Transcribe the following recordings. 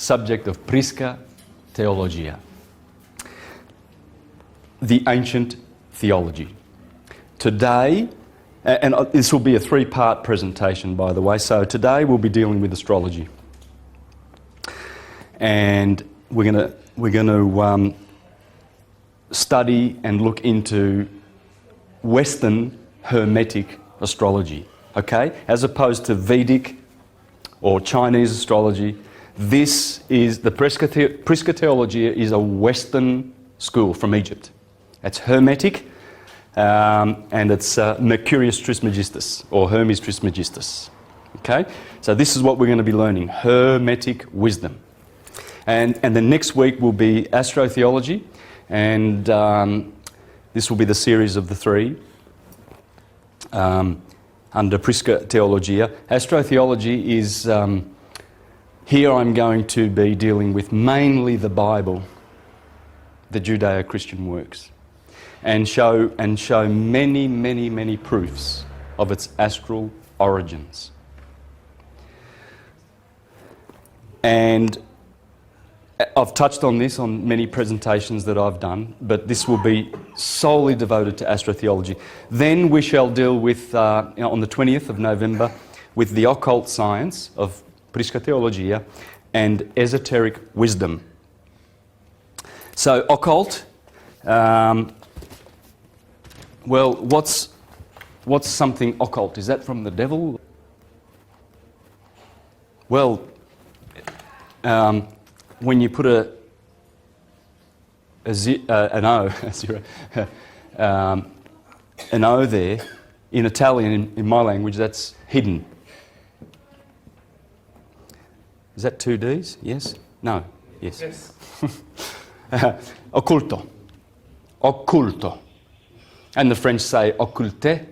subject of Prisca Theologia, the ancient theology. Today, and this will be a three-part presentation, by the way, so today we'll be dealing with astrology. And we're going to study and look into Western Hermetic astrology, okay? As opposed to Vedic or Chinese astrology, this is, the Prisca Theologia is a Western school from Egypt. It's Hermetic, and it's Mercurius Trismegistus, or Hermes Trismegistus, okay? So this is what we're going to be learning, Hermetic wisdom. And then next week will be Astrotheology, and this will be the series of the three under Prisca Theologia. Astrotheology is, here I'm going to be dealing with mainly the Bible, the Judeo-Christian works, and show many, many, many proofs of its astral origins. And I've touched on this on many presentations that I've done, but this will be solely devoted to astrotheology. Then we shall deal with, on the 20th of November, with the occult science of Prisca Theologia and esoteric wisdom. So, occult, well, what's something occult? Is that from the devil? Well, when you put an O, an O there, in Italian, in my language, that's hidden. Is that two Ds? Yes? No? Yes. Yes. Occulto. Occulto. And the French say occulte,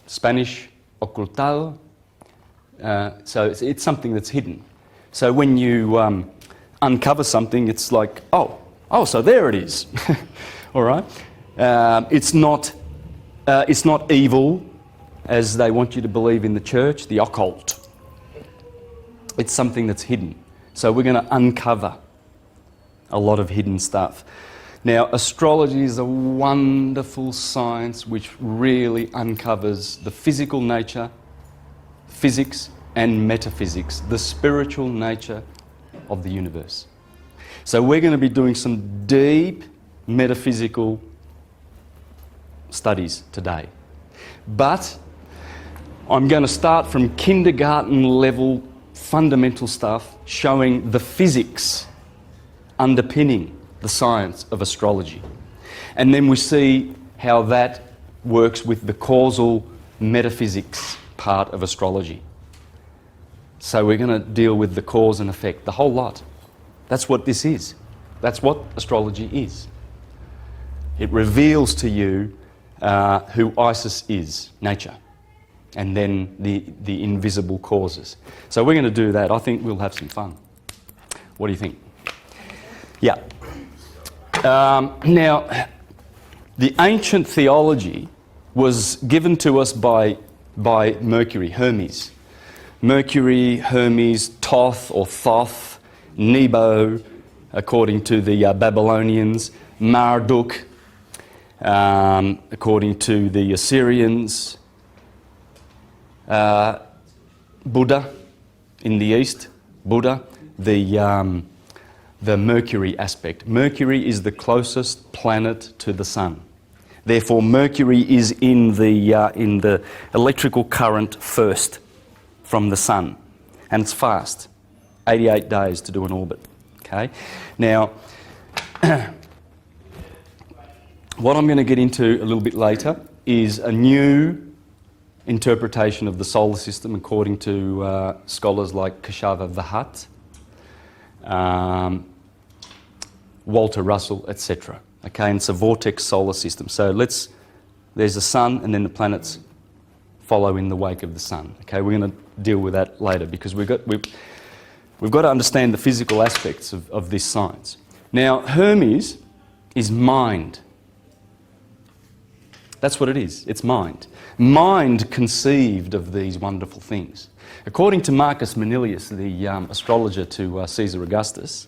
Spanish ocultado. So it's something that's hidden. So when you uncover something, it's like, oh, so there it is. All right. It's not evil, as they want you to believe in the church, the occult. It's something that's hidden. So we're going to uncover a lot of hidden stuff. Now, astrology is a wonderful science which really uncovers the physical nature, physics, and metaphysics, the spiritual nature of the universe. So we're going to be doing some deep metaphysical studies today. But I'm going to start from kindergarten level fundamental stuff, showing the physics underpinning the science of astrology. And then we see how that works with the causal metaphysics part of astrology. So we're going to deal with the cause and effect, the whole lot. That's what this is. That's what astrology is. It reveals to you who Isis is, nature, and then the invisible causes. So we're going to do that. I think we'll have some fun. What do you think? Yeah. Now, the ancient theology was given to us by Mercury, Hermes. Mercury, Hermes, Thoth or Thoth, Nebo, according to the Babylonians, Marduk, according to the Assyrians, Buddha in the East, Buddha, the Mercury aspect. Mercury is the closest planet to the Sun. Therefore, Mercury is in the electrical current first from the Sun, and it's fast, 88 days to do an orbit. Okay, now what I'm going to get into a little bit later is a new interpretation of the solar system according to scholars like Kashava Vahat, Walter Russell, etc. Okay, and it's a vortex solar system. So there's a sun, and then the planets follow in the wake of the sun. Okay, we're going to deal with that later because we've got to understand the physical aspects of this science. Now, Hermes is mind. That's what it is. It's mind. Mind conceived of these wonderful things. According to Marcus Manilius, the astrologer to Caesar Augustus,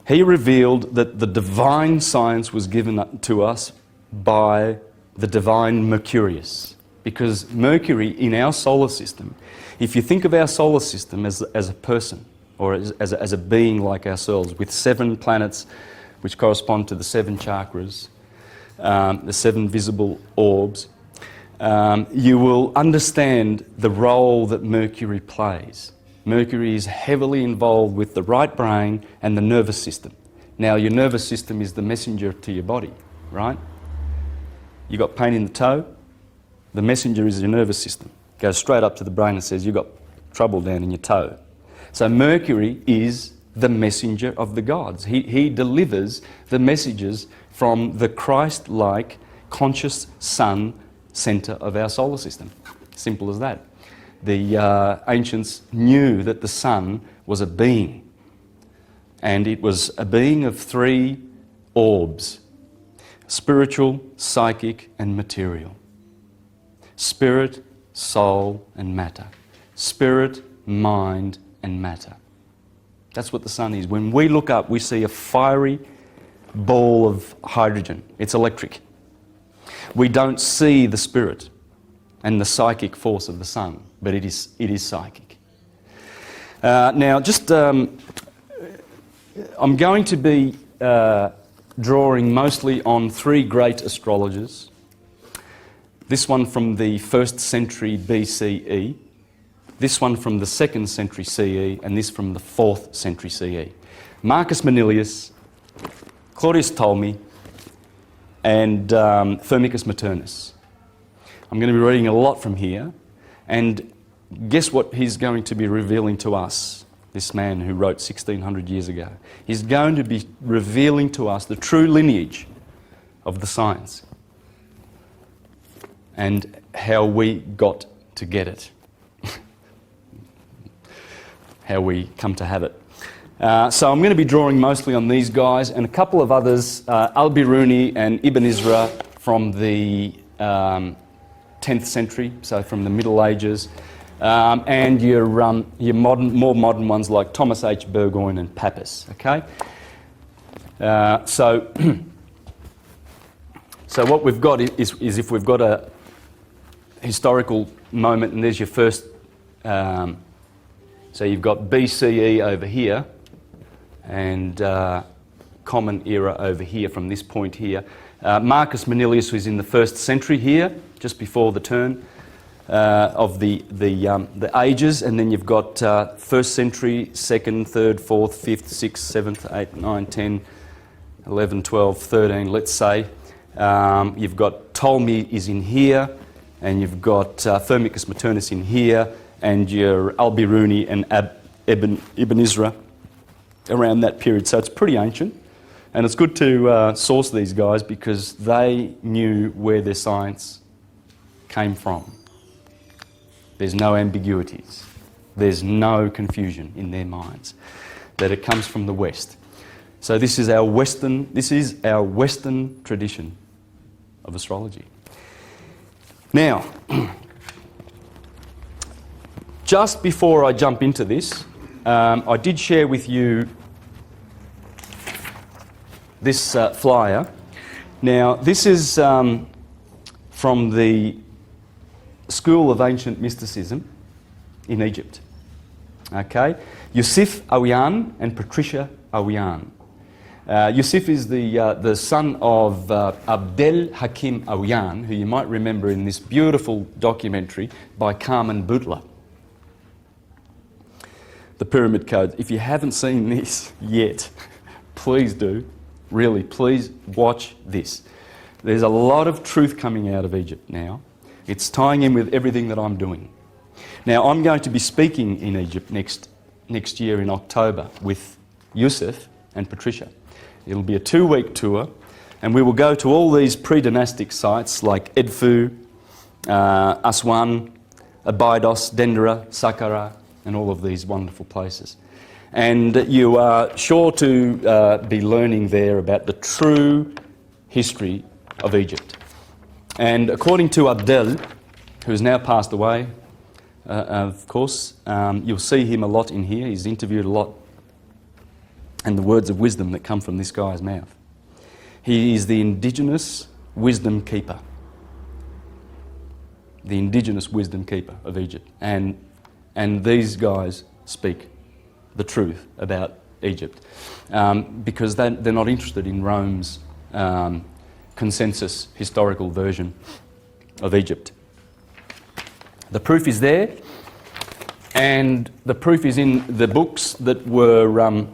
he revealed that the divine science was given to us by the divine Mercurius. Because Mercury in our solar system, if you think of our solar system as a person, or as a being like ourselves, with 7 planets which correspond to the 7 chakras, the 7 visible orbs, you will understand the role that Mercury plays. Mercury is heavily involved with the right brain and the nervous system. Now, your nervous system is the messenger to your body, right? You got pain in the toe, the messenger is your nervous system. Goes straight up to the brain and says, you've got trouble down in your toe. So Mercury is the messenger of the gods. He delivers the messages from the Christ-like conscious sun centre of our solar system. Simple as that. The ancients knew that the sun was a being, and it was a being of 3 orbs: spiritual, psychic and material. Spirit, soul and matter. Spirit, mind and matter. That's what the sun is. When we look up, we see a fiery ball of hydrogen. It's electric. We don't see the spirit and the psychic force of the sun, but it is psychic. Now, just I'm going to be drawing mostly on 3 great astrologers. This one from the 1st century BCE, this one from the 2nd century CE, and this from the 4th century CE. Marcus Manilius, Claudius Ptolemy, and Firmicus Maternus. I'm going to be reading a lot from here, and guess what he's going to be revealing to us, this man who wrote 1600 years ago. He's going to be revealing to us the true lineage of the science and how we got to get it, how we come to have it. So I'm going to be drawing mostly on these guys and a couple of others, Al-Biruni and Ibn Isra from the 10th century, so from the Middle Ages, and your more modern ones like Thomas H. Burgoyne and Pappus. Okay, so what we've got is if we've got a historical moment, and there's your first. So you've got BCE over here, and Common Era over here from this point here. Marcus Manilius was in the 1st century here, just before the turn of the ages, and then you've got 1st century, 2nd, 3rd, 4th, 5th, 6th, 7th, 8th, 9th, 10th, 11th, 12th, 13th, let's say. You've got Ptolemy is in here, and you've got Firmicus Maternus in here, and your Al-Biruni and Ibn Isra around that period. So it's pretty ancient, and it's good to source these guys because they knew where their science came from. There's no ambiguities. There's no confusion in their minds that it comes from the West. So this is our Western tradition of astrology. Now, just before I jump into this, I did share with you this flyer. Now, this is from the School of Ancient Mysticism in Egypt. Okay, Yusuf Awiyan and Patricia Awiyan. Yusuf is the son of Abdel Hakim Awiyan, who you might remember in this beautiful documentary by Carmen Butler, The Pyramid Codes. If you haven't seen this yet, please do. Really, please watch this. There's a lot of truth coming out of Egypt now. It's tying in with everything that I'm doing. Now, I'm going to be speaking in Egypt next year in October with Yusuf and Patricia. It'll be a 2-week tour, and we will go to all these pre-dynastic sites like Edfu, Aswan, Abydos, Dendera, Saqqara, and all of these wonderful places. And you are sure to be learning there about the true history of Egypt. And according to Abdel, who's now passed away, of course, you'll see him a lot in here. He's interviewed a lot. And the words of wisdom that come from this guy's mouth. He is the indigenous wisdom keeper. The indigenous wisdom keeper of Egypt. And these guys speak the truth about Egypt because they're not interested in Rome's consensus historical version of Egypt. The proof is there, and the proof is in the books that were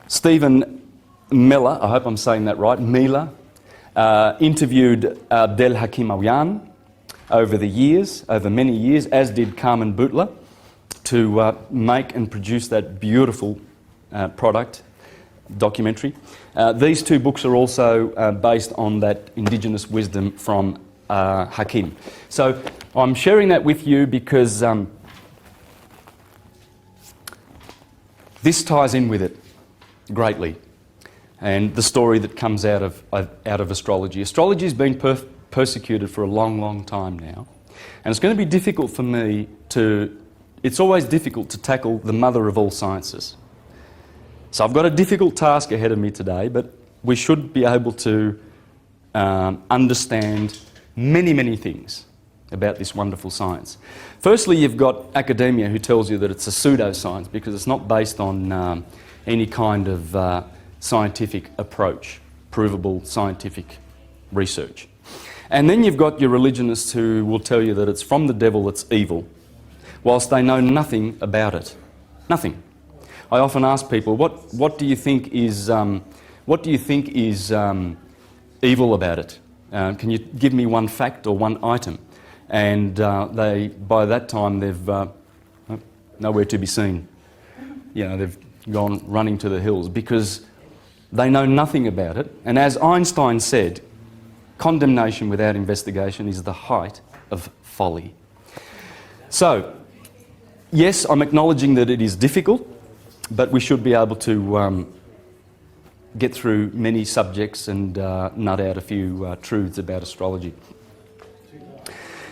Stephen Miller, I hope I'm saying that right, Mila, interviewed Abdel Hakim Aouyan over the years, over many years, as did Carmen Butler, to make and produce that beautiful product, documentary. These two books are also based on that indigenous wisdom from Hakim. So I'm sharing that with you because this ties in with it greatly, and the story that comes out of astrology. Astrology has been persecuted for a long, long time now, and it's going to be difficult for me to... It's always difficult to tackle the mother of all sciences. So I've got a difficult task ahead of me today, but we should be able to understand many, many things about this wonderful science. Firstly, you've got academia who tells you that it's a pseudoscience because it's not based on any kind of scientific approach, provable scientific research. And then you've got your religionists who will tell you that it's from the devil, it's evil, whilst they know nothing about it. Nothing. I often ask people, what do you think is evil about it? Can you give me one fact or one item? And by that time, they've nowhere to be seen. You know, they've gone running to the hills because they know nothing about it. And as Einstein said, condemnation without investigation is the height of folly. So, yes, I'm acknowledging that it is difficult, but we should be able to get through many subjects and nut out a few truths about astrology.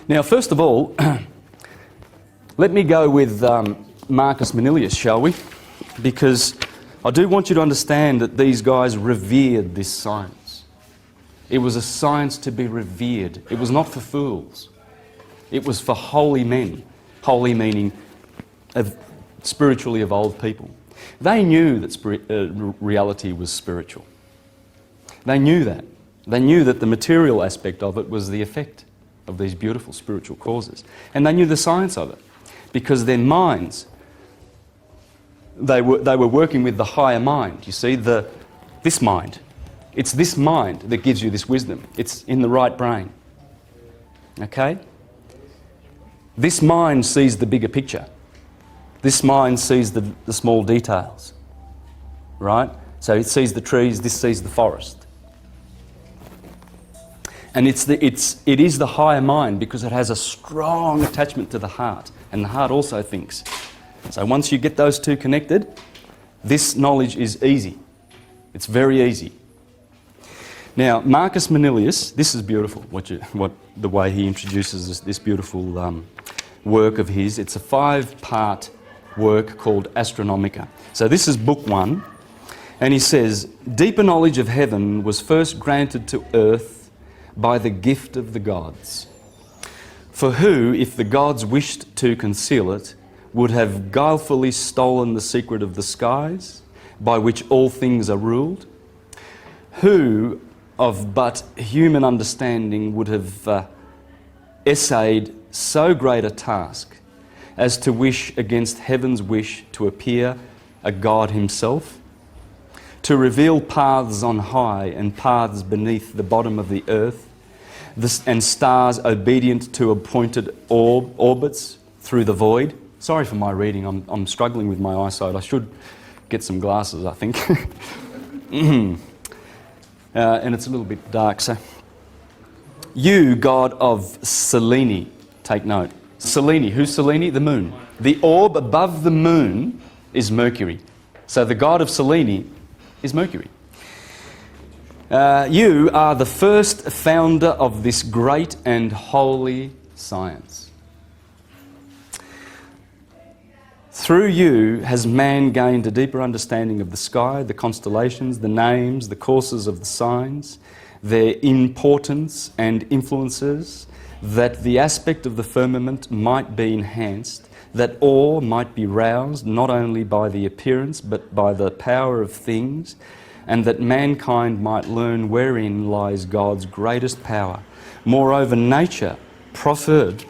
Now, first of all, let me go with Marcus Manilius, shall we? Because I do want you to understand that these guys revered this science. It was a science to be revered. It was not for fools. It was for holy men. Holy meaning of spiritually evolved people. They knew that reality was spiritual. They knew that. They knew that the material aspect of it was the effect of these beautiful spiritual causes. And they knew the science of it because their minds, they were working with the higher mind. You see, this mind. It's this mind that gives you this wisdom. It's in the right brain. Okay? This mind sees the bigger picture. This mind sees the small details, right? So it sees the trees, this sees the forest. And it is the higher mind because it has a strong attachment to the heart, and the heart also thinks. So once you get those two connected, this knowledge is easy. It's very easy. Now, Marcus Manilius, this is beautiful, the way he introduces this beautiful work of his. It's a 5-part work called Astronomica. So this is book 1, and he says, deeper knowledge of heaven was first granted to earth by the gift of the gods. For who, if the gods wished to conceal it, would have guilefully stolen the secret of the skies, by which all things are ruled? Who, of but human understanding, would have essayed so great a task as to wish against heaven's wish to appear a God himself, to reveal paths on high and paths beneath the bottom of the earth, and stars obedient to appointed orbits through the void? Sorry for my reading, I'm struggling with my eyesight. I should get some glasses, I think. And it's a little bit dark, so... You, God of Selene, take note. Selene, who's Selene? The moon. The orb above the moon is Mercury. So the god of Selene is Mercury. You are the first founder of this great and holy science. Through you has man gained a deeper understanding of the sky, the constellations, the names, the courses of the signs, their importance and influences, that the aspect of the firmament might be enhanced, that awe might be roused not only by the appearance but by the power of things, and that mankind might learn wherein lies God's greatest power. Moreover, nature proffered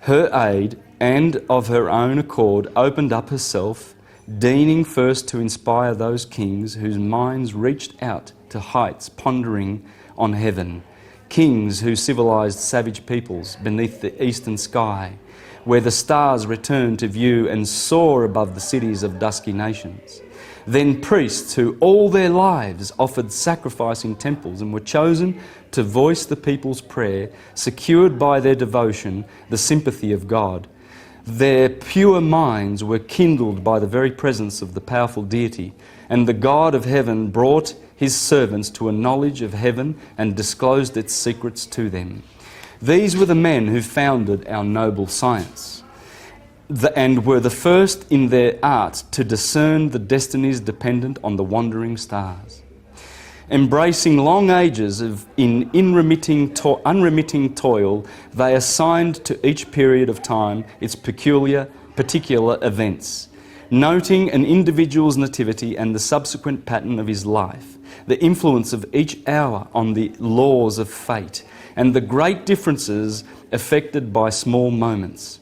her aid and of her own accord opened up herself, deigning first to inspire those kings whose minds reached out to heights pondering on heaven, kings who civilized savage peoples beneath the eastern sky, where the stars returned to view and soar above the cities of dusky nations. Then priests who all their lives offered sacrifice in temples and were chosen to voice the people's prayer, secured by their devotion the sympathy of God. Their pure minds were kindled by the very presence of the powerful deity, and the God of heaven brought his servants to a knowledge of heaven and disclosed its secrets to them. These were the men who founded our noble science, and were the first in their art to discern the destinies dependent on the wandering stars. Embracing long ages of unremitting toil, they assigned to each period of time its particular events, noting an individual's nativity and the subsequent pattern of his life, the influence of each hour on the laws of fate, and the great differences effected by small moments.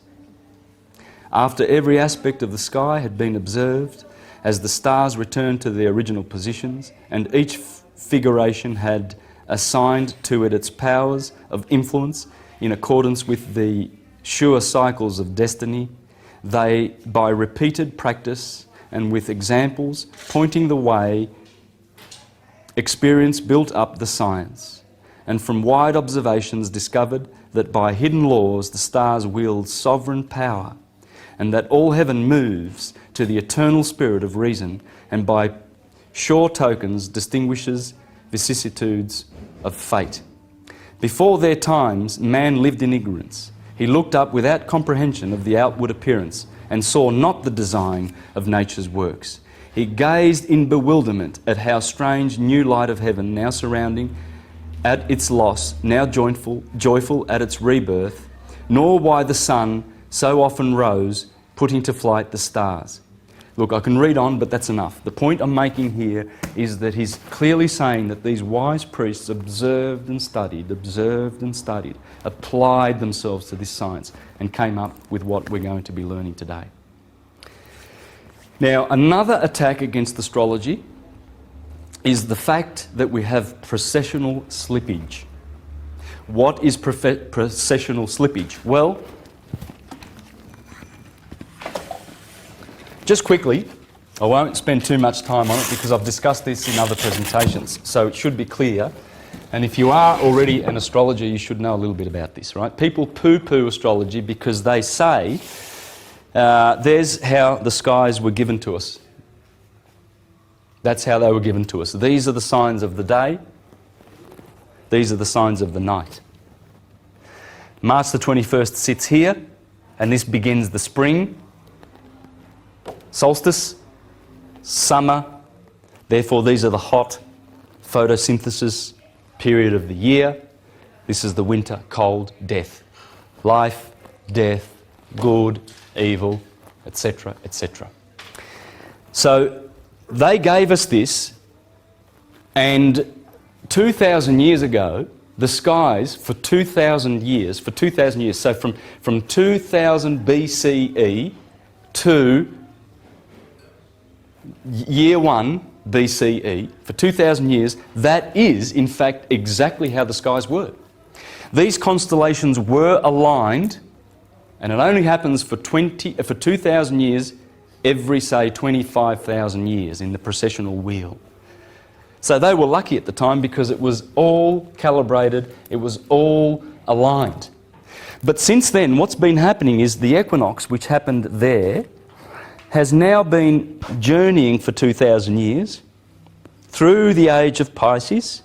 After every aspect of the sky had been observed, as the stars returned to their original positions, and each figuration had assigned to it its powers of influence in accordance with the sure cycles of destiny, they, by repeated practice and with examples pointing the way, experience built up the science, and from wide observations discovered that by hidden laws the stars wield sovereign power, and that all heaven moves to the eternal spirit of reason, and by sure tokens distinguishes vicissitudes of fate. Before their times, man lived in ignorance. He looked up without comprehension of the outward appearance, and saw not the design of nature's works. He gazed in bewilderment at how strange new light of heaven, now surrounding at its loss, now joyful at its rebirth, nor why the sun so often rose, putting to flight the stars. Look, I can read on, but that's enough. The point I'm making here is that he's clearly saying that these wise priests observed and studied, applied themselves to this science, and came up with what we're going to be learning today. Now, another attack against astrology is the fact that we have precessional slippage. What is precessional slippage? Well, just quickly, I won't spend too much time on it because I've discussed this in other presentations, so it should be clear. And if you are already an astrologer, you should know a little bit about this, right? People poo-poo astrology because they say, there's how the skies were given to us. That's how they were given to us. These are the signs of the day. These are the signs of the night. March the 21st sits here, and this begins the spring solstice, summer. Therefore, these are the hot photosynthesis period of the year. This is the winter, cold, death. Life, death, good, evil, etc., etc. So they gave us this, and 2,000 years ago, the skies for 2,000 years, so from 2000 BCE to year 1 BCE, for 2,000 years, that is, in fact, exactly how the skies were. These constellations were aligned, and it only happens for 2,000 years every, say, 25,000 years in the precessional wheel. So they were lucky at the time because it was all calibrated, it was all aligned. But since then, what's been happening is the equinox, which happened there, has now been journeying for 2,000 years, through the age of Pisces,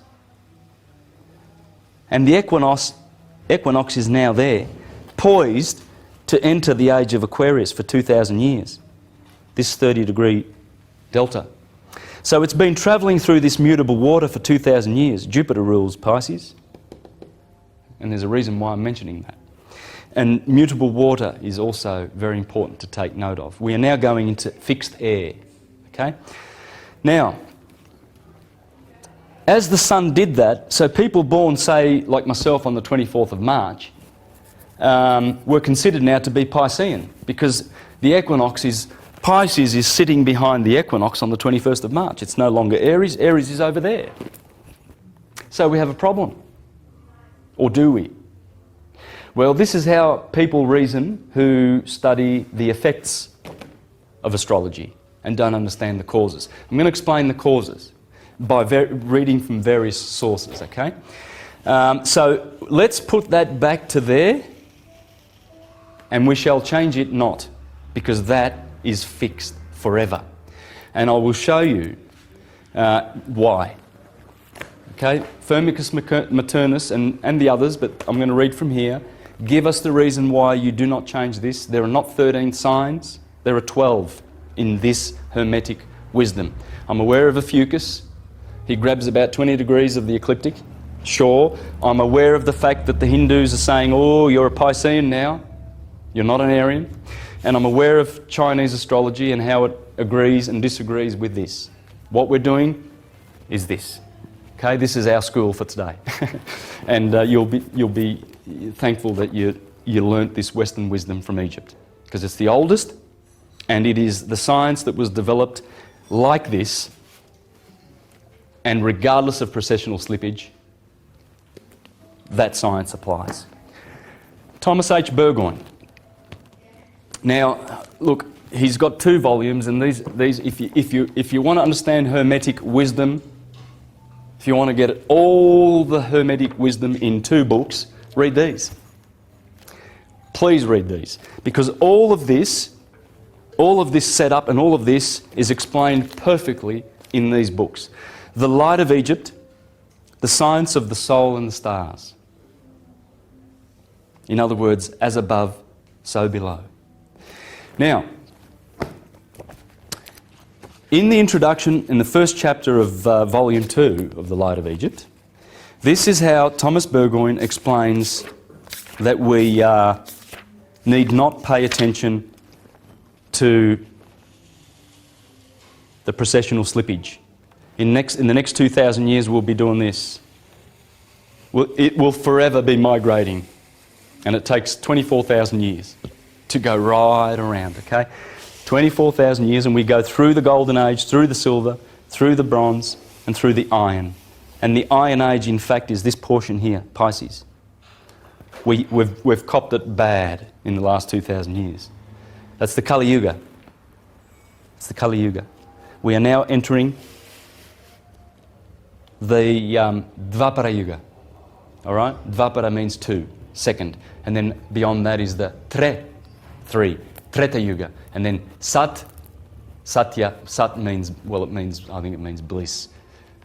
and the equinox is now there, poised to enter the age of Aquarius for 2,000 years, this 30-degree delta. So it's been travelling through this mutable water for 2,000 years. Jupiter rules Pisces, and there's a reason why I'm mentioning that. And mutable water is also very important to take note of. We are now going into fixed air, okay? Now, as the sun did that, so people born, say, like myself on the 24th of March, were considered now to be Piscean, because the equinox is, Pisces is sitting behind the equinox on the 21st of March. It's no longer Aries. Aries is over there. So we have a problem. Or do we? Well, this is how people reason who study the effects of astrology and don't understand the causes. I'm going to explain the causes by reading from various sources, okay? So let's put that back to there, and we shall change it not, because that is fixed forever. And I will show you why. Okay, Firmicus Maternus and the others, but I'm going to read from here, give us the reason why you do not change this. There are not 13 signs, there are 12 in this Hermetic wisdom. I'm aware of Ophiuchus. He grabs about 20 degrees of the ecliptic. Sure, I'm aware of the fact that the Hindus are saying, oh, you're a Piscean now, you're not an Aryan. And I'm aware of Chinese astrology and how it agrees and disagrees with this. What we're doing is this. Okay, this is our school for today. And you'll be thankful that you learnt this Western wisdom from Egypt, because it's the oldest, and it is the science that was developed like this, and regardless of precessional slippage, that science applies. Thomas H. Burgoyne. Now, look, he's got 2 volumes, and these if you want to understand Hermetic wisdom, if you want to get all the Hermetic wisdom in 2 books, read these. Please read these, because all of this setup and all of this is explained perfectly in these books. The Light of Egypt, the Science of the Soul and the Stars. In other words, as above, so below. Now, in the introduction, in the first chapter of Volume 2 of The Light of Egypt, this is how Thomas Burgoyne explains that we need not pay attention to the precessional slippage. In the next 2,000 years, we'll be doing this. It will forever be migrating, and it takes 24,000 years to go right around, okay? 24,000 years, and we go through the Golden Age, through the Silver, through the Bronze, and through the Iron. And the Iron Age, in fact, is this portion here, Pisces. We've copped it bad in the last 2,000 years. That's the Kali Yuga. It's the Kali Yuga. We are now entering the Dvapara Yuga. All right? Dvapara means 2, second. And then beyond that is the 3, Treta Yuga. And then Satya means, well, I think it means bliss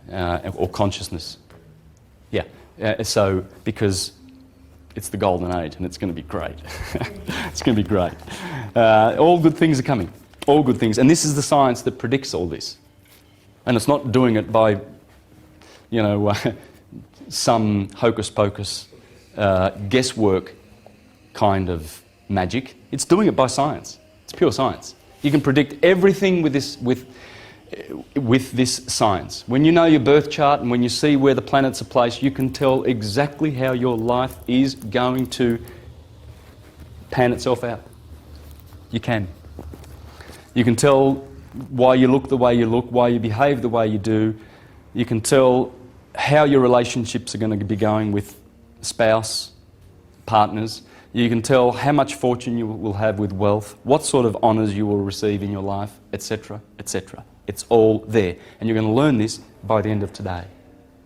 or consciousness. Yeah. So, because it's the Golden Age and it's going to be great. It's going to be great. All good things are coming. All good things. And this is the science that predicts all this. And it's not doing it by, some hocus-pocus guesswork kind of magic. It's doing it by science. It's pure science. You can predict everything with this science. When you know your birth chart and when you see where the planets are placed, you can tell exactly how your life is going to pan itself out. You can. You can tell why you look the way you look, why you behave the way you do. You can tell how your relationships are going to be going with spouse, partners. You can tell how much fortune you will have with wealth, what sort of honours you will receive in your life, etc., etc. It's all there. And you're going to learn this by the end of today.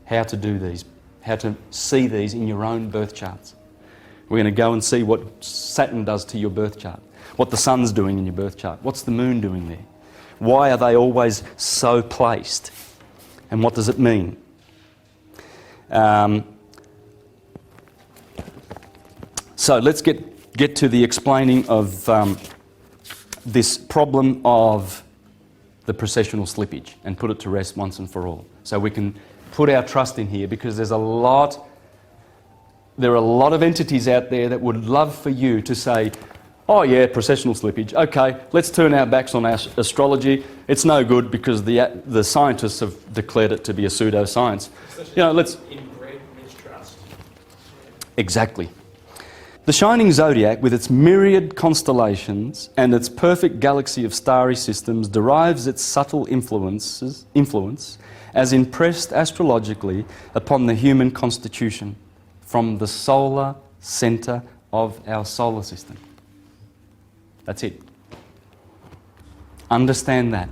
How to do these, how to see these in your own birth charts. We're going to go and see what Saturn does to your birth chart, what the sun's doing in your birth chart, what's the moon doing there. Why are they always so placed? And what does it mean? So let's get to the explaining of this problem of the precessional slippage and put it to rest once and for all. So we can put our trust in here, because there are a lot of entities out there that would love for you to say, oh yeah, precessional slippage, okay, let's turn our backs on our astrology. It's no good because the scientists have declared it to be a pseudoscience. Let's inbred mistrust. Exactly. The shining zodiac, with its myriad constellations and its perfect galaxy of starry systems, derives its subtle influence as impressed astrologically upon the human constitution from the solar centre of our solar system. That's it. Understand that.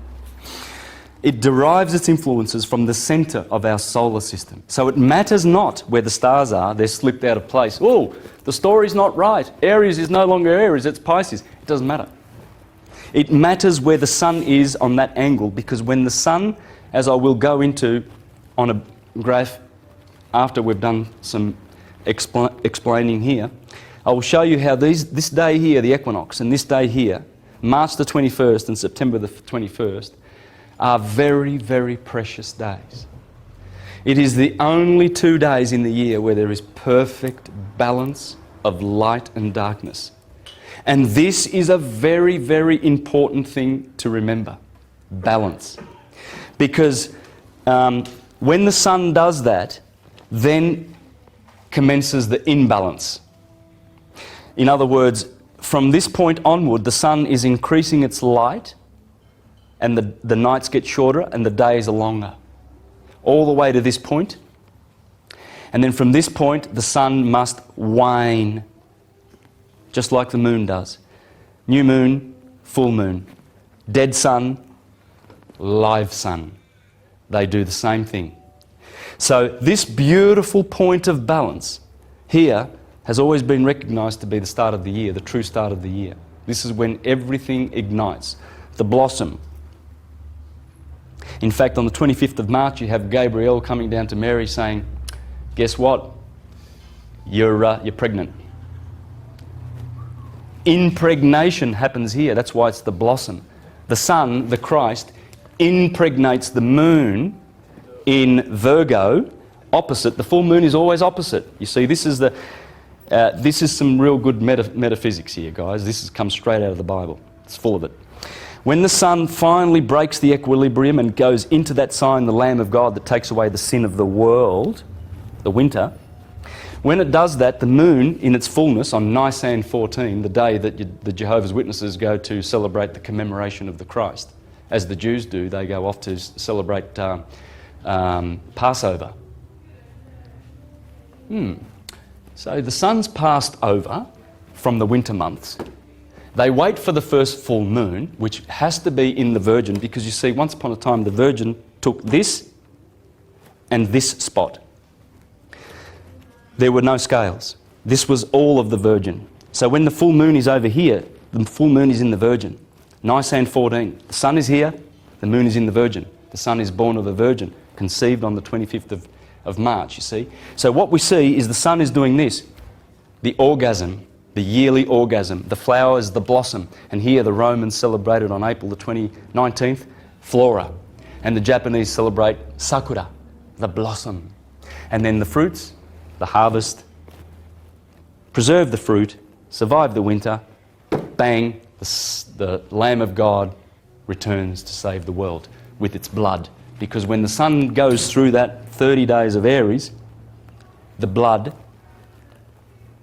It derives its influences from the centre of our solar system. So it matters not where the stars are, they're slipped out of place. Oh, the story's not right. Aries is no longer Aries, it's Pisces. It doesn't matter. It matters where the sun is on that angle, because when the sun, as I will go into on a graph after we've done some explaining here, I will show you how this day here, the equinox, and this day here, March the 21st and September the 21st, are very, very precious days. It is the only 2 days in the year where there is perfect balance of light and darkness. And this is a very, very important thing to remember. Balance. Because when the sun does that, then commences the imbalance. In other words, from this point onward, the sun is increasing its light, and the nights get shorter and the days are longer. All the way to this point. And then from this point, the sun must wane, just like the moon does. New moon, full moon. Dead sun, live sun. They do the same thing. So this beautiful point of balance here has always been recognised to be the start of the year, the true start of the year. This is when everything ignites. The blossom. In fact, on the 25th of March, you have Gabriel coming down to Mary saying, guess what? You're pregnant. Impregnation happens here. That's why it's the blossom. The sun, the Christ, impregnates the moon in Virgo, opposite. The full moon is always opposite. You see, this is some real good metaphysics here, guys. This comes straight out of the Bible. It's full of it. When the sun finally breaks the equilibrium and goes into that sign, the Lamb of God that takes away the sin of the world, the winter, when it does that, the moon in its fullness on Nisan 14, the day that the Jehovah's Witnesses go to celebrate the commemoration of the Christ, as the Jews do, they go off to celebrate Passover. So the sun's passed over from the winter months. They wait for the first full moon, which has to be in the Virgin, because you see, once upon a time, the Virgin took this and this spot. There were no scales. This was all of the Virgin. So when the full moon is over here, the full moon is in the Virgin. Nisan 14. The sun is here, the moon is in the Virgin. The son is born of a virgin, conceived on the 25th of March, you see. So what we see is the sun is doing this. The orgasm. The yearly orgasm, the flowers, the blossom. And here the Romans celebrated on April the 19th, Flora. And the Japanese celebrate Sakura, the blossom. And then the fruits, the harvest, preserve the fruit, survive the winter, bang, the Lamb of God returns to save the world with its blood. Because when the sun goes through that 30 days of Aries, the blood,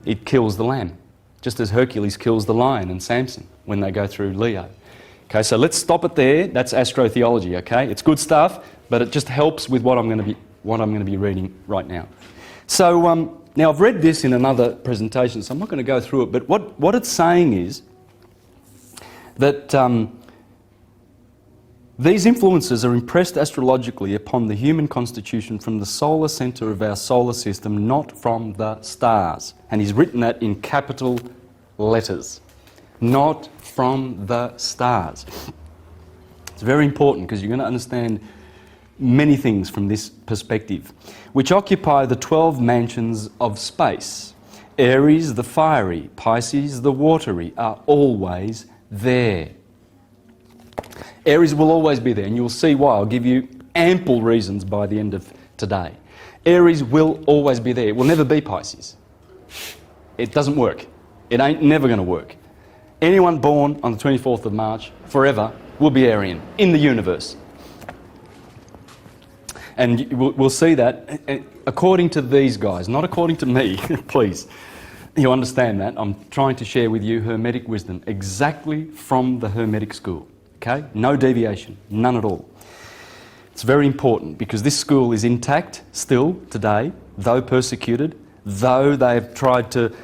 it kills the lamb. Just as Hercules kills the lion and Samson when they go through Leo. Okay, so let's stop it there. That's astrotheology, okay? It's good stuff, but it just helps with what I'm going to be reading right now. So now I've read this in another presentation, so I'm not going to go through it, but what it's saying is that these influences are impressed astrologically upon the human constitution from the solar centre of our solar system, not from the stars. And he's written that in capital letters. Not from the stars. It's very important, because you're going to understand many things from this perspective, which occupy the 12 mansions of space. Aries, the fiery, Pisces, the watery, are always there. Aries will always be there, and you'll see why. I'll give you ample reasons by the end of today. Aries will always be there. It will never be Pisces. It doesn't work. It ain't never going to work. Anyone born on the 24th of March, forever, will be Aryan in the universe. And we'll see that according to these guys, not according to me, please. You understand that? I'm trying to share with you Hermetic wisdom exactly from the Hermetic school. Okay? No deviation, none at all. It's very important because this school is intact still today, though persecuted, though they've tried to,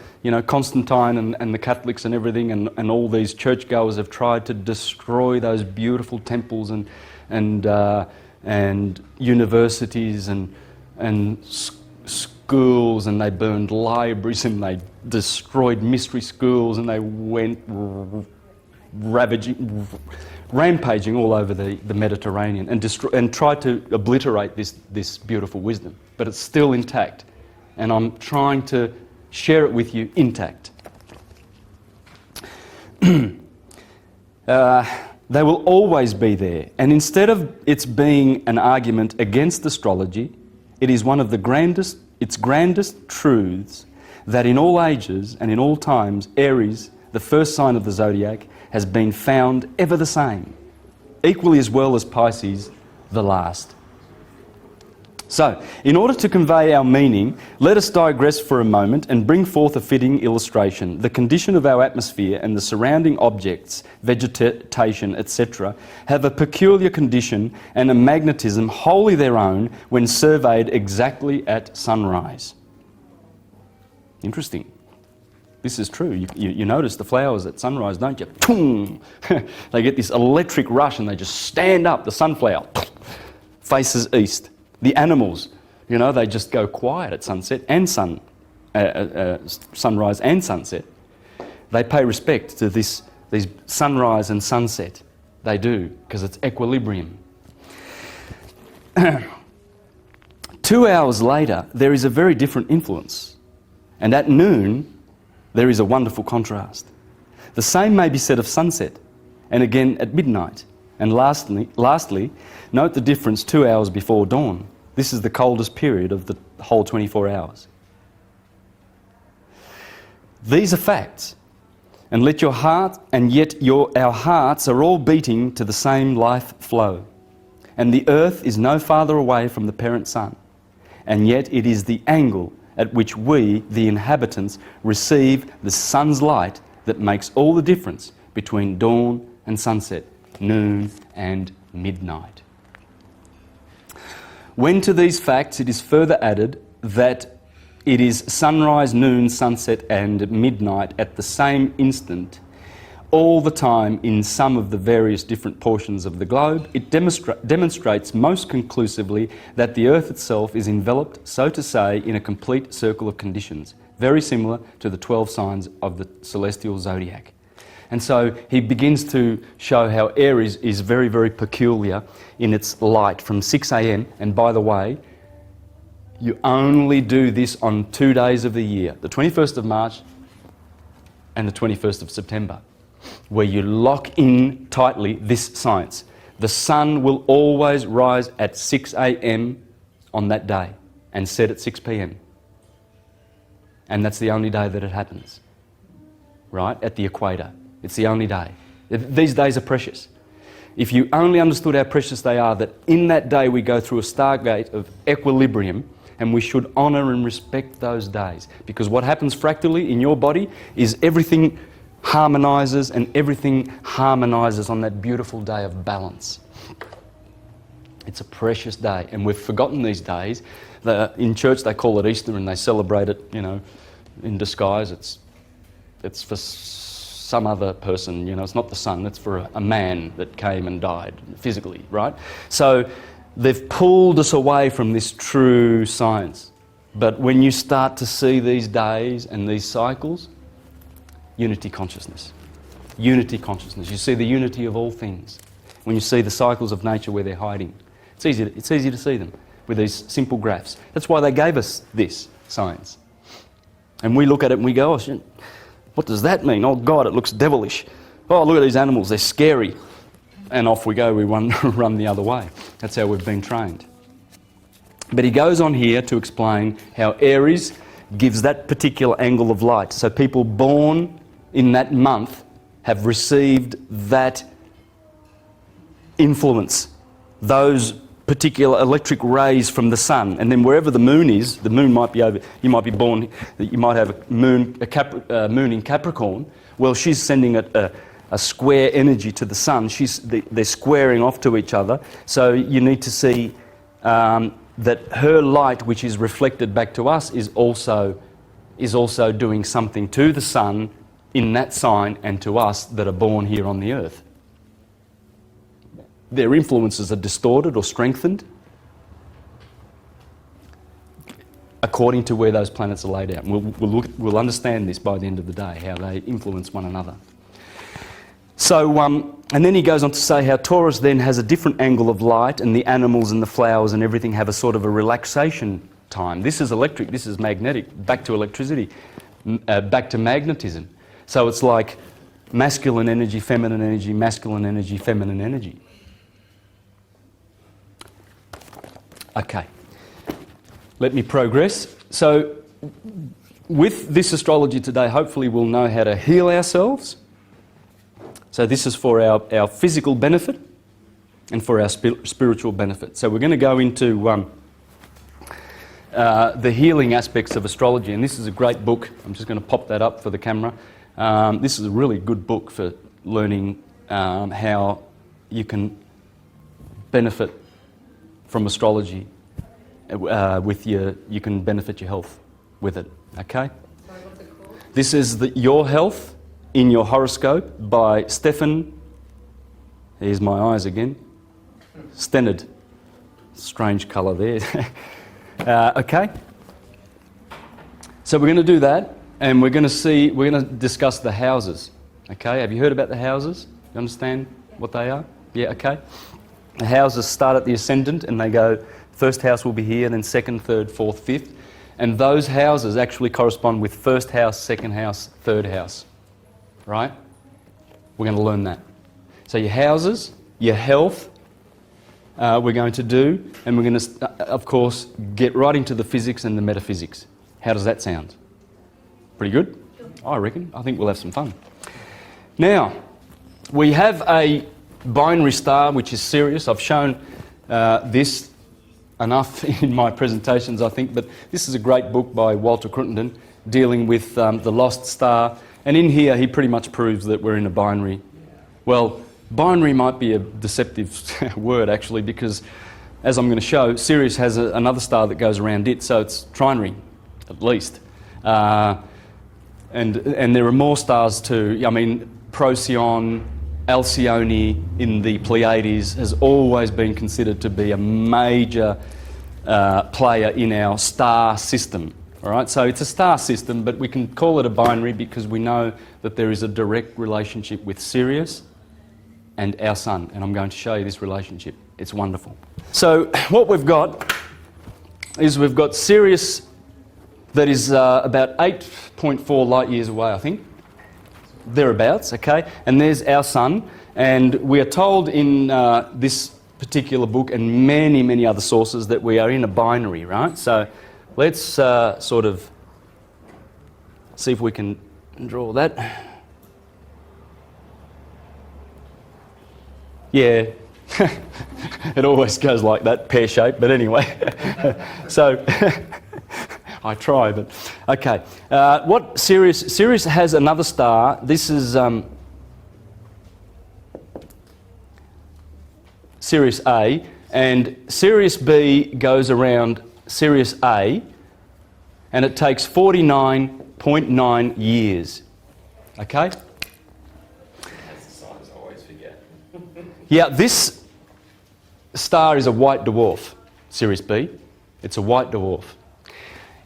Constantine and the Catholics and everything and all these churchgoers have tried to destroy those beautiful temples and universities and schools, and they burned libraries and they destroyed mystery schools and they went rampaging all over the Mediterranean and tried to obliterate this beautiful wisdom. But it's still intact, and I'm trying to share it with you intact. They will always be there, and instead of its being an argument against astrology, it is one of its grandest truths that in all ages and in all times, Aries, the first sign of the zodiac, has been found ever the same, equally as well as Pisces, the last. So, in order to convey our meaning, let us digress for a moment and bring forth a fitting illustration. The condition of our atmosphere and the surrounding objects, vegetation, etc., have a peculiar condition and a magnetism wholly their own when surveyed exactly at sunrise. Interesting. This is true. You notice the flowers at sunrise, don't you? Toom! They get this electric rush and they just stand up. The sunflower faces east. The animals, they just go quiet at sunset and sunrise and sunset. They pay respect to these sunrise and sunset. They do, because it's equilibrium. 2 hours later, there is a very different influence. And at noon, there is a wonderful contrast. The same may be said of sunset, and again at midnight. And lastly, note the difference 2 hours before dawn. This is the coldest period of the whole 24 hours. These are facts. And let your heart, and yet our hearts are all beating to the same life flow. And the earth is no farther away from the parent sun. And yet it is the angle at which we, the inhabitants, receive the sun's light that makes all the difference between dawn and sunset, noon and midnight. When to these facts it is further added that it is sunrise, noon, sunset and midnight at the same instant, all the time in some of the various different portions of the globe, it demonstrates most conclusively that the earth itself is enveloped, so to say, in a complete circle of conditions, very similar to the 12 signs of the celestial zodiac. And so he begins to show how Aries is very, very peculiar in its light from 6 a.m. And by the way, you only do this on 2 days of the year, the 21st of March and the 21st of September, where you lock in tightly this science. The sun will always rise at 6 a.m. on that day and set at 6 p.m. And that's the only day that it happens, right, at the equator. It's the only day. These days are precious. If you only understood how precious they are, that in that day we go through a stargate of equilibrium, and we should honour and respect those days. Because what happens fractally in your body is everything harmonises, and everything harmonises on that beautiful day of balance. It's a precious day, and we've forgotten these days. In church they call it Easter and they celebrate it, in disguise. It's for some other person, it's not the sun, it's for a man that came and died physically, right? So they've pulled us away from this true science. But when you start to see these days and these cycles, unity consciousness. Unity consciousness. You see the unity of all things. When you see the cycles of nature where they're hiding. It's easy to see them with these simple graphs. That's why they gave us this science. And we look at it and we go, oh, shit, what does that mean? Oh God, it looks devilish. Oh, look at these animals, they're scary. And off we go, we run the other way. That's how we've been trained. But he goes on here to explain how Aries gives that particular angle of light. So people born in that month have received that influence, those particular electric rays from the sun. And then wherever the moon is, the moon might be over, you might be born, you might have a moon in Capricorn. Well, she's sending a square energy to the sun. They're squaring off to each other. So you need to see that her light, which is reflected back to us, is also doing something to the sun in that sign and to us that are born here on the earth. Their influences are distorted or strengthened according to where those planets are laid out. And we'll understand this by the end of the day, how they influence one another. So, and then he goes on to say how Taurus then has a different angle of light, and the animals and the flowers and everything have a sort of a relaxation time. This is electric, this is magnetic, back to electricity, back to magnetism. So it's like masculine energy, feminine energy, masculine energy, feminine energy. Okay, let me progress. So with this astrology today, hopefully we'll know how to heal ourselves. So this is for our physical benefit and for our spiritual benefit. So we're going to go into the healing aspects of astrology, and this is a great book. I'm just going to pop that up for the camera. This is a really good book for learning how you can benefit from astrology. You can benefit your health with it. Okay. Sorry, what's it called? This is Your Health in Your Horoscope by Stefan. Here's my eyes again. Stennard. Strange colour there. Okay. So we're going to do that, and we're going to discuss the houses. Okay. Have you heard about the houses? You understand what they are? Yeah. Okay. The houses start at the ascendant, and they go. First house will be here, then second, third, fourth, fifth, and those houses actually correspond with first house, second house, third house. Right? We're going to learn that. So your houses, your health, we're going to do, and we're going to, of course, get right into the physics and the metaphysics. How does that sound? Pretty good? I reckon. I think we'll have some fun. Now, we have a binary star, which is Sirius. I've shown this enough in my presentations, I think, but this is a great book by Walter Cruttenden dealing with the lost star. And in here, he pretty much proves that we're in a binary. Well, binary might be a deceptive word, actually, because, as I'm going to show, Sirius has another star that goes around it, so it's trinary, at least. And there are more stars too. I mean, Procyon, Alcyone in the Pleiades has always been considered to be a major player in our star system. All right, so it's a star system, but we can call it a binary because we know that there is a direct relationship with Sirius and our sun, and I'm going to show you this relationship. It's wonderful. So what we've got is we've got Sirius that is about 8.4 light years away, I think. Thereabouts, okay? And there's our sun, and we are told in this particular book and many, many other sources that we are in a binary, right? So let's sort of see if we can draw that. Yeah, it always goes like that, pear-shaped, but anyway. So I try, but okay. What Sirius has another star. This is Sirius A, and Sirius B goes around Sirius A, and it takes 49.9 years. Okay? That's the signs I always forget. Yeah, this star is a white dwarf, Sirius B. It's a white dwarf.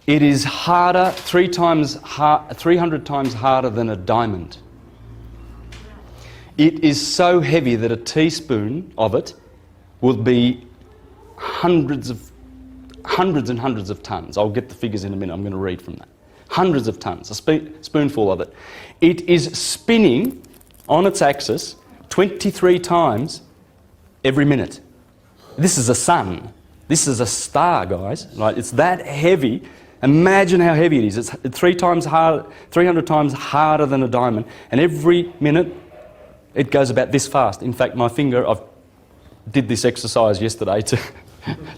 It is harder, 300 times harder than a diamond. It is so heavy that a teaspoon of it will be hundreds and hundreds of tons. I'll get the figures in a minute. I'm going to read from that. Hundreds of tons, a spoonful of it. It is spinning on its axis 23 times every minute. This is a sun. This is a star, guys. Right? It's that heavy. Imagine how heavy it is. It's 300 times harder than a diamond. And every minute, it goes about this fast. In fact, my finger, I did this exercise yesterday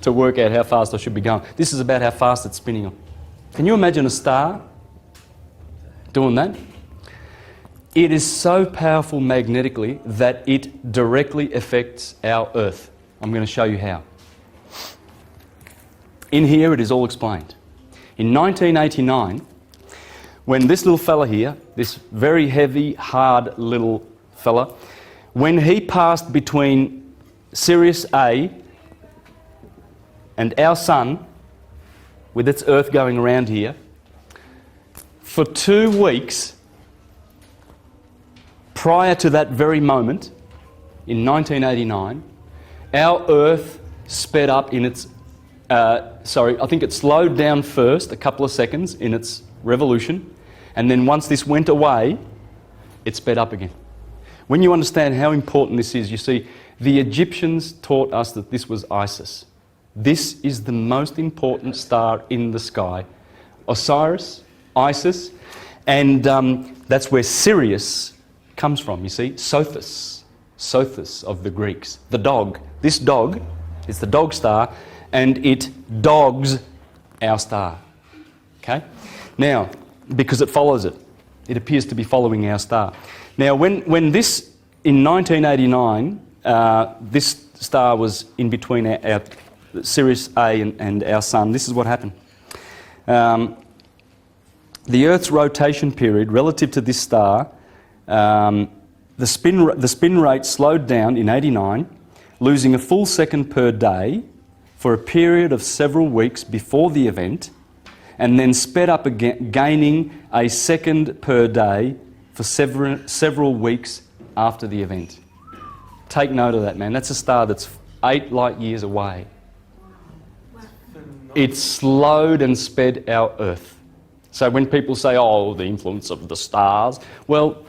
to work out how fast I should be going. This is about how fast it's spinning on. Can you imagine a star doing that? It is so powerful magnetically that it directly affects our Earth. I'm going to show you how. In here, it is all explained. In 1989, when this little fella here, this very heavy, hard little fella, when he passed between Sirius A and our sun, with its Earth going around here, for 2 weeks prior to that very moment, in 1989, our Earth sped up in its, I think it slowed down first, a couple of seconds in its revolution, and then once this went away, it sped up again. When you understand how important this is, you see, the Egyptians taught us that this was Isis. This is the most important star in the sky. Osiris, Isis, and that's where Sirius comes from, you see. Sothis of the Greeks. The dog. This dog is the dog star, and it dogs our star. Okay? Now, because it follows it. It appears to be following our star. Now, when this, in 1989, this star was in between our Sirius A and our sun, this is what happened. The Earth's rotation period relative to this star, the spin rate slowed down in 89, losing a full second per day for a period of several weeks before the event, and then sped up again, gaining a second per day for several weeks after the event. Take note of that, man. That's a star that's 8 light years away. It slowed and sped our Earth. So when people say, oh, the influence of the stars, well,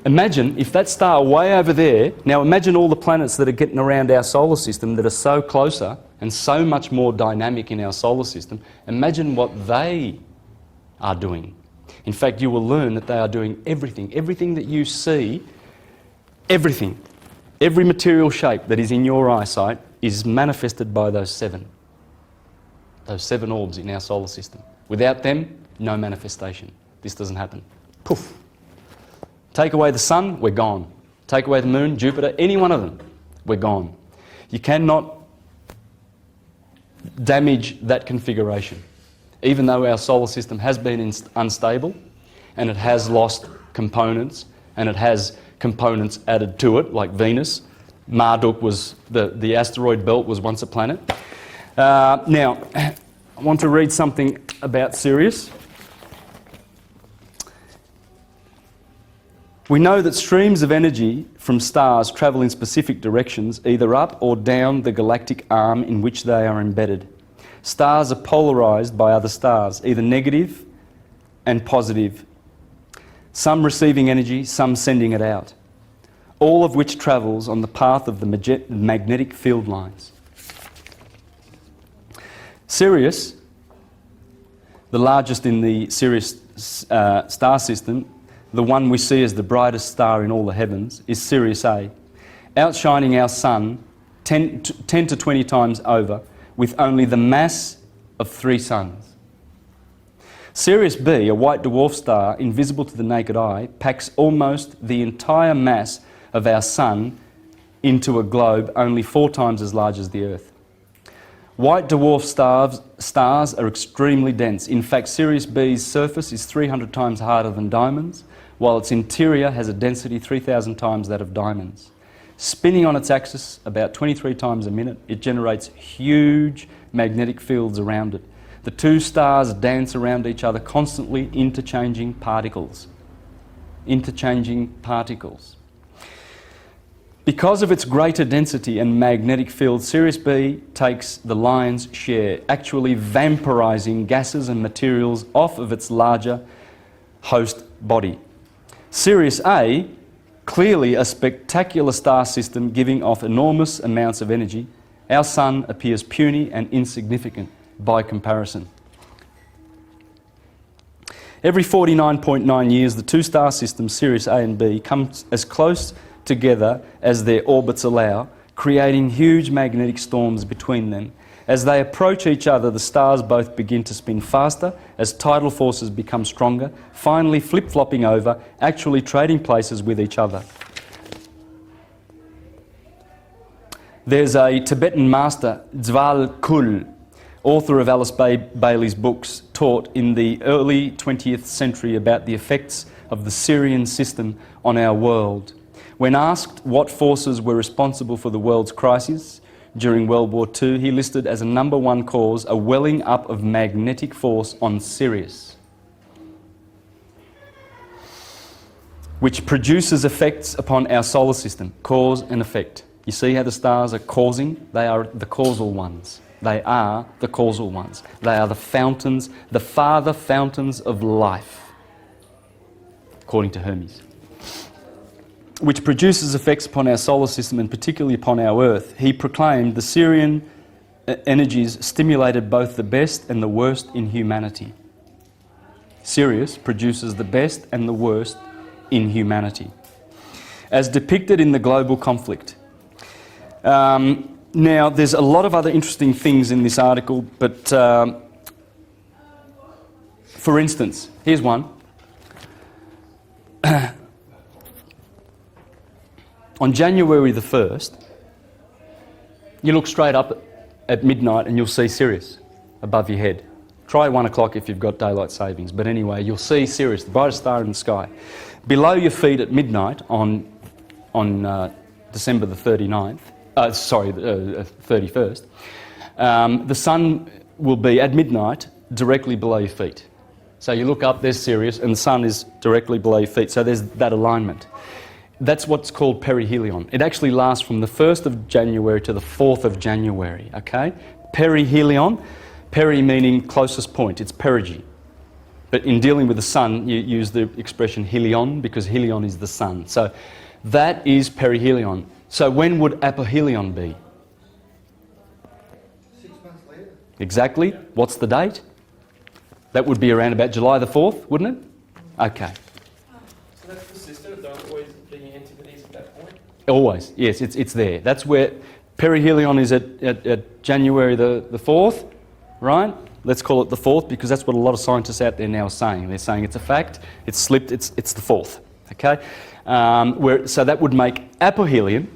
imagine if that star way over there, now imagine all the planets that are getting around our solar system that are so closer and so much more dynamic in our solar system, imagine what they are doing. In fact, you will learn that they are doing everything. Everything that you see, everything, every material shape that is in your eyesight is manifested by those seven orbs in our solar system. Without them, no manifestation. This doesn't happen. Poof. Take away the sun, we're gone. Take away the moon, Jupiter, any one of them, we're gone. You cannot damage that configuration. Even though our solar system has been unstable and it has lost components and it has components added to it, like Venus. Marduk was, the asteroid belt was once a planet. Now, I want to read something about Sirius. We know that streams of energy from stars travel in specific directions, either up or down the galactic arm in which they are embedded. Stars are polarized by other stars, either negative and positive, some receiving energy, some sending it out, all of which travels on the path of the magnetic field lines. Sirius, the largest in the Sirius star system, the one we see as the brightest star in all the heavens, is Sirius A, outshining our sun 10 to 20 times over, with only the mass of 3 suns. Sirius B, a white dwarf star invisible to the naked eye, packs almost the entire mass of our sun into a globe only 4 times as large as the Earth. White dwarf stars are extremely dense. In fact, Sirius B's surface is 300 times harder than diamonds, while its interior has a density 3,000 times that of diamonds. Spinning on its axis about 23 times a minute, it generates huge magnetic fields around it. The 2 stars dance around each other, constantly interchanging particles. Because of its greater density and magnetic field, Sirius B takes the lion's share, actually vampirizing gases and materials off of its larger host body. Sirius A, clearly a spectacular star system giving off enormous amounts of energy, our Sun appears puny and insignificant by comparison. Every 49.9 years, the two star systems, Sirius A and B, come as close together as their orbits allow, creating huge magnetic storms between them. As they approach each other, the stars both begin to spin faster as tidal forces become stronger, finally flip-flopping over, actually trading places with each other. There's a Tibetan master, Dzwal Khul, author of Alice Bailey's books, taught in the early 20th century about the effects of the Sirian system on our world. When asked what forces were responsible for the world's crises during World War II, he listed as a number one cause a welling up of magnetic force on Sirius, which produces effects upon our solar system, cause and effect. You see how the stars are causing? They are the causal ones. They are the causal ones. They are the fountains, the father fountains of life, according to Hermes, which produces effects upon our solar system and particularly upon our Earth. He proclaimed the Sirian energies stimulated both the best and the worst in humanity. Sirius produces the best and the worst in humanity, as depicted in the global conflict. Now, there's a lot of other interesting things in this article, but for instance, here's one. On January the 1st, you look straight up at midnight and you'll see Sirius above your head. Try 1 o'clock if you've got daylight savings, but anyway, you'll see Sirius, the brightest star in the sky. Below your feet at midnight on December the 31st, the sun will be at midnight directly below your feet. So you look up, there's Sirius, and the sun is directly below your feet. So there's that alignment. That's what's called perihelion. It actually lasts from the 1st of January to the 4th of January, okay? Perihelion, peri meaning closest point, it's perigee. But in dealing with the sun, you use the expression helion because helion is the sun. So that is perihelion. So when would apohelion be? 6 months later. Exactly. What's the date? That would be around about July the 4th, wouldn't it? Okay. So that's persistent, there are always being antipodes at that point? Always, yes, it's there. That's where perihelion is at January the 4th, right? Let's call it the 4th because that's what a lot of scientists out there now are saying. They're saying it's a fact, it's slipped, it's the 4th, okay? So that would make apohelion,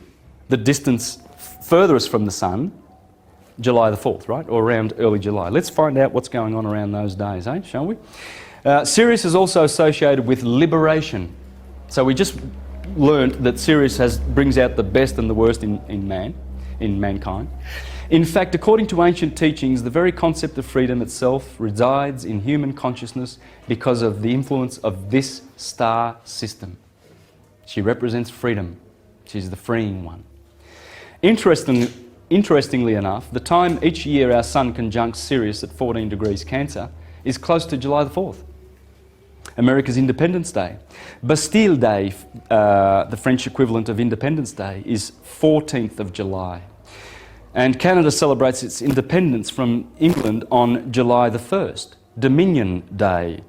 the distance furthest from the sun, July the 4th, right? Or around early July. Let's find out what's going on around those days, shall we? Sirius is also associated with liberation. So we just learned that Sirius brings out the best and the worst in mankind. In fact, according to ancient teachings, the very concept of freedom itself resides in human consciousness because of the influence of this star system. She represents freedom. She's the freeing one. Interestingly enough, the time each year our sun conjuncts Sirius at 14 degrees Cancer is close to July the 4th, America's Independence Day. Bastille Day, the French equivalent of Independence Day, is 14th of July. And Canada celebrates its independence from England on July the 1st, Dominion Day.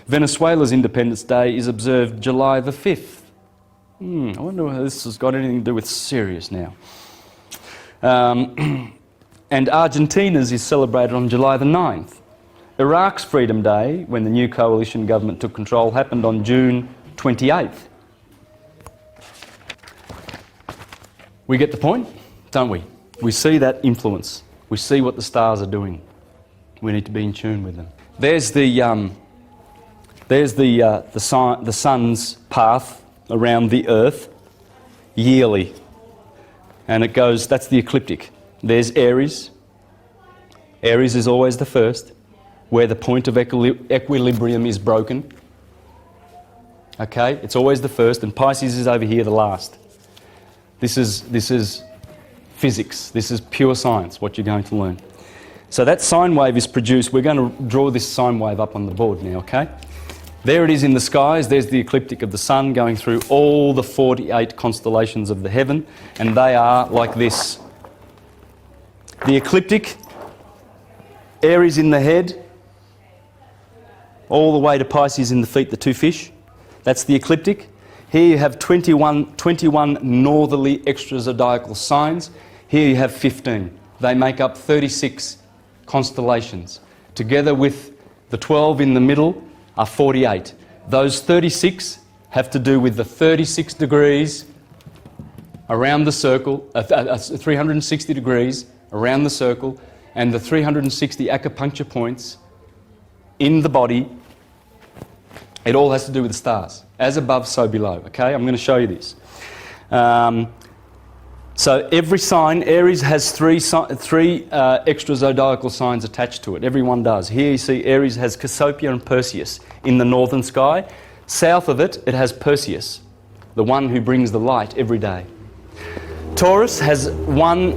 Venezuela's Independence Day is observed July the 5th. I wonder if this has got anything to do with Sirius now. And Argentina's is celebrated on July the 9th. Iraq's Freedom Day, when the new coalition government took control, happened on June 28th. We get the point, don't we? We see that influence. We see what the stars are doing. We need to be in tune with them. There's the sun's path around the Earth yearly, and it goes. That's the ecliptic. There's Aries. Aries is always the first, where the point of equilibrium is broken. Okay, it's always the first, and Pisces is over here, the last. This is physics. This is pure science, what you're going to learn. So that sine wave is produced. We're going to draw this sine wave up on the board now, okay? There it is in the skies. There's the ecliptic of the sun going through all the 48 constellations of the heaven, and they are like this. The ecliptic, Aries in the head, all the way to Pisces in the feet, the two fish. That's the ecliptic. Here you have 21 northerly extrazodiacal signs. Here you have 15. They make up 36 constellations. Together with the 12 in the middle are 48. Those 36 have to do with the 36 degrees around the circle, 360 degrees around the circle, and the 360 acupuncture points in the body. It all has to do with the stars. As above, so below. Okay, I'm going to show you this. So every sign, Aries has three extrazodiacal signs attached to it. Everyone does. Here you see Aries has Cassiopeia and Perseus in the northern sky. South of it, it has Perseus, the one who brings the light every day. Taurus has one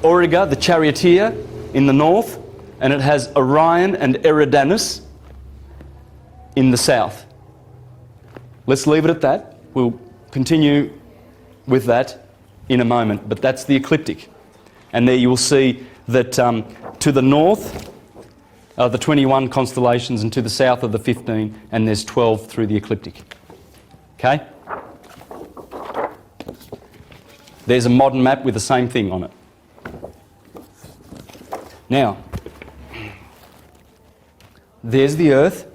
Auriga, the charioteer, in the north, and it has Orion and Eridanus in the south. Let's leave it at that. We'll continue with that in a moment, but that's the ecliptic. And there you will see that to the north are the 21 constellations, and to the south are the 15, and there's 12 through the ecliptic. Okay? There's a modern map with the same thing on it. Now, there's the Earth,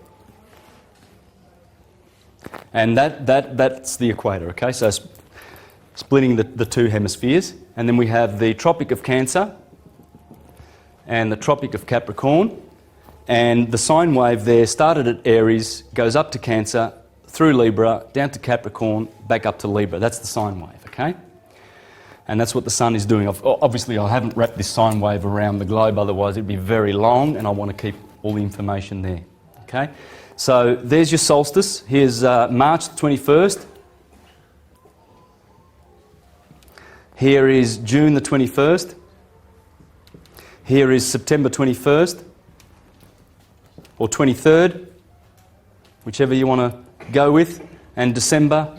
and that's the equator, okay? So splitting the two hemispheres. And then we have the Tropic of Cancer and the Tropic of Capricorn. And the sine wave there started at Aries, goes up to Cancer, through Libra, down to Capricorn, back up to Libra. That's the sine wave, okay? And that's what the sun is doing. Obviously, I haven't wrapped this sine wave around the globe, otherwise it'd be very long, and I want to keep all the information there, okay? So there's your solstice. Here's March the 21st. Here is June the 21st. Here is September 21st, or 23rd, whichever you want to go with, and December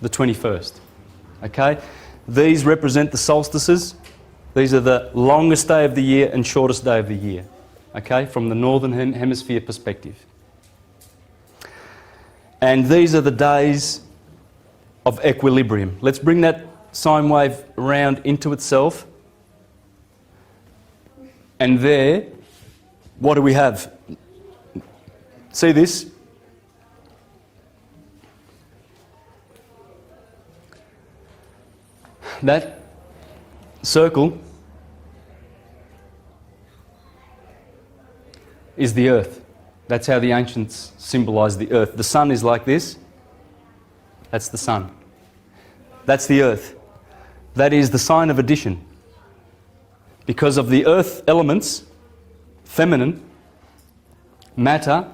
the 21st, okay? These represent the solstices. These are the longest day of the year and shortest day of the year, okay, from the northern hemisphere perspective. And these are the days of equilibrium. Let's bring that sine wave around into itself. And there, what do we have? See this? That circle is the Earth. That's how the ancients symbolised the Earth. The sun is like this. That's the sun. That's the Earth. That is the sign of addition. Because of the Earth elements, feminine, matter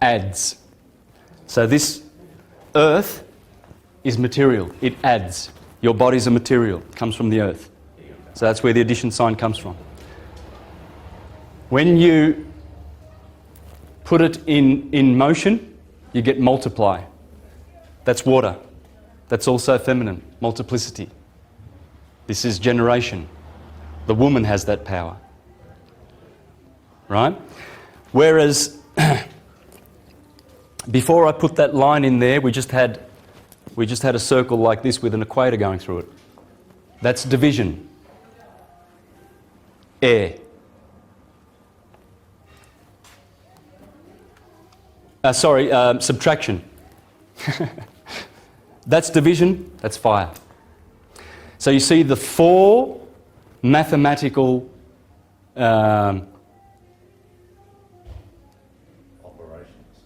adds. So this Earth is material. It adds. Your body's a material. It comes from the Earth. So that's where the addition sign comes from. When you put it in motion, you get multiply. That's water. That's also feminine, multiplicity. This is generation. The woman has that power. Right? Whereas, before I put that line in there, we just had a circle like this with an equator going through it. That's division. Air. Subtraction. That's division, that's fire. So you see the four mathematical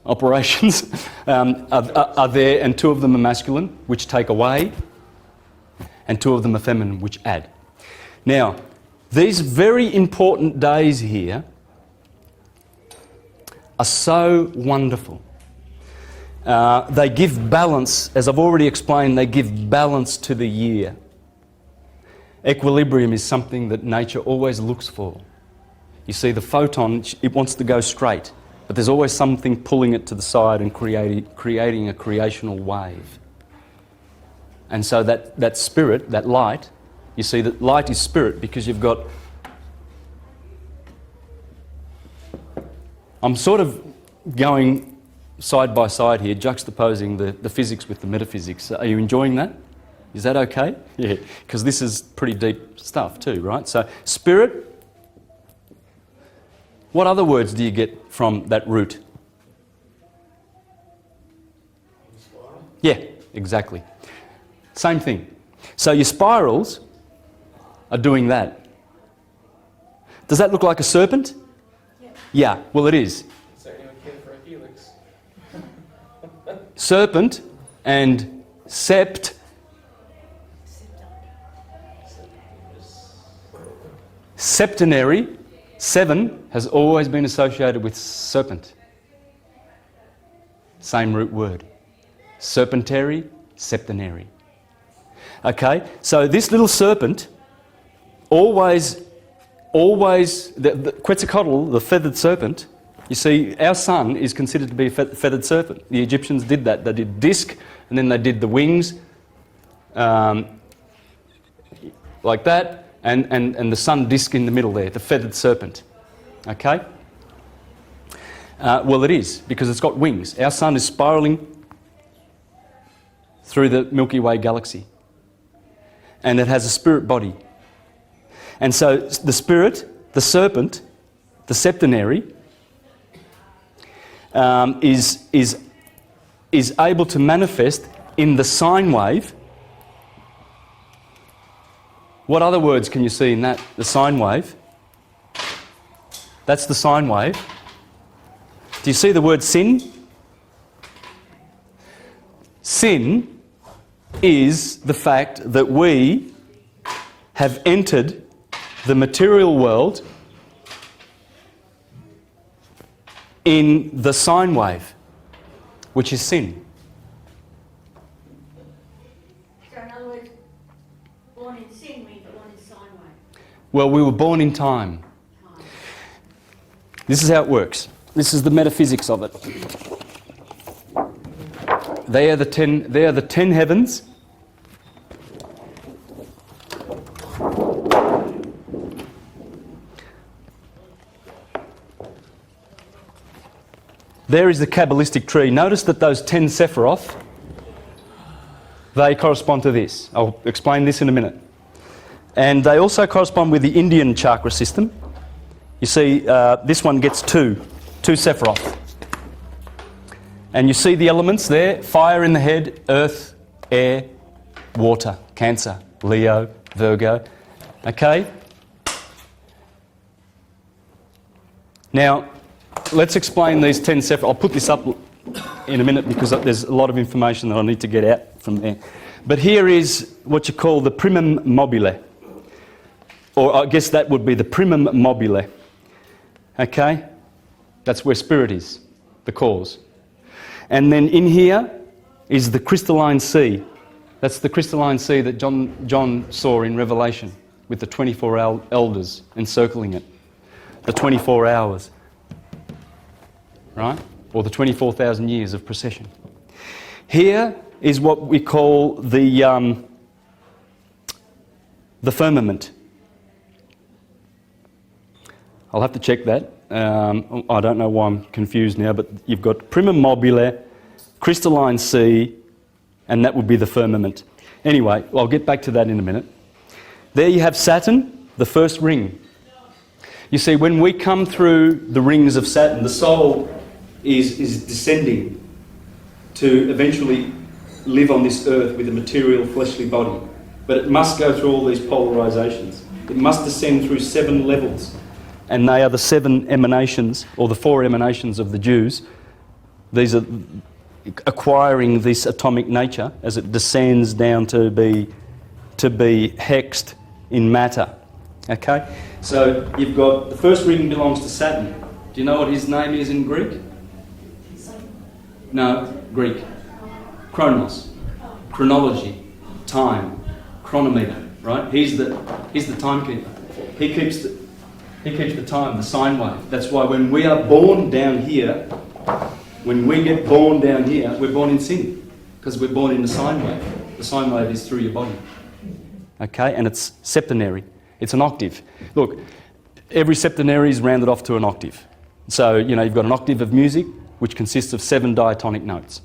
operations are there, and two of them are masculine, which take away, and two of them are feminine, which add. Now, these very important days here are so wonderful. They give balance, as I've already explained, they give balance to the year. Equilibrium is something that nature always looks for. You see, the photon, it wants to go straight, but there's always something pulling it to the side and creating a creational wave. And so that spirit, that light, you see that light is spirit because you've got... I'm sort of going side by side here, juxtaposing the physics with the metaphysics. Are you enjoying that? Is that okay? Yeah, because this is pretty deep stuff too, right? So, spirit, what other words do you get from that root? Yeah, exactly. Same thing. So your spirals are doing that. Does that look like a serpent? Yeah, well it is. So anyone care for a helix? Serpent and sept. Septenary, 7, has always been associated with serpent. Same root word. Serpentary, septenary. Okay, so this little serpent always, the Quetzalcoatl, the feathered serpent, you see, our sun is considered to be a feathered serpent. The Egyptians did that. They did disc, and then they did the wings, like that, and the sun disc in the middle there, the feathered serpent. Okay? Well, it is, because it's got wings. Our sun is spiralling through the Milky Way galaxy. And it has a spirit body. And so the spirit, the serpent, the septenary, is able to manifest in the sine wave. What other words can you see in that? The sine wave. That's the sine wave. Do you see the word sin? Sin is the fact that we have entered the material world in the sine wave, which is sin. So in other words, born in sin means born in sine wave. Well, we were born in time. This is how it works. This is the metaphysics of it. They are the 10 heavens. There is the Kabbalistic tree. Notice that those 10 Sephiroth, they correspond to this. I'll explain this in a minute. And they also correspond with the Indian chakra system. You see, this one gets two Sephiroth. And you see the elements there: fire in the head, earth, air, water, Cancer, Leo, Virgo. Okay? Now, let's explain these 10 Sephiroth. I'll put this up in a minute because there's a lot of information that I need to get out from there. But here is what you call the primum mobile. Or I guess that would be the primum mobile. Okay? That's where spirit is, the cause. And then in here is the crystalline sea. That's the crystalline sea that John saw in Revelation with the 24 elders encircling it. The 24 hours. Right? Or the 24,000 years of procession. Here is what we call the firmament. I'll have to check that. I don't know why I'm confused now, but you've got primum mobile, crystalline sea, and that would be the firmament. Anyway, I'll get back to that in a minute. There you have Saturn, the first ring. You see, when we come through the rings of Saturn, the soul is descending to eventually live on this earth with a material fleshly body. But it must go through all these polarizations. It must descend through 7 levels. And they are the 7 emanations, or the 4 emanations of the Jews. These are acquiring this atomic nature as it descends down to be hexed in matter. Okay? So you've got, the first ring belongs to Saturn. Do you know what his name is in Greek? No. Greek. Chronos, chronology, time, chronometer, right? He's the timekeeper. He keeps the time, the sine wave. That's why when we are born down here, when we get born down here, we're born in sin, because we're born in the sine wave. The sine wave is through your body. Okay, and it's septenary. It's an octave. Look, every septenary is rounded off to an octave. So, you know, you've got an octave of music, which consists of 7 diatonic notes.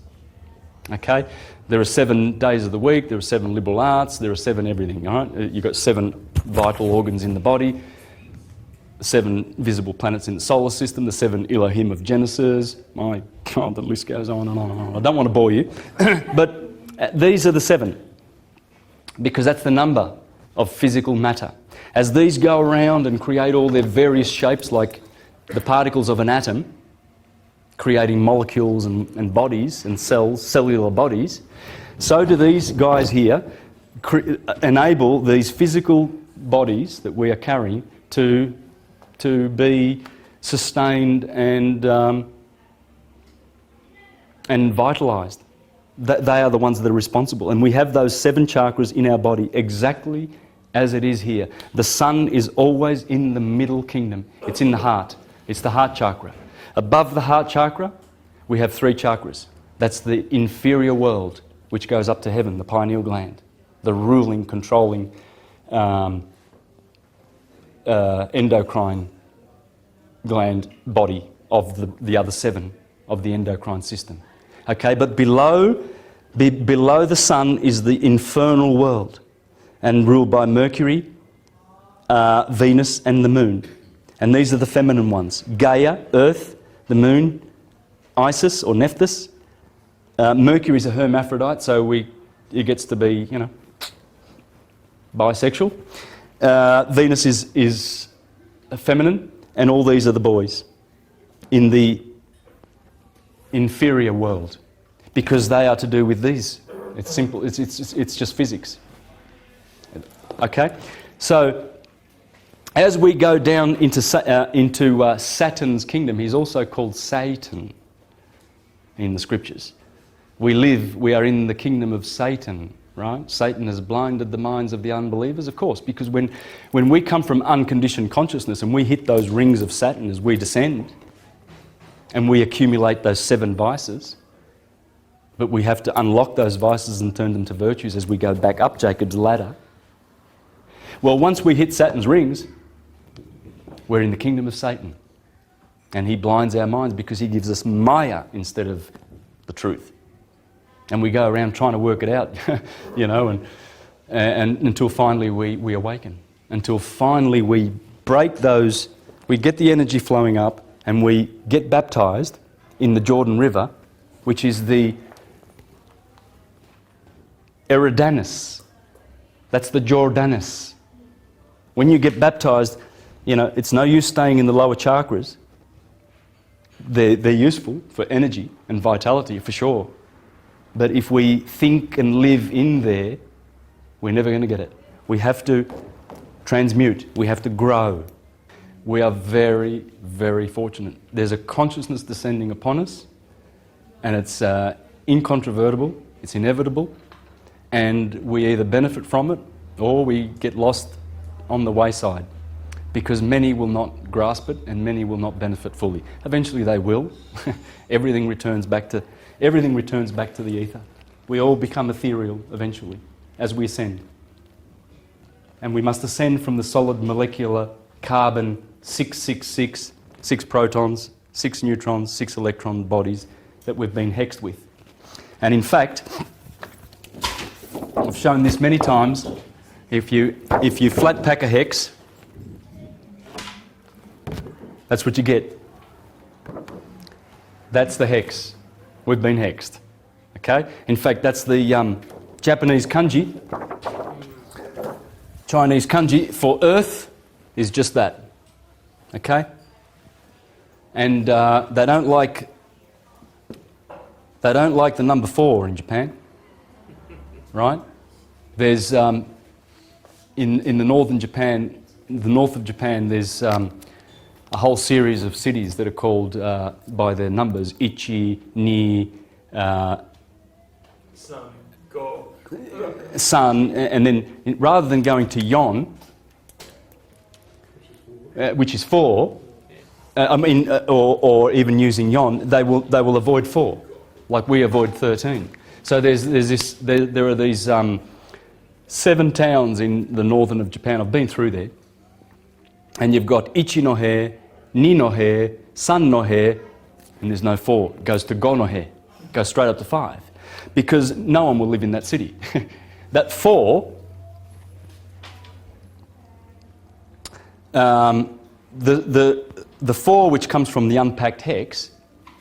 Okay? There are 7 days of the week, there are 7 liberal arts, there are 7 everything, all right? You've got 7 vital organs in the body, 7 visible planets in the solar system, the 7 Elohim of Genesis. My God, the list goes on and on and on. I don't want to bore you. But these are the 7, because that's the number of physical matter. As these go around and create all their various shapes, like the particles of an atom, creating molecules and bodies and cells, cellular bodies, so do these guys here enable these physical bodies that we are carrying to be sustained and vitalised. They are the ones that are responsible. And we have those 7 chakras in our body exactly as it is here. The sun is always in the middle kingdom. It's in the heart. It's the heart chakra. Above the heart chakra, we have 3 chakras. That's the inferior world, which goes up to heaven, the pineal gland, the ruling, controlling endocrine gland body of the other 7 of the endocrine system. Okay, but below the sun is the infernal world, and ruled by Mercury, Venus and the moon. And these are the feminine ones. Gaia, Earth, the moon, Isis or Nephthys. Mercury is a hermaphrodite, so it gets to be, you know, bisexual. Venus is feminine, and all these are the boys in the inferior world, because they are to do with these. It's simple. It's just physics. Okay, so as we go down into Saturn's kingdom, he's also called Satan in the scriptures. We are in the kingdom of Satan, right? Satan has blinded the minds of the unbelievers, of course, because when we come from unconditioned consciousness and we hit those rings of Saturn as we descend, and we accumulate those 7 vices, but we have to unlock those vices and turn them to virtues as we go back up Jacob's ladder. Well, once we hit Saturn's rings, we're in the kingdom of Satan. And he blinds our minds because he gives us Maya instead of the truth. And we go around trying to work it out, you know, and until finally we awaken. Until finally we break those, we get the energy flowing up, and we get baptized in the Jordan River, which is the Eridanus. That's the Jordanus. When you get baptized, you know, it's no use staying in the lower chakras. They're useful for energy and vitality, for sure. But if we think and live in there, we're never going to get it. We have to transmute. We have to grow. We are very, very fortunate. There's a consciousness descending upon us, and it's incontrovertible, it's inevitable, and we either benefit from it or we get lost on the wayside, because many will not grasp it and many will not benefit fully. Eventually they will. Everything returns back to the ether. We all become ethereal eventually as we ascend. And we must ascend from the solid molecular carbon 666, 6 protons, 6 neutrons, 6 electron bodies that we've been hexed with. And in fact, I've shown this many times. If you flat pack a hex, that's what you get. That's the hex. We've been hexed. Okay? In fact, that's the Japanese kanji. Chinese kanji for earth is just that. Okay? And they don't like the number 4 in Japan. Right? There's in the north of Japan, there's a whole series of cities that are called by their numbers: Ichi, Ni, Sun, go. sun, and then rather than going to yon, which is 4, or even using yon, they will avoid 4, like we avoid 13. So there are these 7 towns in the northern of Japan. I've been through there, and you've got ichi no he, ni no he, san no he, and there's no 4. It goes to go no he, goes straight up to 5, because no one will live in that city. That 4. The 4 which comes from the unpacked hex,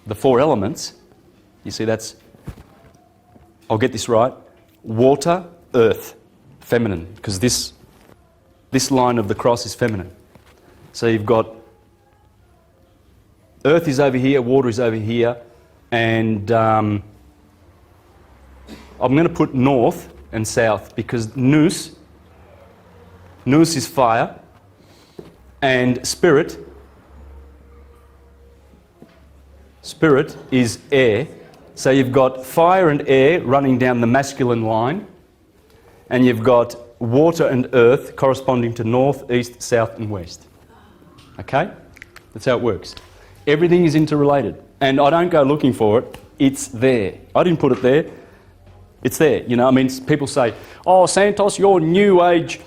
the 4 elements, you see that's, I'll get this right, water, earth, feminine, because this line of the cross is feminine. So you've got earth is over here, water is over here, and I'm going to put north and south because nous is fire, and spirit is air. So you've got fire and air running down the masculine line, and you've got water and earth corresponding to north, east, south and west. Okay? That's how it works. Everything is interrelated, and I don't go looking for it. It's there. I didn't put it there. It's there. You know, I mean, people say, "Oh, Santos, your New Age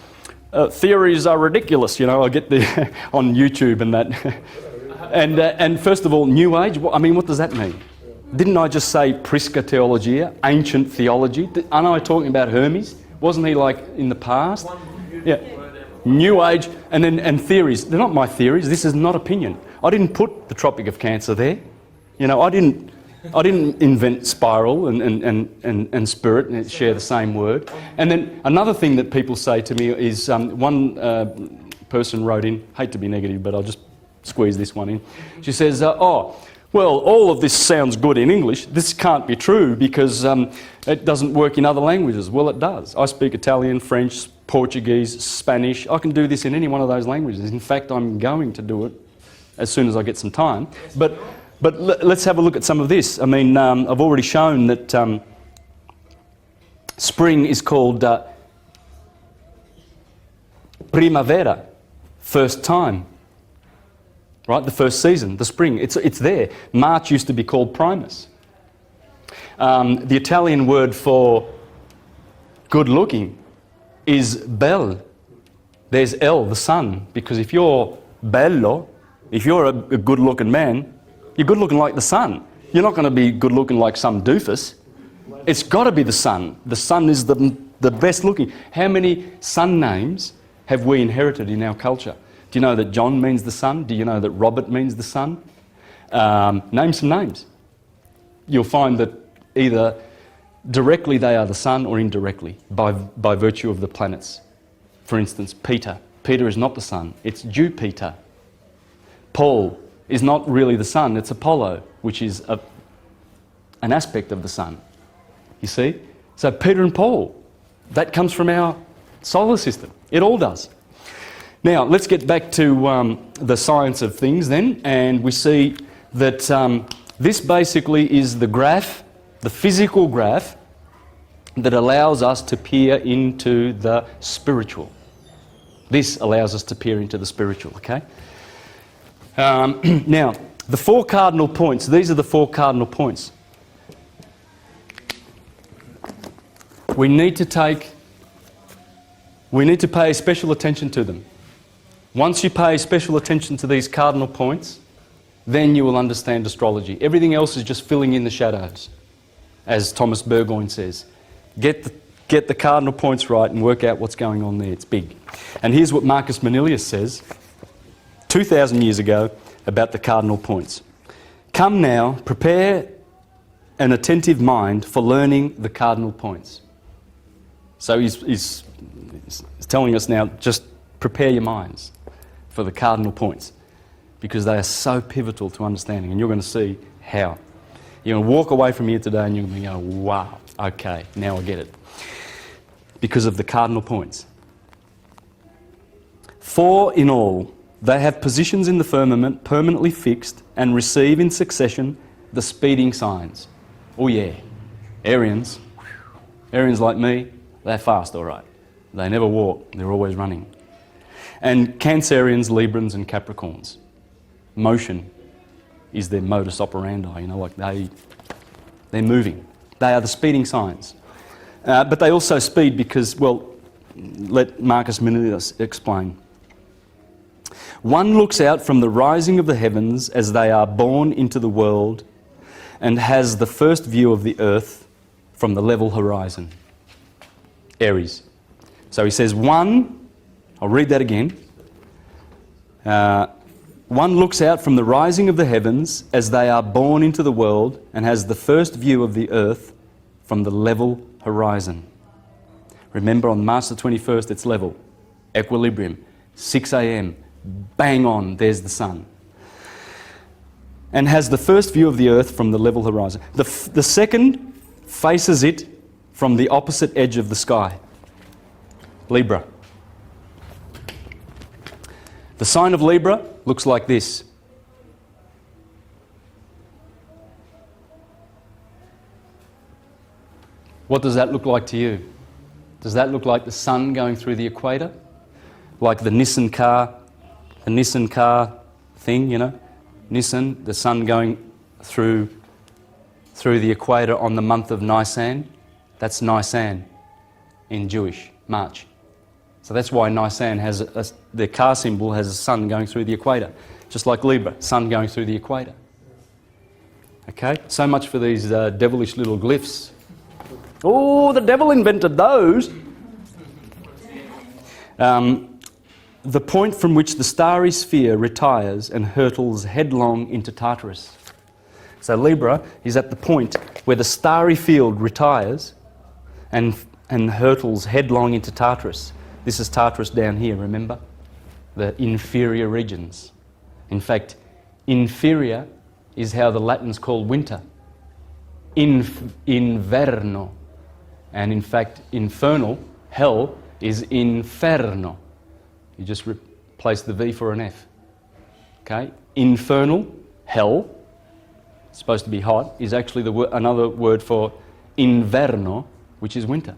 theories are ridiculous." You know, I get the on YouTube and that. And first of all, New Age. I mean, what does that mean? Didn't I just say Prisca Theologia, ancient theology? Aren't I talking about Hermes? Wasn't he like in the past? Yeah. New Age and theories. They're not my theories. This is not opinion. I didn't put the Tropic of Cancer there. You know, I didn't invent spiral and spirit and share the same word. And then another thing that people say to me is one person wrote in, hate to be negative, but I'll just squeeze this one in. She says, "Oh, well, all of this sounds good in English. This can't be true because it doesn't work in other languages." Well, it does. I speak Italian, French, Portuguese, Spanish. I can do this in any one of those languages. In fact, I'm going to do it as soon as I get some time. But let's have a look at some of this. I mean, I've already shown that spring is called primavera, first time. Right, the first season, the spring, it's there. March used to be called Primus. The Italian word for good looking is bel. There's El, the sun, because if you're bello, if you're a good looking man, you're good looking like the sun. You're not going to be good looking like some doofus. It's got to be the sun. The sun is the best looking. How many sun names have we inherited in our culture? Do you know that John means the sun? Do you know that Robert means the sun? Name some names. You'll find that either directly they are the sun or indirectly by virtue of the planets. For instance, Peter. Peter is not the sun, it's Jupiter. Paul is not really the sun, it's Apollo, which is an aspect of the sun. You see? So Peter and Paul, that comes from our solar system. It all does. Now, let's get back to the science of things then, and we see that this basically is the graph, the physical graph, that allows us to peer into the spiritual. This allows us to peer into the spiritual, okay? Now, the 4 cardinal points, these are the 4 cardinal points. We need to pay special attention to them. Once you pay special attention to these cardinal points, then you will understand astrology. Everything else is just filling in the shadows, as Thomas Burgoyne says. Get the cardinal points right and work out what's going on there. It's big. And here's what Marcus Manilius says 2,000 years ago about the cardinal points. "Come now, prepare an attentive mind for learning the cardinal points." So he's telling us now, just prepare your minds for the cardinal points, because they are so pivotal to understanding, and you're going to see how. You're going to walk away from here today and you're going to go, wow, okay, now I get it. Because of the cardinal points. 4 in all, they have positions in the firmament permanently fixed and receive in succession the speeding signs. Oh yeah, Arians. Arians like me, they're fast, all right. They never walk, they're always running. And Cancerians, Librans and Capricorns. Motion is their modus operandi, you know, like they're moving. They are the speeding signs. But they also speed because, well, let Marcus Minilius explain. One looks out from the rising of the heavens as they are born into the world and has the first view of the earth from the level horizon. Aries. So he says one, I'll read that again. One looks out from the rising of the heavens as they are born into the world and has the first view of the earth from the level horizon. Remember, on March the 21st, it's level. Equilibrium. 6 a.m. Bang on, there's the sun. And has the first view of the earth from the level horizon. The second faces it from the opposite edge of the sky. Libra. The sign of Libra looks like this. What does that look like to you? Does that look like the sun going through the equator? Like the Nissan car thing, you know? Nissan, the sun going through the equator on the month of Nisan. That's Nisan in Jewish, March. So that's why Nisan has their car symbol has a sun going through the equator. Just like Libra, sun going through the equator. Okay, so much for these devilish little glyphs. Oh, the devil invented those. The point from which the starry sphere retires and hurtles headlong into Tartarus. So Libra is at the point where the starry field retires and hurtles headlong into Tartarus. This is Tartarus down here, remember? The inferior regions. In fact, inferior is how the Latins call winter. Inverno. And in fact, infernal, hell, is inferno. You just replace the V for an F. Okay? Infernal, hell, supposed to be hot, is actually another word for inverno, which is winter.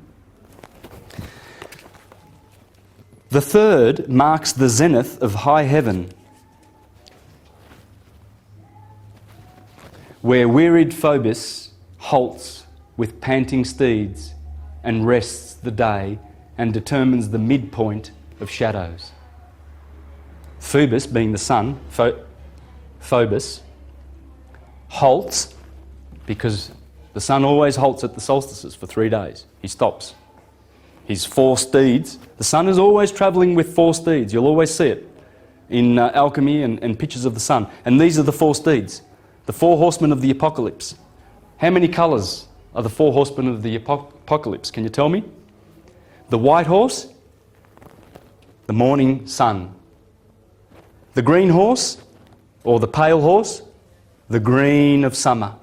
The third marks the zenith of high heaven, where wearied Phobos halts with panting steeds and rests the day and determines the midpoint of shadows. Phobos, being the sun, Phobos, halts because the sun always halts at the solstices for 3 days. He stops. His 4 steeds. The sun is always travelling with 4 steeds. You'll always see it in alchemy and pictures of the sun. And these are the 4 steeds, the 4 horsemen of the apocalypse. How many colours are the 4 horsemen of the apocalypse? Can you tell me? The white horse, the morning sun. The green horse, or the pale horse, the green of summer.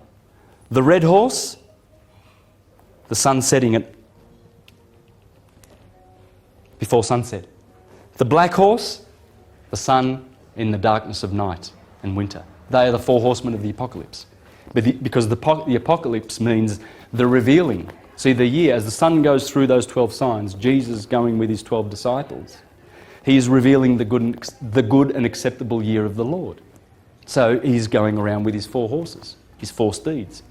The red horse, the sun setting at before sunset. The black horse, the sun in the darkness of night and winter. They are the 4 horsemen of the apocalypse. Because the apocalypse means the revealing. See, the year, as the sun goes through those 12 signs, Jesus going with his 12 disciples, he is revealing the good and acceptable year of the Lord. So he's going around with his 4 horses, his 4 steeds.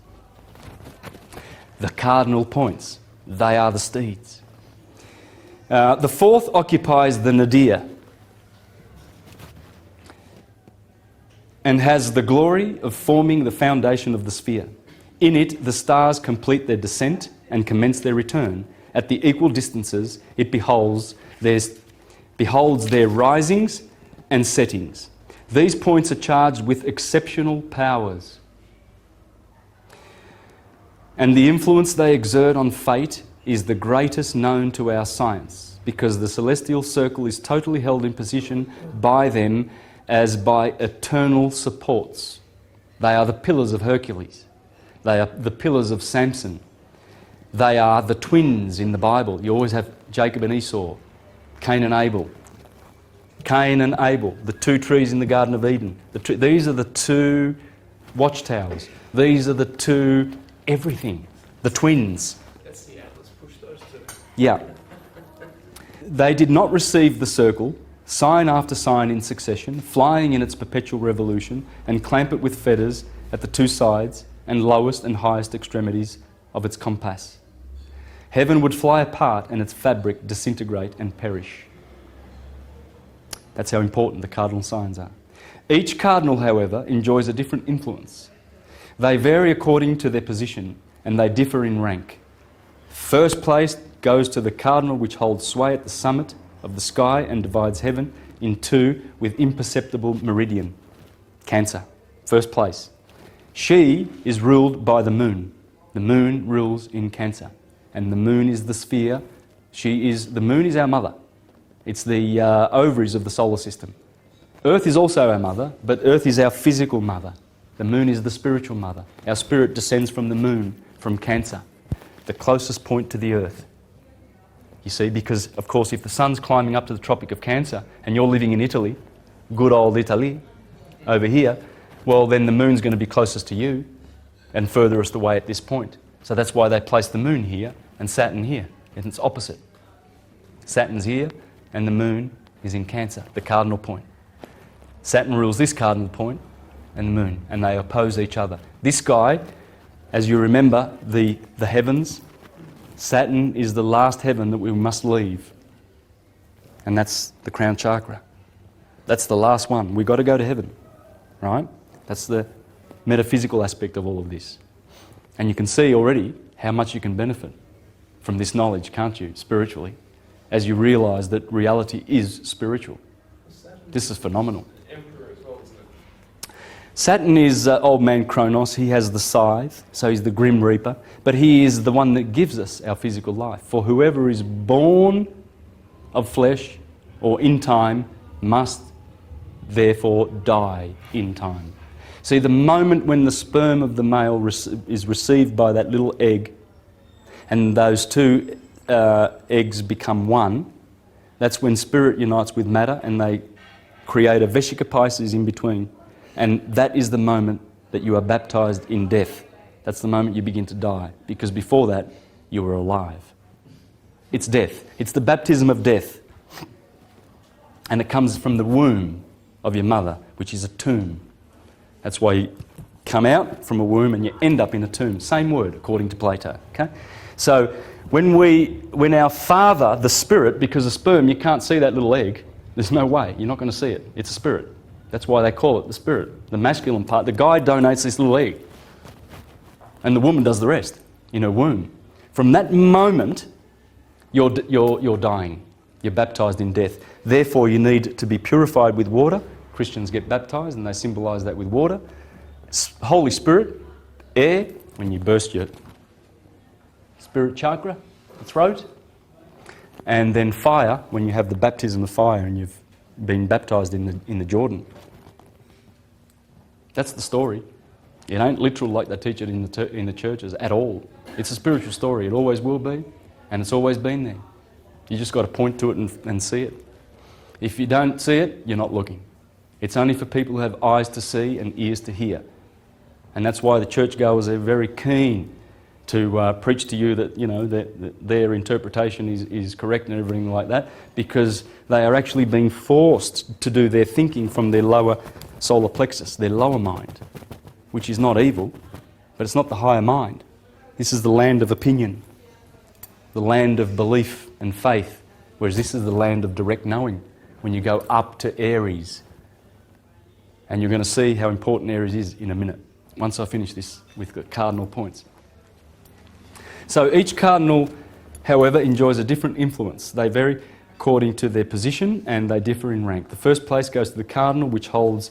The cardinal points, they are the steeds. The 4th occupies the nadir and has the glory of forming the foundation of the sphere. In it, the stars complete their descent and commence their return. At the equal distances, it beholds their risings and settings. These points are charged with exceptional powers. And the influence they exert on fate is the greatest known to our science, because the celestial circle is totally held in position by them as by eternal supports. They are the pillars of Hercules. They are the pillars of Samson. They are the twins in the Bible. You always have Jacob and Esau, Cain and Abel. Cain and Abel, the 2 trees in the Garden of Eden. These are the 2 watchtowers. These are the 2 everything. The twins. That's the atlas. Push those two. Yeah. They did not receive the circle, sign after sign in succession, flying in its perpetual revolution, and clamp it with fetters at the two sides and lowest and highest extremities of its compass. Heaven would fly apart and its fabric disintegrate and perish. That's how important the cardinal signs are. Each cardinal, however, enjoys a different influence. They vary according to their position and they differ in rank. First place goes to the cardinal which holds sway at the summit of the sky and divides heaven in two with imperceptible meridian. Cancer, first place. She is ruled by the moon. The moon rules in Cancer. And the moon is the sphere. The moon is our mother. It's the ovaries of the solar system. Earth is also our mother, but Earth is our physical mother. The moon is the spiritual mother. Our spirit descends from the moon, from Cancer, the closest point to the Earth. You see, because, of course, if the sun's climbing up to the Tropic of Cancer and you're living in Italy, good old Italy, over here, well, then the moon's going to be closest to you and furthest away at this point. So that's why they place the moon here and Saturn here, and it's opposite. Saturn's here and the moon is in Cancer, the cardinal point. Saturn rules this cardinal point and the moon, and they oppose each other. This guy, as you remember, the heavens, Saturn is the last heaven that we must leave. And that's the crown chakra. That's the last one. We've got to go to heaven, right? That's the metaphysical aspect of all of this. And you can see already how much you can benefit from this knowledge, can't you, spiritually, as you realise that reality is spiritual. This is phenomenal. Emperor as well, isn't it? Saturn is old man Kronos. He has the scythe, so he's the grim reaper, but he is the one that gives us our physical life. For whoever is born of flesh or in time must therefore die in time. See, the moment when the sperm of the male is received by that little egg and those two eggs become one, that's when spirit unites with matter and they create a Vesica Pisces in between. And that is the moment that you are baptised in death. That's the moment you begin to die, because before that you were alive. It's death. It's the baptism of death. And it comes from the womb of your mother, which is a tomb. That's why you come out from a womb and you end up in a tomb. Same word, according to Plato. Okay? So when our father, the spirit, because a sperm, you can't see that little egg. There's no way. You're not going to see it. It's a spirit. That's why they call it the spirit. The masculine part, the guy donates this little egg. And the woman does the rest in her womb. From that moment, you're dying. You're baptised in death. Therefore, you need to be purified with water. Christians get baptised and they symbolise that with water. Holy Spirit, air, when you burst your spirit chakra, the throat. And then fire, when you have the baptism of fire and you've been baptised in the Jordan. That's the story. It ain't literal like they teach it in the churches at all. It's a spiritual story. It always will be, and it's always been there. You just got to point to it and see it. If you don't see it, you're not looking. It's only for people who have eyes to see and ears to hear. And that's why the churchgoers are very keen to preach to you that, you know, that their interpretation is correct and everything like that, because they are actually being forced to do their thinking from their lower solar plexus, their lower mind, which is not evil, but it's not the higher mind. This is the land of opinion, the land of belief and faith, whereas this is the land of direct knowing, when you go up to Aries. And you're going to see how important Aries is in a minute, once I finish this with the cardinal points. So each cardinal, however, enjoys a different influence. They vary according to their position and they differ in rank. The first place goes to the cardinal, which holds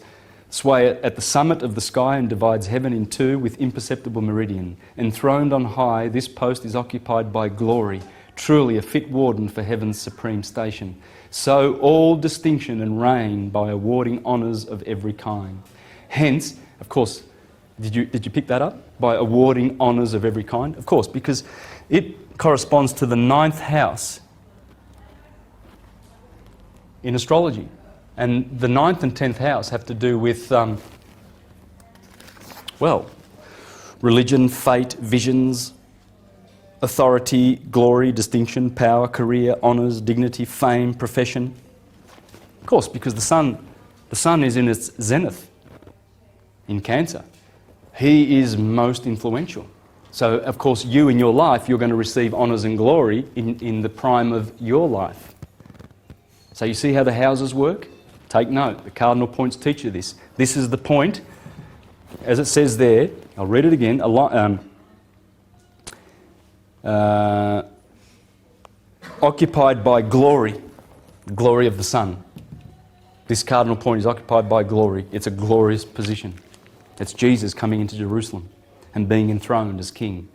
sway at the summit of the sky and divides heaven in two with imperceptible meridian. Enthroned on high, this post is occupied by glory, truly a fit warden for heaven's supreme station. So all distinction and reign by awarding honours of every kind. Hence, of course, did you pick that up? By awarding honours of every kind? Of course, because it corresponds to the 9th house in astrology. And the 9th and 10th house have to do with, well, religion, fate, visions, authority, glory, distinction, power, career, honours, dignity, fame, profession. Of course, because the sun is in its zenith in Cancer. He is most influential. So, of course, you in your life, you're going to receive honours and glory in the prime of your life. So you see how the houses work? Take note. The cardinal points teach you this. This is the point, as it says there. I'll read it again. Occupied by glory, the glory of the sun. This cardinal point is occupied by glory. It's a glorious position. It's Jesus coming into Jerusalem and being enthroned as king.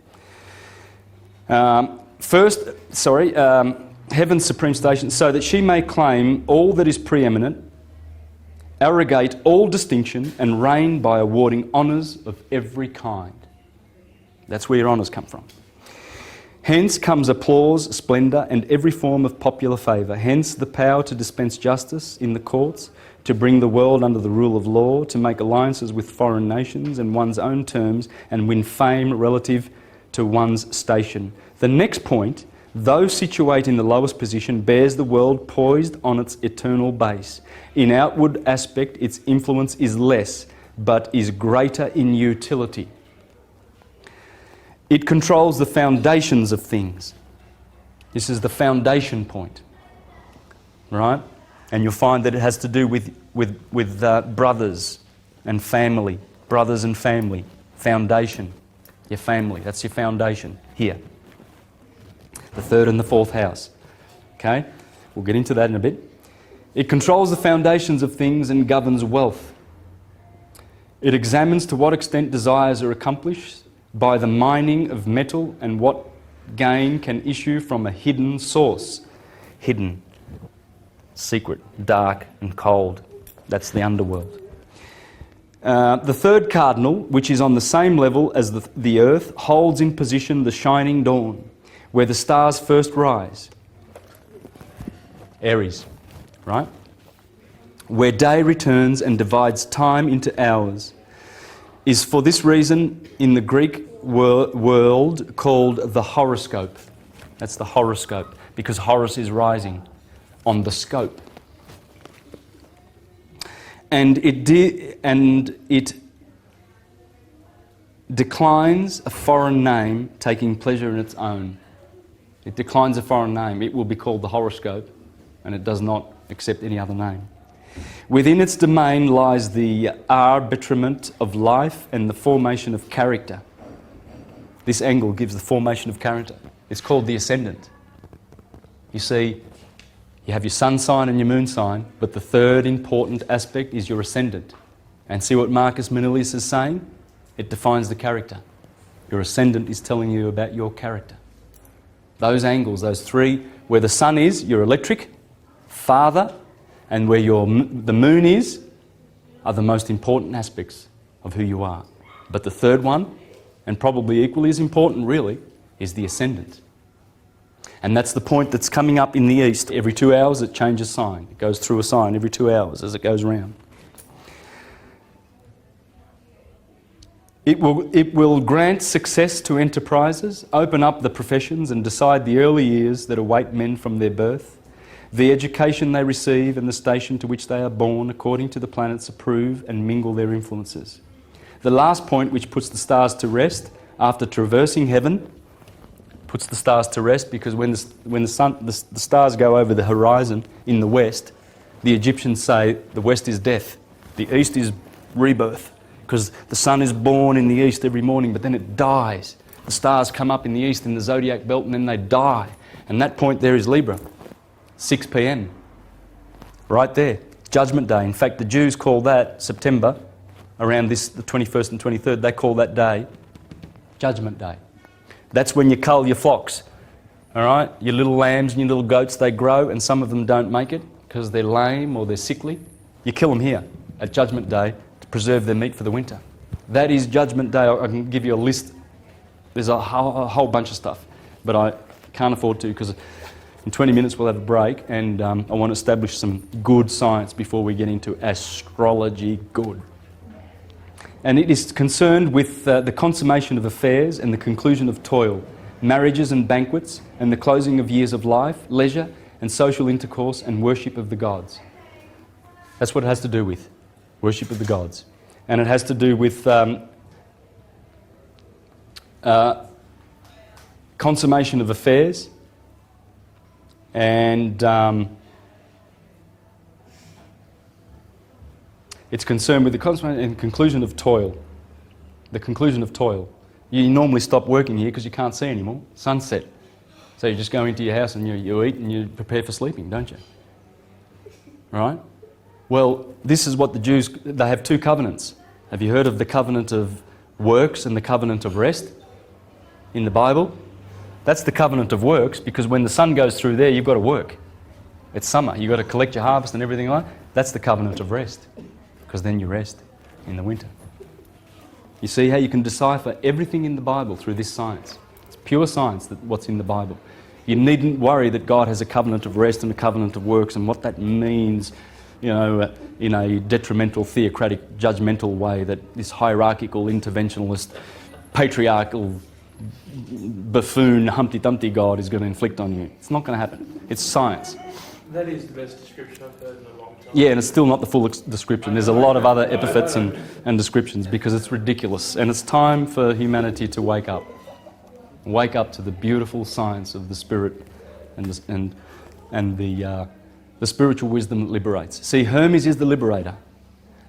Heaven's supreme station, so that she may claim all that is preeminent, arrogate all distinction, and reign by awarding honours of every kind. That's where your honours come from. Hence comes applause, splendour, and every form of popular favour. Hence the power to dispense justice in the courts, to bring the world under the rule of law, to make alliances with foreign nations and one's own terms, and win fame relative to one's station. The next point, though situate in the lowest position, bears the world poised on its eternal base. In outward aspect, its influence is less, but is greater in utility. It controls the foundations of things. This is the foundation point, right? And you'll find that it has to do with brothers and family. Brothers and family. Foundation. Your family. That's your foundation here. The third and the fourth house. Okay? We'll get into that in a bit. It controls the foundations of things and governs wealth. It examines to what extent desires are accomplished by the mining of metal and what gain can issue from a hidden source. Hidden, secret, dark and cold. That's the underworld. The third cardinal, which is on the same level as the earth, holds in position the shining dawn, where the stars first rise. Aries, right? Where day returns and divides time into hours, is for this reason in the Greek world called the horoscope. That's the horoscope, because Horus is rising on the scope. And it declines a foreign name taking pleasure in its own. It declines a foreign name. It will be called the horoscope, and it does not accept any other name. Within its domain lies the arbitrament of life and the formation of character. This angle gives the formation of character. It's called the ascendant. You see, you have your sun sign and your moon sign, but the third important aspect is your ascendant. And see what Marcus Manilius is saying? It defines the character. Your ascendant is telling you about your character. Those angles, those three, where the sun is, your electric, father, and where the moon is, are the most important aspects of who you are. But the third one, and probably equally as important really, is the ascendant. And that's the point that's coming up in the east. Every 2 hours it changes sign. It goes through a sign every 2 hours as it goes round. It will grant success to enterprises, open up the professions and decide the early years that await men from their birth. The education they receive and the station to which they are born according to the planets approve and mingle their influences. The last point, which puts the stars to rest after traversing heaven, puts the stars to rest because when the stars go over the horizon in the west, the Egyptians say the west is death, the east is rebirth, because the sun is born in the east every morning, but then it dies. The stars come up in the east in the zodiac belt and then they die. And that point there is Libra, 6 p.m. Right there, Judgment Day. In fact, the Jews call that September, around the 21st and 23rd, they call that day Judgment Day. That's when you cull your flocks, all right? Your little lambs and your little goats, they grow and some of them don't make it because they're lame or they're sickly. You kill them here at Judgment Day to preserve their meat for the winter. That is Judgment Day. I can give you a list. There's a whole bunch of stuff, but I can't afford to because in 20 minutes we'll have a break and I want to establish some good science before we get into astrology good. And it is concerned with the consummation of affairs and the conclusion of toil, marriages and banquets, and the closing of years of life, leisure and social intercourse and worship of the gods. That's what it has to do with, worship of the gods. And it has to do with consummation of affairs and it's concerned with the consummation and conclusion of toil. The conclusion of toil. You normally stop working here because you can't see anymore. Sunset. So you just go into your house and you eat and you prepare for sleeping, don't you? Right? Well, this is what the Jews, they have two covenants. Have you heard of the covenant of works and the covenant of rest in the Bible? That's the covenant of works, because when the sun goes through there, you've got to work. It's summer. You've got to collect your harvest and everything like that. That's the covenant of rest, because then you rest in the winter. You see how you can decipher everything in the Bible through this science. It's pure science, that what's in the Bible. You needn't worry that God has a covenant of rest and a covenant of works and what that means, you know, in a detrimental, theocratic, judgmental way, that this hierarchical, interventionalist, patriarchal, buffoon, Humpty Dumpty God is going to inflict on you. It's not going to happen. It's science. That is the best description I've heard in a long time. Yeah, and it's still not the full description. There's a lot of other epithets and descriptions because it's ridiculous. And it's time for humanity to wake up. Wake up to the beautiful science of the Spirit and the spiritual wisdom that liberates. See, Hermes is the liberator.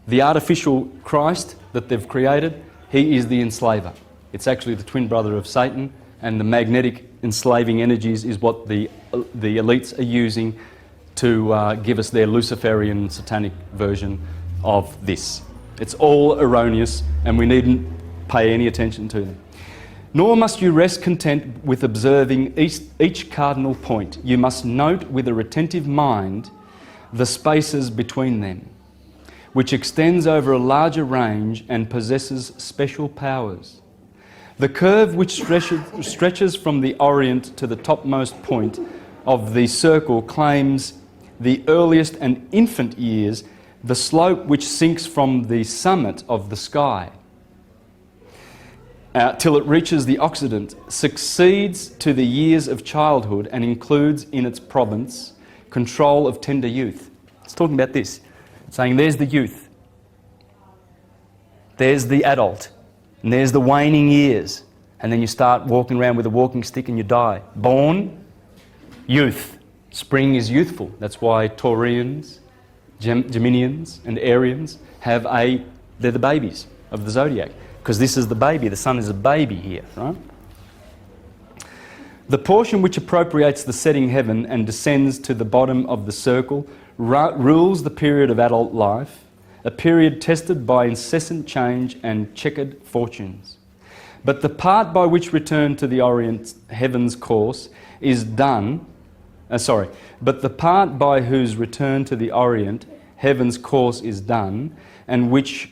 The artificial Christ that they've created, he is the enslaver. It's actually the twin brother of Satan, and the magnetic enslaving energies is what the elites are using to give us their Luciferian satanic version of this. It's all erroneous, and we needn't pay any attention to them. Nor must you rest content with observing each cardinal point. You must note with a retentive mind the spaces between them, which extends over a larger range and possesses special powers. The curve which stretches from the orient to the topmost point of the circle claims the earliest and infant years, the slope which sinks from the summit of the sky till it reaches the Occident, succeeds to the years of childhood and includes in its province control of tender youth. It's talking about this, saying there's the youth, there's the adult, and there's the waning years, and then you start walking around with a walking stick and you die. Born, youth. Spring is youthful. That's why Taurians, Geminians and Arians they're the babies of the zodiac. Because this is the baby, the sun is a baby here, right? The portion which appropriates the setting heaven and descends to the bottom of the circle rules the period of adult life, a period tested by incessant change and checkered fortunes. But the part by which return to the orient heaven's course is done, but the part by whose return to the orient heaven's course is done, and which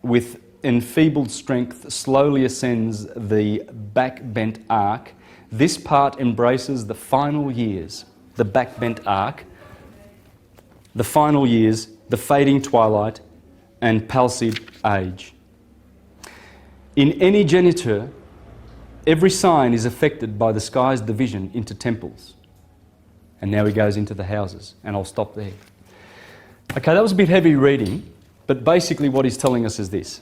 with enfeebled strength slowly ascends the back-bent arc, this part embraces the final years, the back-bent arc, the final years, the fading twilight, and palsied age. In any geniture, every sign is affected by the sky's division into temples. And now he goes into the houses, and I'll stop there. Okay, that was a bit heavy reading, but basically what he's telling us is this.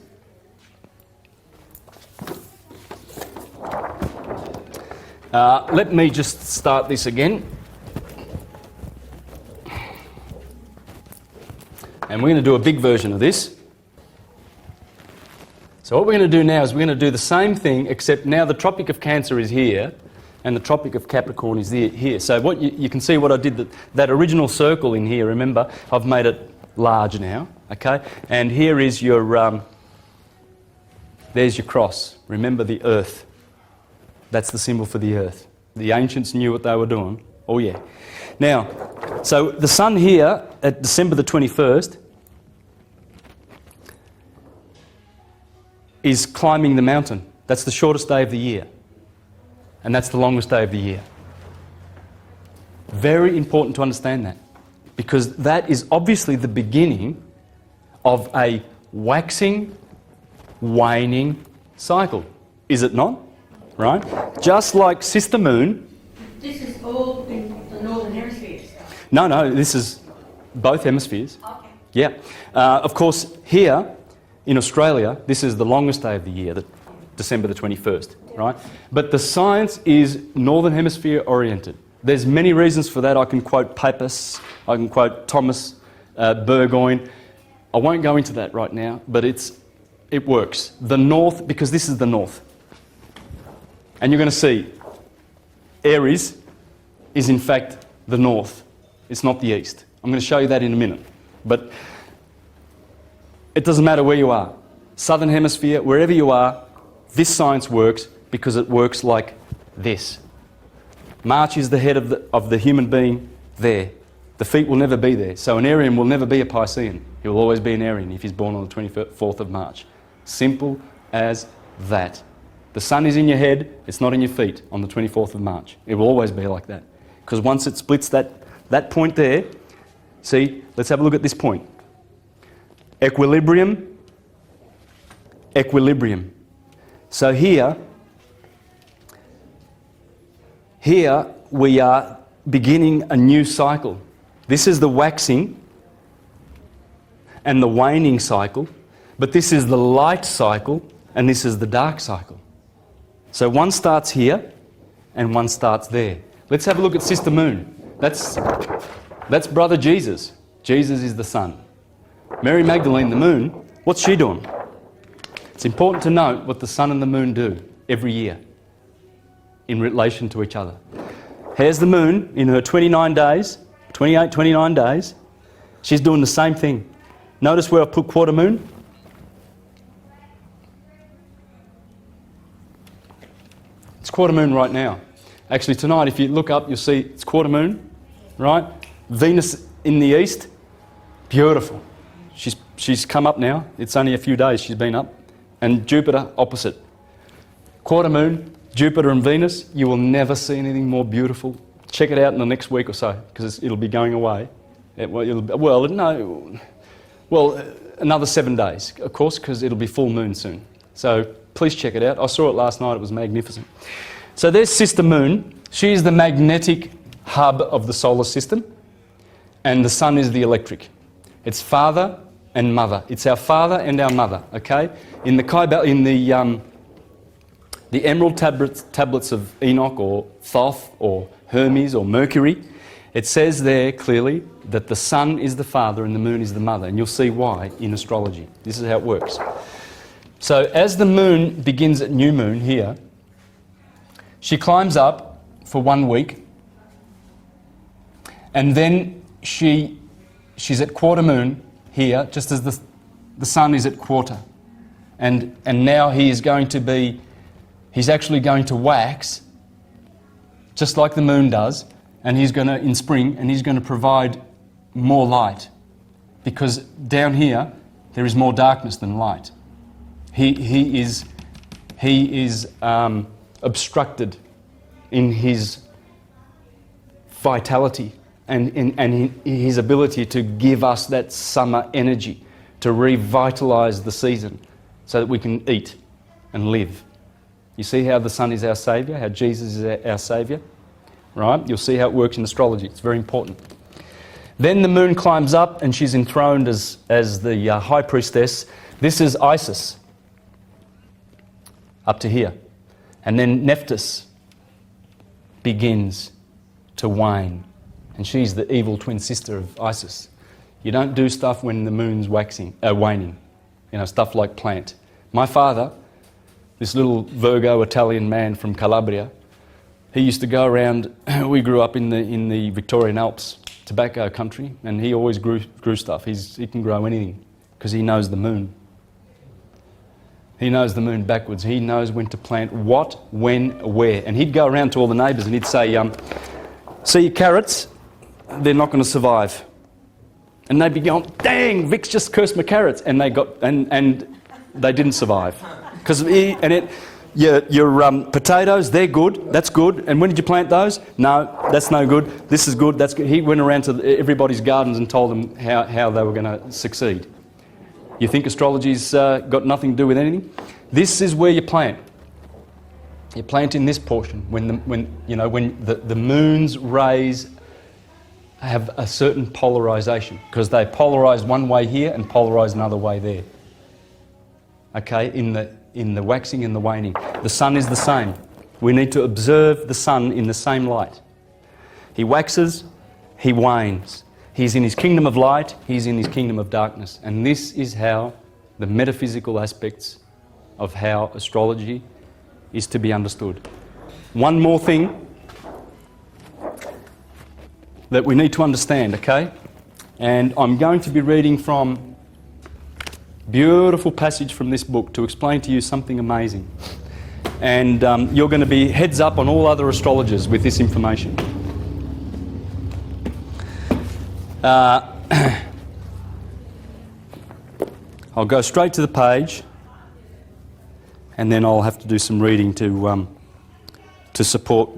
Let me just start this again. And we're going to do a big version of this. So what we're going to do now is we're going to do the same thing, except now the Tropic of Cancer is here and the Tropic of Capricorn is here. So what you can see what I did, that original circle in here, remember, I've made it large now, okay? And here is your, there's your cross. Remember the earth. That's the symbol for the earth. The ancients knew what they were doing. Oh yeah. Now, so the sun here at December the 21st is climbing the mountain. That's the shortest day of the year. And that's the longest day of the year. Very important to understand that, because that is obviously the beginning of a waxing waning cycle. Is it not? Right? Just like Sister Moon. This is all in the northern hemisphere stuff. No, this is both hemispheres. Okay. Yeah. Of course, here in Australia, this is the longest day of the year, December the 21st, right? But the science is Northern Hemisphere oriented. There's many reasons for that. I can quote Pappas, I can quote Thomas Burgoyne. I won't go into that right now, but it works. The north, because this is the north. And you're going to see Aries is in fact the north. It's not the east. I'm going to show you that in a minute. But it doesn't matter where you are. Southern Hemisphere, wherever you are, this science works because it works like this. March is the head of the human being there. The feet will never be there. So an Arian will never be a Piscean. He will always be an Arian if he's born on the 24th of March. Simple as that. The sun is in your head, it's not in your feet on the 24th of March. It will always be like that. Because once it splits that point there, see, let's have a look at this point. Equilibrium, equilibrium. So here we are beginning a new cycle. This is the waxing and the waning cycle, but this is the light cycle and this is the dark cycle. So one starts here and one starts there. Let's have a look at Sister Moon. That's Brother Jesus. Jesus is the sun. Mary Magdalene, the moon, what's she doing? It's important to note what the sun and the moon do every year in relation to each other. Here's the moon in her 29 days, 28, 29 days. She's doing the same thing. Notice where I put quarter moon? It's quarter moon right now. Actually tonight, if you look up, you'll see it's quarter moon, right? Venus in the east, beautiful. She's come up now. It's only a few days she's been up. And Jupiter opposite. Quarter moon, Jupiter and Venus, you will never see anything more beautiful. Check it out in the next week or so, because it'll be going away. Another 7 days, of course, because it'll be full moon soon. So please check it out. I saw it last night. It was magnificent. So there's Sister Moon. She is the magnetic hub of the solar system, and the sun is the electric. It's father and mother. It's our father and our mother. Okay. In the emerald tablets of Enoch or Thoth or Hermes or Mercury, it says there clearly that the sun is the father and the moon is the mother, and you'll see why in astrology. This is how it works. So as the moon begins at new moon here, she climbs up for 1 week, and then she's at quarter moon here, just as the sun is at quarter. And now he's actually going to wax, just like the moon does, and he's going to, in spring, and he's going to provide more light. Because down here, there is more darkness than light. He is obstructed in his vitality and his ability to give us that summer energy, to revitalise the season so that we can eat and live. You see how the sun is our saviour, how Jesus is our saviour, right? You'll see how it works in astrology. It's very important. Then the moon climbs up and she's enthroned as the high priestess. This is Isis, up to here. And then Nephthys begins to wane. And she's the evil twin sister of Isis. You don't do stuff when the moon's waning. You know, stuff like plant. My father, this little Virgo Italian man from Calabria, he used to go around, we grew up in the Victorian Alps, tobacco country, and he always grew stuff. He can grow anything because he knows the moon. He knows the moon backwards. He knows when to plant what, when, where. And he'd go around to all the neighbours and he'd say, see your carrots? They're not going to survive. And they'd be going, dang, Vic's just cursed my carrots. And they didn't survive. Because your potatoes, they're good, that's good. And when did you plant those? No, that's no good. This is good, that's good. He went around to everybody's gardens and told them how they were going to succeed. You think astrology's got nothing to do with anything? This is where you plant. You plant in this portion when the moon's rays have a certain polarization, because they polarize one way here and polarize another way there. Okay, in the waxing and the waning. The sun is the same. We need to observe the sun in the same light. He waxes, he wanes. He's in his kingdom of light, he's in his kingdom of darkness. And this is how the metaphysical aspects of how astrology is to be understood. One more thing that we need to understand, okay? And I'm going to be reading from a beautiful passage from this book to explain to you something amazing. And you're going to be heads up on all other astrologers with this information. I'll go straight to the page, and then I'll have to do some reading to support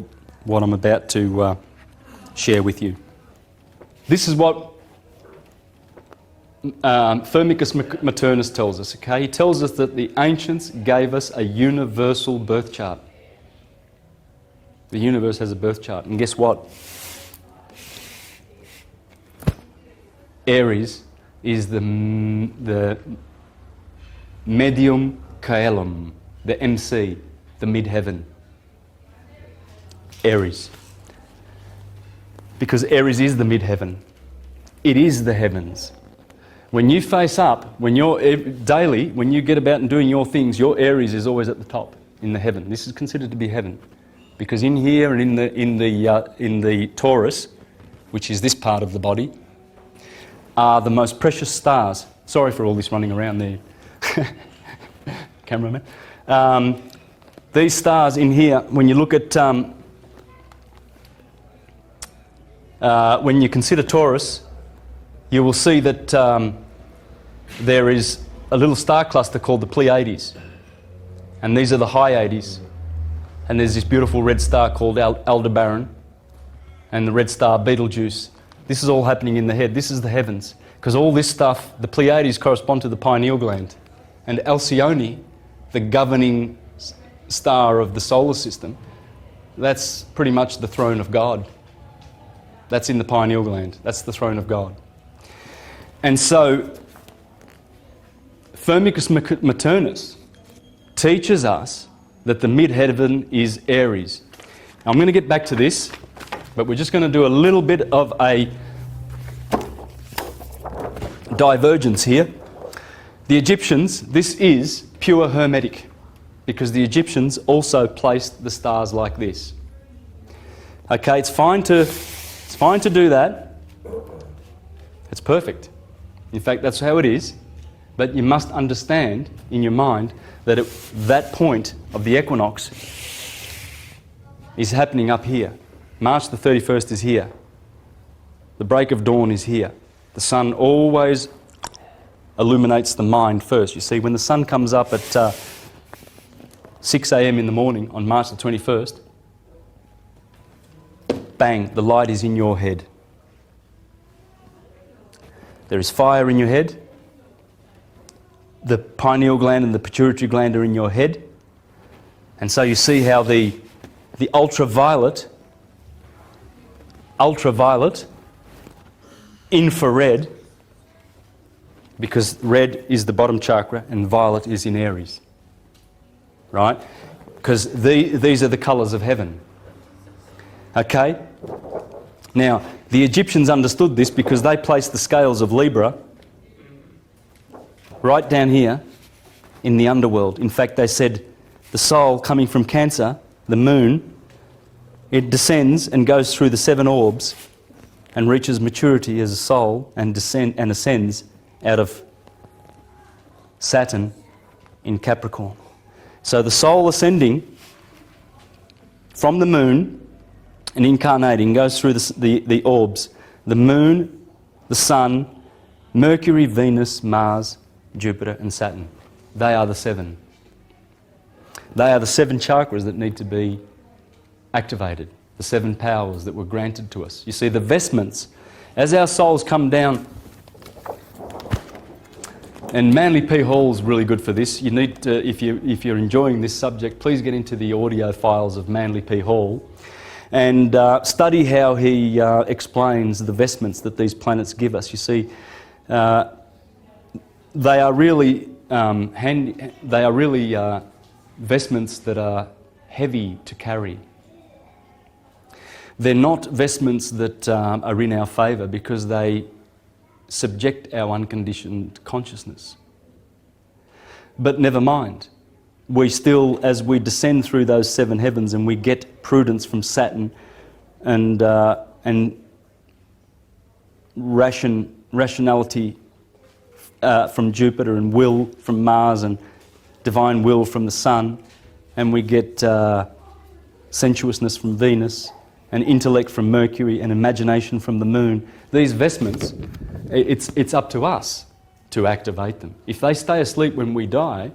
what I'm about to share with you. This is what Firmicus Maternus tells us, okay? He tells us that the ancients gave us a universal birth chart. The universe has a birth chart, and guess what? Aries is the medium caelum, the MC, the mid-heaven. Aries. Because Aries is the mid-heaven. It is the heavens. When you face up, when you're daily, when you get about and doing your things, your Aries is always at the top in the heaven. This is considered to be heaven, because in here and in the Taurus, which is this part of the body, are the most precious stars. Sorry for all this running around there, cameraman. These stars in here, when you look at, when you consider Taurus, you will see that there is a little star cluster called the Pleiades. And these are the Hyades. And there's this beautiful red star called Aldebaran, and the red star Betelgeuse. This is all happening in the head. This is the heavens. Because all this stuff, the Pleiades correspond to the pineal gland. And Alcyone, the governing star of the solar system, that's pretty much the throne of God. That's in the pineal gland. That's the throne of God. And so, Firmicus Maternus teaches us that the mid-heaven is Aries. Now, I'm going to get back to this, but we're just going to do a little bit of a divergence here. The Egyptians, this is pure Hermetic, because the Egyptians also placed the stars like this. Okay, it's fine to do that. It's perfect. In fact, that's how it is. But you must understand in your mind that that point of the equinox is happening up here. March the 31st is here. The break of dawn is here. The sun always illuminates the mind first. You see, when the sun comes up at 6 a.m. in the morning on March the 21st, bang, the light is in your head. There is fire in your head. The pineal gland and the pituitary gland are in your head. And so you see how the ultraviolet, infrared, because red is the bottom chakra and violet is in Aries. Right? Because these are the colours of heaven. Okay? Now, the Egyptians understood this because they placed the scales of Libra right down here in the underworld. In fact, they said the soul coming from Cancer, the moon, it descends and goes through the 7 orbs and reaches maturity as a soul and ascends out of Saturn in Capricorn. So the soul ascending from the moon and incarnating goes through the orbs. The moon, the sun, Mercury, Venus, Mars, Jupiter and Saturn. They are the 7. They are the 7 chakras that need to be activated. The 7 powers that were granted to us. You see, the vestments, as our souls come down And Manly P. Hall's really good for this. You need to, if you're enjoying this subject, please get into the audio files of Manly P. Hall and study how he explains the vestments that these planets give us. You see, they are really vestments that are heavy to carry. They're not vestments that are in our favour because they subject our unconditioned consciousness. But never mind. We still, as we descend through those seven heavens and we get prudence from Saturn and rationality from Jupiter and will from Mars and divine will from the Sun, and we get sensuousness from Venus and intellect from Mercury and imagination from the Moon. These vestments, it's up to us to activate them. If they stay asleep when we die,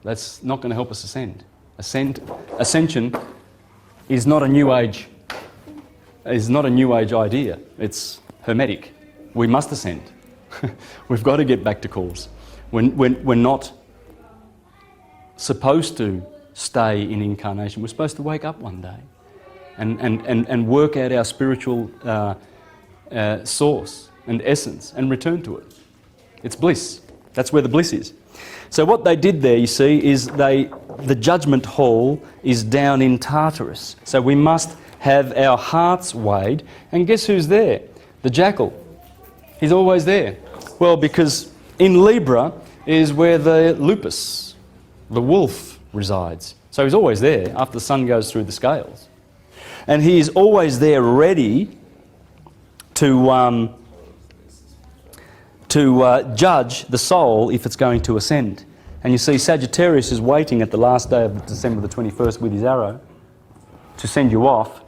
that's not going to help us ascend. Ascension is not a new age. Is not a new age idea. It's hermetic. We must ascend. We've got to get back to cause. We're not supposed to stay in incarnation. We're supposed to wake up one day and work out our spiritual source and essence and return to it. It's bliss. That's where the bliss is. So what they did there, you see, is the judgment hall is down in Tartarus. So we must have our hearts weighed. And guess who's there? The jackal. He's always there. Well, because in Libra is where the lupus, the wolf, resides. So he's always there after the sun goes through the scales. And he is always there ready to judge the soul if it's going to ascend. And you see Sagittarius is waiting at the last day of December the 21st with his arrow to send you off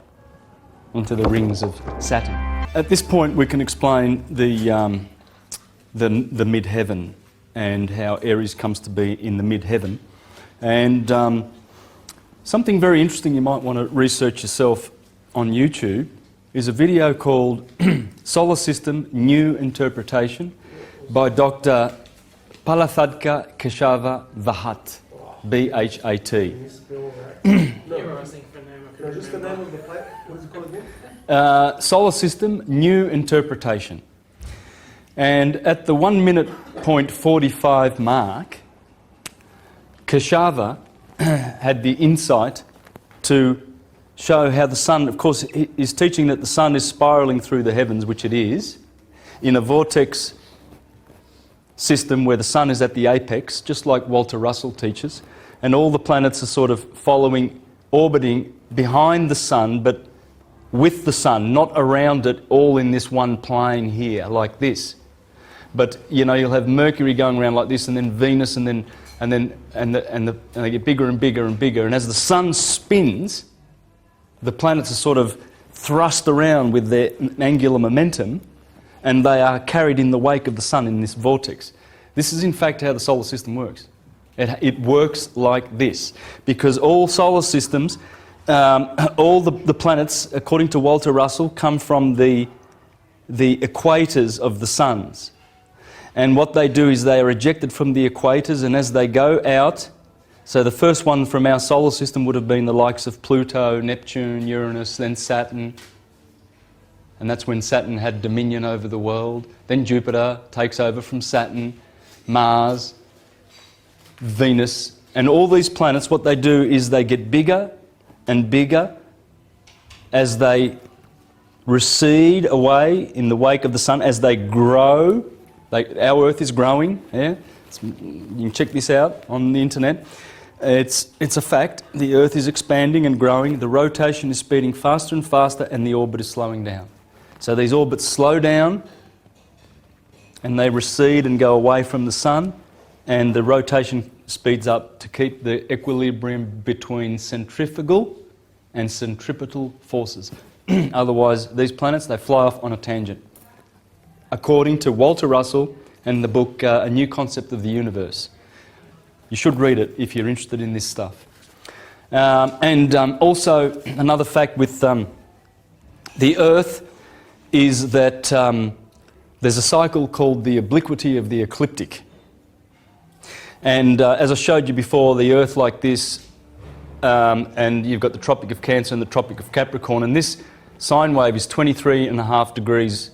into the rings of Saturn. At this point we can explain the mid-heaven and how Aries comes to be in the mid-heaven. And something very interesting you might want to research yourself on YouTube is a video called Solar System New Interpretation by Dr. Palathadka Keshava Vahat, B-H-A-T. Just the name of the planet. What is it called again? Solar System New Interpretation. And at the 1 minute point 45 mark, Keshava had the insight to show how the sun, of course, is teaching that the sun is spiralling through the heavens, which it is, in a vortex system where the sun is at the apex, just like Walter Russell teaches, and all the planets are sort of following, orbiting behind the sun, but with the sun, not around it, all in this one plane here, like this. But you know, you'll have Mercury going around like this, and then Venus, and they get bigger and bigger and bigger. And as the sun spins, the planets are sort of thrust around with their angular momentum, and they are carried in the wake of the sun in this vortex. This is in fact how the solar system works. It works like this, because all solar systems, all the planets, according to Walter Russell, come from the equators of the suns. And what they do is they are ejected from the equators, and as they go out, so the first one from our solar system would have been the likes of Pluto, Neptune, Uranus, then Saturn. And that's when Saturn had dominion over the world. Then Jupiter takes over from Saturn, Mars, Venus. And all these planets, what they do is they get bigger and bigger as they recede away in the wake of the sun, as they grow. Our Earth is growing, yeah? You can check this out on the internet. It's a fact. The Earth is expanding and growing. The rotation is speeding faster and faster, and the orbit is slowing down. So these orbits slow down and they recede and go away from the sun, and the rotation speeds up to keep the equilibrium between centrifugal and centripetal forces. Otherwise, these planets, they fly off on a tangent. According to Walter Russell and the book A New Concept of the Universe. You should read it if you're interested in this stuff. Also, another fact with the Earth is that there's a cycle called the obliquity of the ecliptic. And as I showed you before, the Earth like this, and you've got the Tropic of Cancer and the Tropic of Capricorn, and this sine wave is 23.5 degrees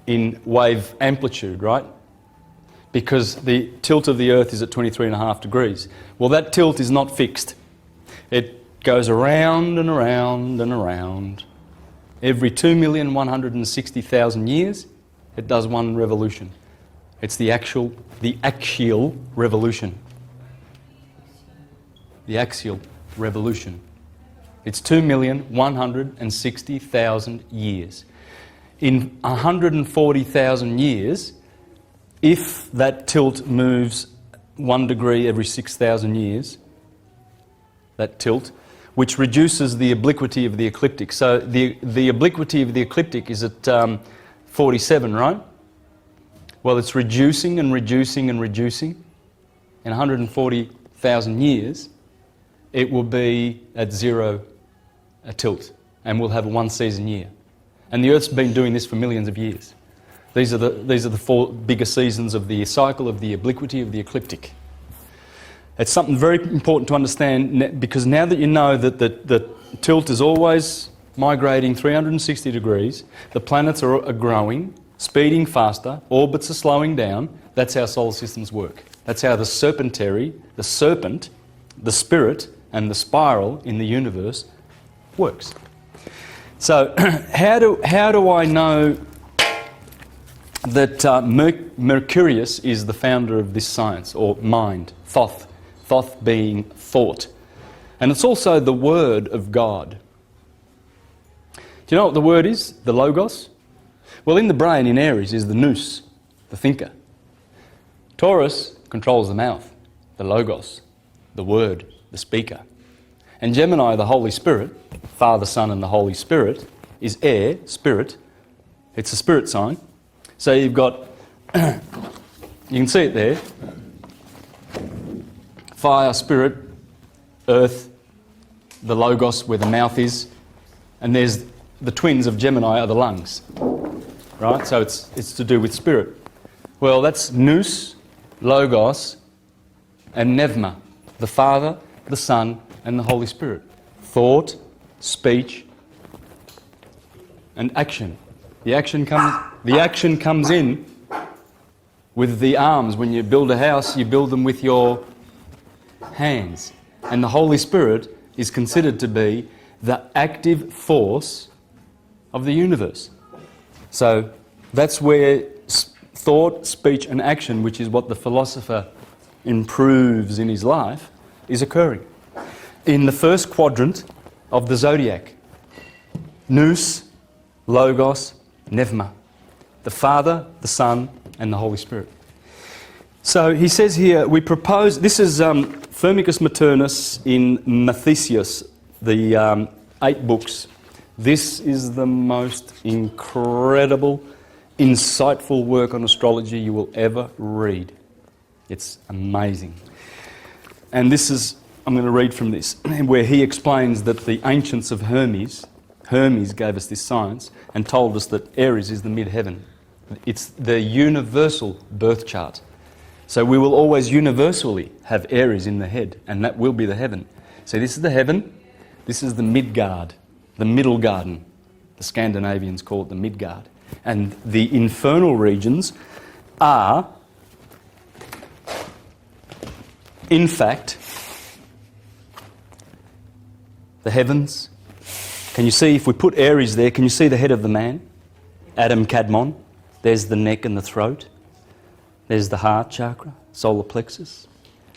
in wave amplitude, right? Because the tilt of the Earth is at 23.5 degrees. Well, that tilt is not fixed. It goes around and around and around. Every 2,160,000 years, it does one revolution. It's the axial revolution. The axial revolution. It's 2,160,000 years. In 140,000 years, if that tilt moves 1 degree every 6,000 years, that tilt, which reduces the obliquity of the ecliptic. So the obliquity of the ecliptic is at 47, right? Well, it's reducing and reducing and reducing. In 140,000 years, it will be at 0 a tilt, and we'll have a 1 season year. And the Earth's been doing this for millions of years. These are the 4 bigger seasons of the cycle of the obliquity of the ecliptic. It's something very important to understand, because now that you know that the tilt is always migrating 360 degrees, the planets are growing, speeding faster, orbits are slowing down, that's how solar systems work. That's how the serpent, the spirit, and the spiral in the universe works. So how do I know that Mercurius is the founder of this science, or mind, Thoth being thought? And it's also the word of God. Do you know what the word is? The logos? Well, in the brain, in Aries, is the nous, the thinker. Taurus controls the mouth, the logos, the word, the speaker. And Gemini, the Holy Spirit, Father, Son and the Holy Spirit, is air, spirit. It's a spirit sign. So you've got, you can see it there, fire, spirit, earth, the logos where the mouth is, and there's the twins of Gemini are the lungs, right? So it's to do with spirit. Well, that's nous, logos, and pneuma, the Father, the Son, and the Holy Spirit. Thought, speech, and action. The action comes in with the arms. When you build a house, you build them with your hands. And the Holy Spirit is considered to be the active force of the universe. So that's where thought, speech and action, which is what the philosopher improves in his life, is occurring. In the first quadrant of the zodiac, nous, logos, pneuma, the Father, the Son and the Holy Spirit. So he says here, we propose, this is Firmicus Maternus in Mathesius, the 8 books. This is the most incredible, insightful work on astrology you will ever read. It's amazing. And this is, I'm going to read from this, where he explains that the ancients of Hermes gave us this science and told us that Aries is the mid-heaven. It's the universal birth chart. So we will always universally have Aries in the head, and that will be the heaven. So this is the heaven, this is the Midgard, the middle garden. The Scandinavians call it the Midgard. And the infernal regions are, in fact, the heavens. Can you see, if we put Aries there, can you see the head of the man? Adam Kadmon. There's the neck and the throat. There's the heart chakra, solar plexus.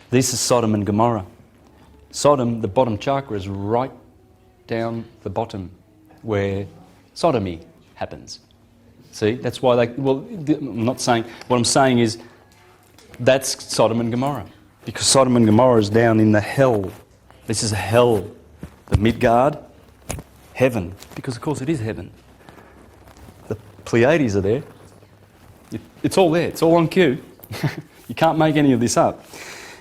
This is Sodom and Gomorrah. Sodom, the bottom chakra, is right down the bottom where sodomy happens. See, that's why I'm not saying, what I'm saying is that's Sodom and Gomorrah. Because Sodom and Gomorrah is down in the hell. This is hell. The Midgard, heaven. Because of course it is heaven. The Pleiades are there. It's all there. It's all on cue. You can't make any of this up.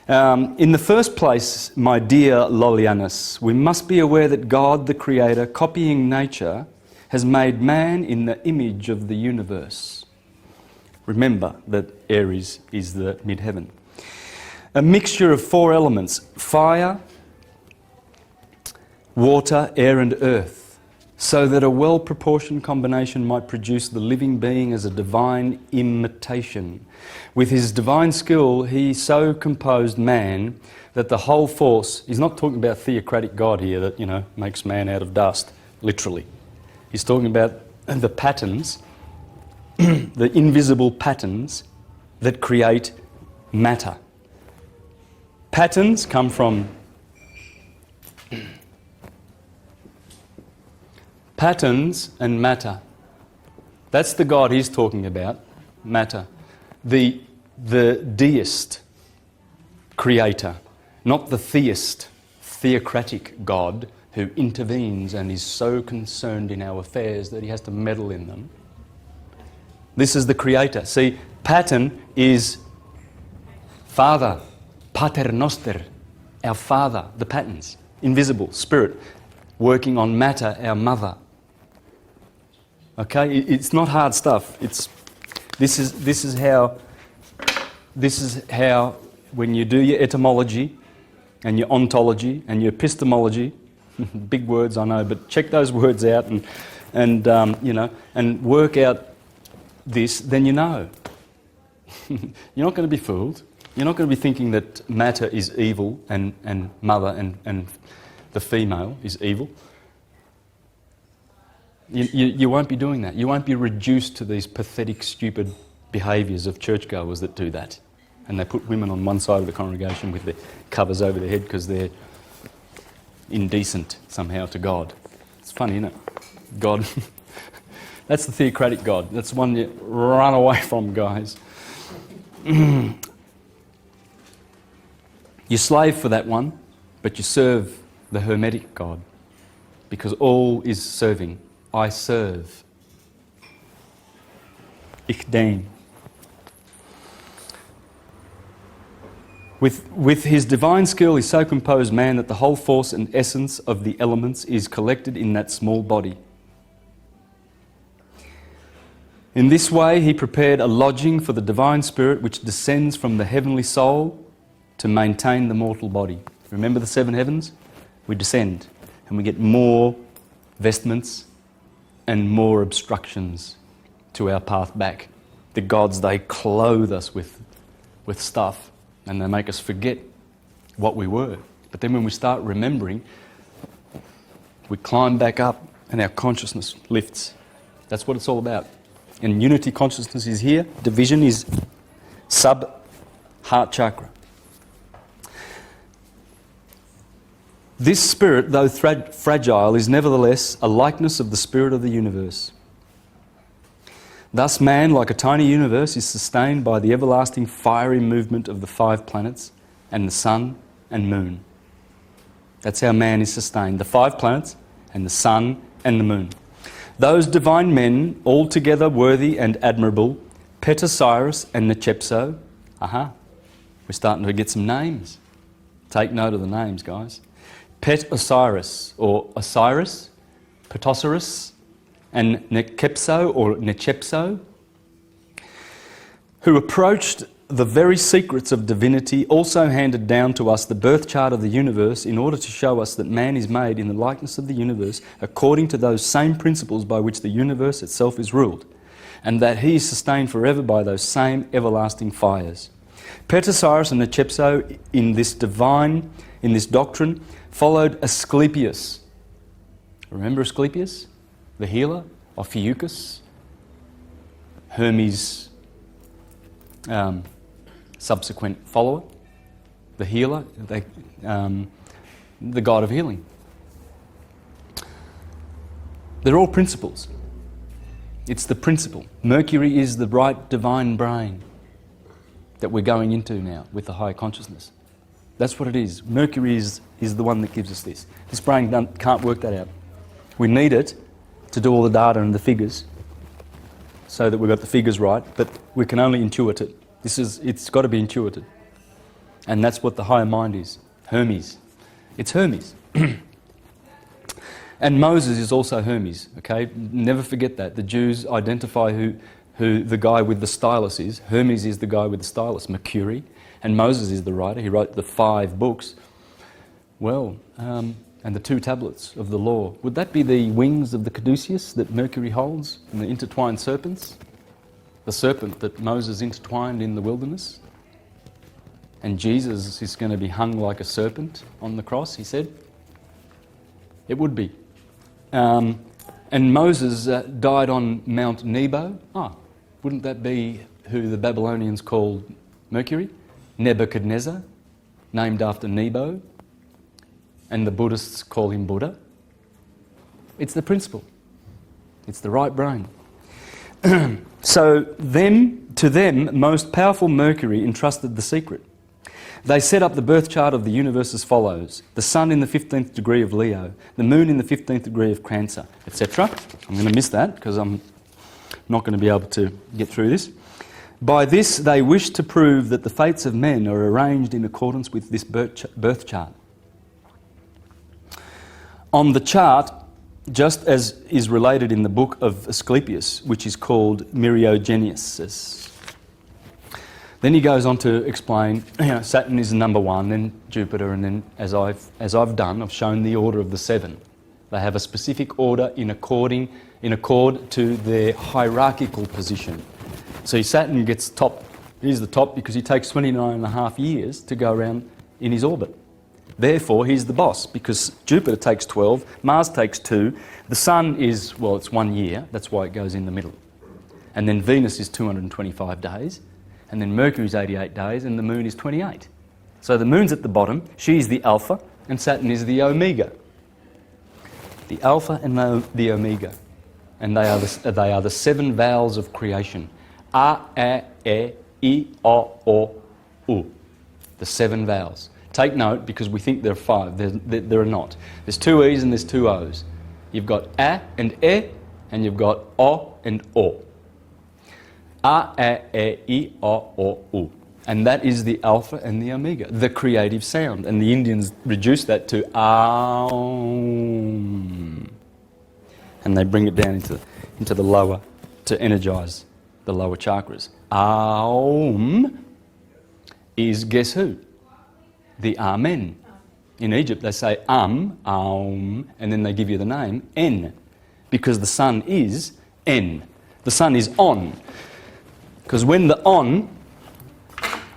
In the first place, my dear Lollianus, we must be aware that God, the Creator, copying nature, has made man in the image of the universe. Remember that Aries is the midheaven. A mixture of 4 elements: fire, water, air and earth, so that a well-proportioned combination might produce the living being as a divine imitation. With his divine skill, he so composed man that the whole force... He's not talking about theocratic God here that, makes man out of dust, literally. He's talking about the patterns, the invisible patterns that create matter. Patterns come from... Patterns and matter. That's the God he's talking about, matter. The deist creator, not the theist, theocratic God who intervenes and is so concerned in our affairs that he has to meddle in them. This is the creator. See, pattern is Father, Pater Noster, our Father, the patterns, invisible, spirit, working on matter, our mother. Okay, it's not hard stuff. This is how when you do your etymology and your ontology and your epistemology, big words I know, but check those words out and work out this, then you know. You're not going to be fooled. You're not going to be thinking that matter is evil and mother and the female is evil. You won't be doing that. You won't be reduced to these pathetic, stupid behaviours of churchgoers that do that. And they put women on one side of the congregation with their covers over their head because they're indecent somehow to God. It's funny, isn't it? God. That's the theocratic God. That's the one you run away from, guys. You slave for that one, but you serve the Hermetic God because all is serving. I serve. Ich dien. With his divine skill, he so composed man that the whole force and essence of the elements is collected in that small body. In this way, he prepared a lodging for the divine spirit which descends from the heavenly soul to maintain the mortal body. Remember the 7 heavens? We descend and we get more vestments and more obstructions to our path back. The gods, they clothe us with stuff and they make us forget what we were. But then when we start remembering, we climb back up and our consciousness lifts. That's what it's all about. And unity consciousness is here. Division is sub-heart chakra. This spirit, though fragile, is nevertheless a likeness of the spirit of the universe. Thus man, like a tiny universe, is sustained by the everlasting fiery movement of the 5 planets and the sun and moon. That's how man is sustained. The 5 planets and the sun and the moon. Those divine men, altogether worthy and admirable, Petosiris and Nechepso. We're starting to get some names. Take note of the names, guys. Petosiris, or Osiris, Petosiris, and Nechepso, or Nechepso, who approached the very secrets of divinity, also handed down to us the birth chart of the universe in order to show us that man is made in the likeness of the universe according to those same principles by which the universe itself is ruled, and that he is sustained forever by those same everlasting fires. Petosiris and Nechepso in this doctrine followed Asclepius. Remember Asclepius? The healer of Ophiuchus, Hermes' subsequent follower, the healer, the god of healing. They're all principles. It's the principle. Mercury is the bright divine brain that we're going into now with the higher consciousness. That's what it is. Mercury is the one that gives us this. This brain can't work that out. We need it to do all the data and the figures so that we've got the figures right, but we can only intuit it. It's got to be intuited. And that's what the higher mind is. Hermes. It's Hermes. And Moses is also Hermes, okay? Never forget that. The Jews identify who who the guy with the stylus is. Hermes is the guy with the stylus, Mercury, and Moses is the writer. He wrote the 5 books. Well, and the 2 tablets of the law. Would that be the wings of the caduceus that Mercury holds and the intertwined serpents? The serpent that Moses intertwined in the wilderness? And Jesus is going to be hung like a serpent on the cross, he said. It would be. And Moses died on Mount Nebo. Wouldn't that be who the Babylonians called Mercury? Nebuchadnezzar, named after Nebo. And the Buddhists call him Buddha. It's the principle. It's the right brain. So to them, most powerful Mercury entrusted the secret. They set up the birth chart of the universe as follows: the sun in the 15th degree of Leo, the moon in the 15th degree of Cancer, etc. I'm going to miss that because I'm not going to be able to get through this. By this, they wish to prove that the fates of men are arranged in accordance with this birth chart. On the chart, just as is related in the book of Asclepius, which is called Myriogeniasis. Then he goes on to explain, Saturn is number 1, then Jupiter, and then as I've done, I've shown the order of the 7. They have a specific order in accord to their hierarchical position. So Saturn gets top. He's the top because he takes 29.5 years to go around in his orbit. Therefore, he's the boss because Jupiter takes 12, Mars takes 2, the Sun is, well, it's 1 year, that's why it goes in the middle. And then Venus is 225 days, and then Mercury's 88 days, and the Moon is 28. So the Moon's at the bottom, she's the Alpha, and Saturn is the Omega. The Alpha and the Omega. And they are the 7 vowels of creation. A, E, I, O, U. The 7 vowels. Take note because we think there are 5. There are not. There's 2 E's and there's 2 O's. You've got A and E, and you've got O and O. A, E, I, O, U. And that is the Alpha and the Omega, the creative sound. And the Indians reduce that to Aum. And they bring it down into the lower, to energize the lower chakras. Aum is, guess who? The Amen. In Egypt they say Aum, and then they give you the name En, because the sun is En. The sun is on. Because when the on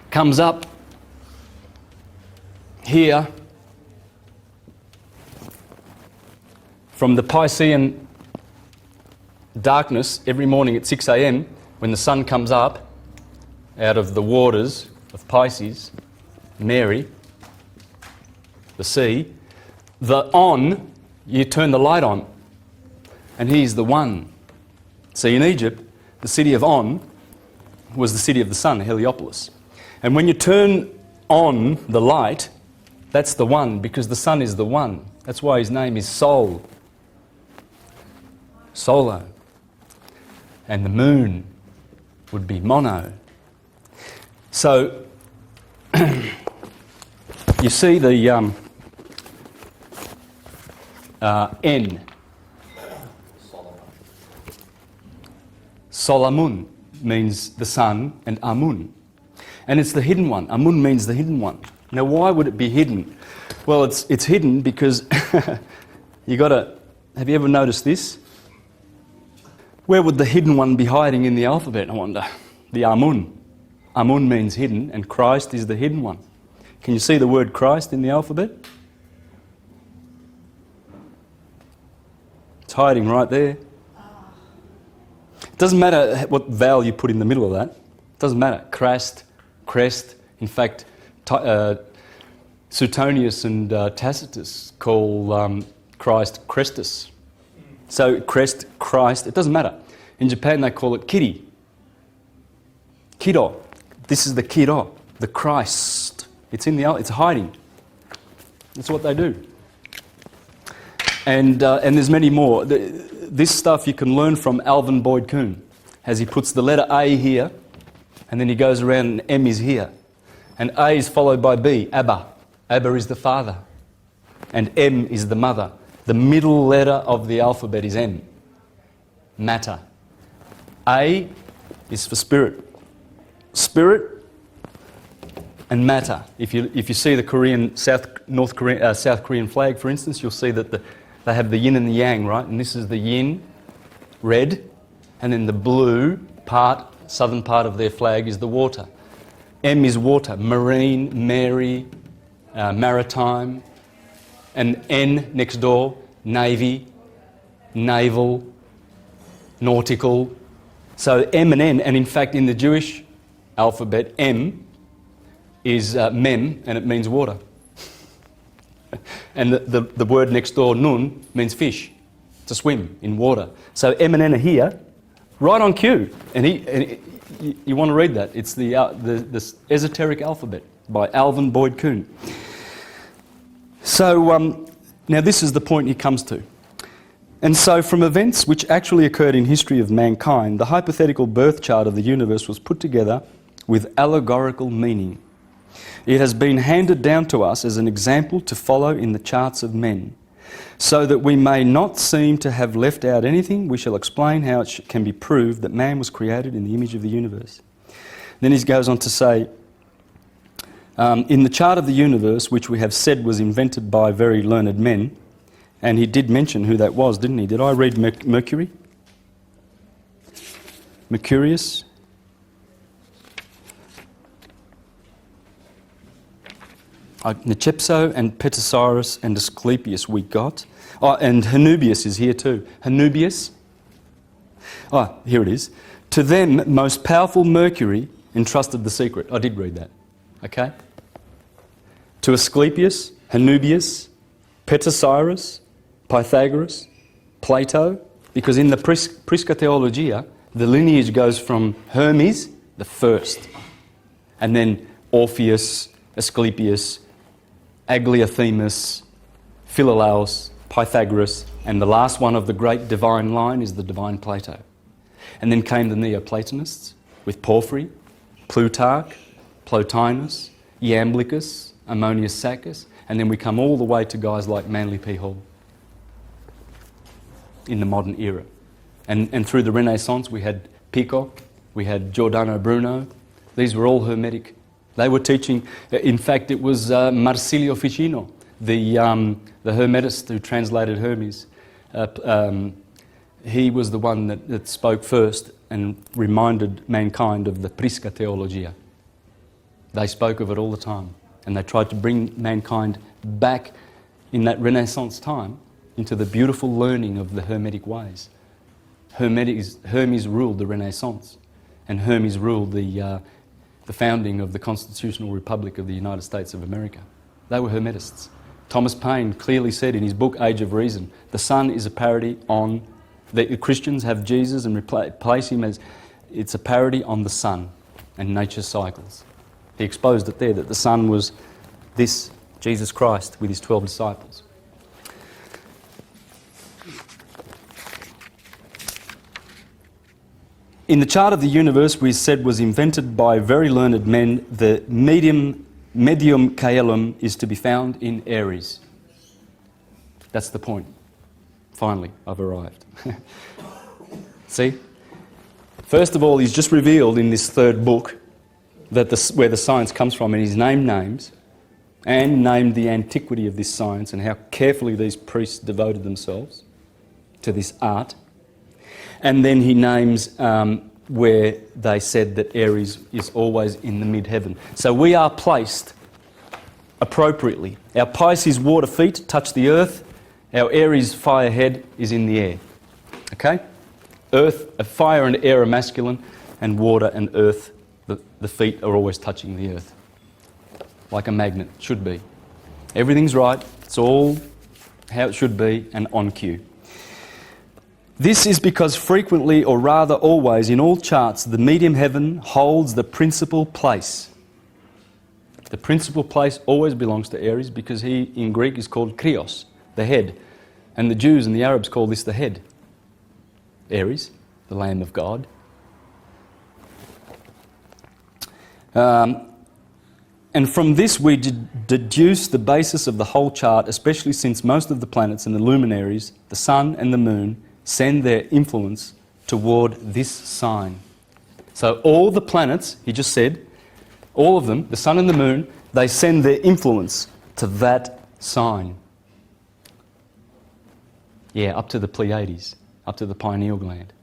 comes up here from the Piscean darkness every morning at 6 a.m, when the sun comes up out of the waters of Pisces, Mary, the sea, the on, you turn the light on, and he's the one. See, in Egypt, the city of On was the city of the sun, Heliopolis. And when you turn on the light, that's the one, because the sun is the one. That's why his name is Sol. Solo. And the moon would be Mono. So, you see the N. Solamun means the sun, and Amun. And it's the hidden one. Amun means the hidden one. Now, why would it be hidden? Well, it's hidden because you got to. Have you ever noticed this? Where would the hidden one be hiding in the alphabet, I wonder? The Amun. Amun means hidden, and Christ is the hidden one. Can you see the word Christ in the alphabet? It's hiding right there. It doesn't matter what vowel you put in the middle of that. It doesn't matter. Crest. In fact, Suetonius and Tacitus call Christ Crestus. So crest, Christ, it doesn't matter. In Japan they call it Kiri. Kido. This is the Kido, the Christ. It's hiding. That's what they do. And there's many more. This stuff you can learn from Alvin Boyd Kuhn, as he puts the letter A here, and then he goes around and M is here. And A is followed by B, Abba. Abba is the father. And M is the mother. The middle letter of the alphabet is M. Matter. A is for spirit. Spirit and matter. If you see the South Korean flag, for instance, you'll see that they have the yin and the yang, right? And this is the yin, red, and then the blue part, southern part of their flag is the water. M is water, marine, Mary, maritime, and N next door, navy, naval, nautical. So M and N, and in fact in the Jewish alphabet, M is mem, and it means water. And the word next door, nun, means fish, to swim in water. So M and N are here, right on cue. And you want to read that. It's the esoteric alphabet by Alvin Boyd Kuhn. So now this is the point he comes to. And so from events which actually occurred in history of mankind, the hypothetical birth chart of the universe was put together with allegorical meaning. It has been handed down to us as an example to follow in the charts of men. So that we may not seem to have left out anything, we shall explain how it can be proved that man was created in the image of the universe. Then he goes on to say, in the chart of the universe, which we have said was invented by very learned men, and he did mention who that was, didn't he? Did I read Mercury? Mercurius? Necepso and Petasiris and Asclepius we got. Oh, and Hanubius is here too. Hanubius. Oh, here it is. To them, most powerful Mercury entrusted the secret. I did read that. Okay? To Asclepius, Hanubius, Petasiris, Pythagoras, Plato, because in the Prisca Theologia, the lineage goes from Hermes, the first, and then Orpheus, Asclepius, Agliothemus, Philolaus, Pythagoras, and the last one of the great divine line is the divine Plato. And then came the Neoplatonists with Porphyry, Plutarch, Plotinus, Iamblichus, Ammonius Saccas, and then we come all the way to guys like Manly P. Hall in the modern era. And through the Renaissance we had Pico, we had Giordano Bruno. These were all Hermetic. They were teaching, in fact it was Marsilio Ficino, the Hermetist who translated Hermes. He was the one that spoke first and reminded mankind of the Prisca Theologia. They spoke of it all the time, and they tried to bring mankind back in that Renaissance time into the beautiful learning of the Hermetic ways. Hermes ruled the Renaissance, and Hermes ruled the founding of the Constitutional Republic of the United States of America. They were Hermetists. Thomas Paine clearly said in his book Age of Reason, the sun is a parody on, the Christians have Jesus and replace him as, it's a parody on the sun and nature's cycles. He exposed it there, that the sun was this, Jesus Christ with his 12 disciples. In the chart of the universe, we said was invented by very learned men, the medium caelum is to be found in Aries. That's the point. Finally, I've arrived. See? First of all, he's just revealed in this third book that where the science comes from, and he's named names and named the antiquity of this science and how carefully these priests devoted themselves to this art. And then he names where they said that Aries is always in the mid-heaven. So we are placed appropriately. Our Pisces water feet touch the earth. Our Aries fire head is in the air. Okay? Earth, fire and air are masculine, and water and earth, the feet are always touching the earth. Like a magnet, should be. Everything's right. It's all how it should be and on cue. This is because frequently, or rather always, in all charts, the medium heaven holds the principal place. The principal place always belongs to Aries because he, in Greek, is called Krios, the head. And the Jews and the Arabs call this the head. Aries, the Lamb of God. And from this we deduce the basis of the whole chart, especially since most of the planets and the luminaries, the sun and the moon, send their influence toward this sign. So all the planets, he just said, all of them, the sun and the moon, they send their influence to that sign. Yeah, up to the Pleiades, up to the pineal gland.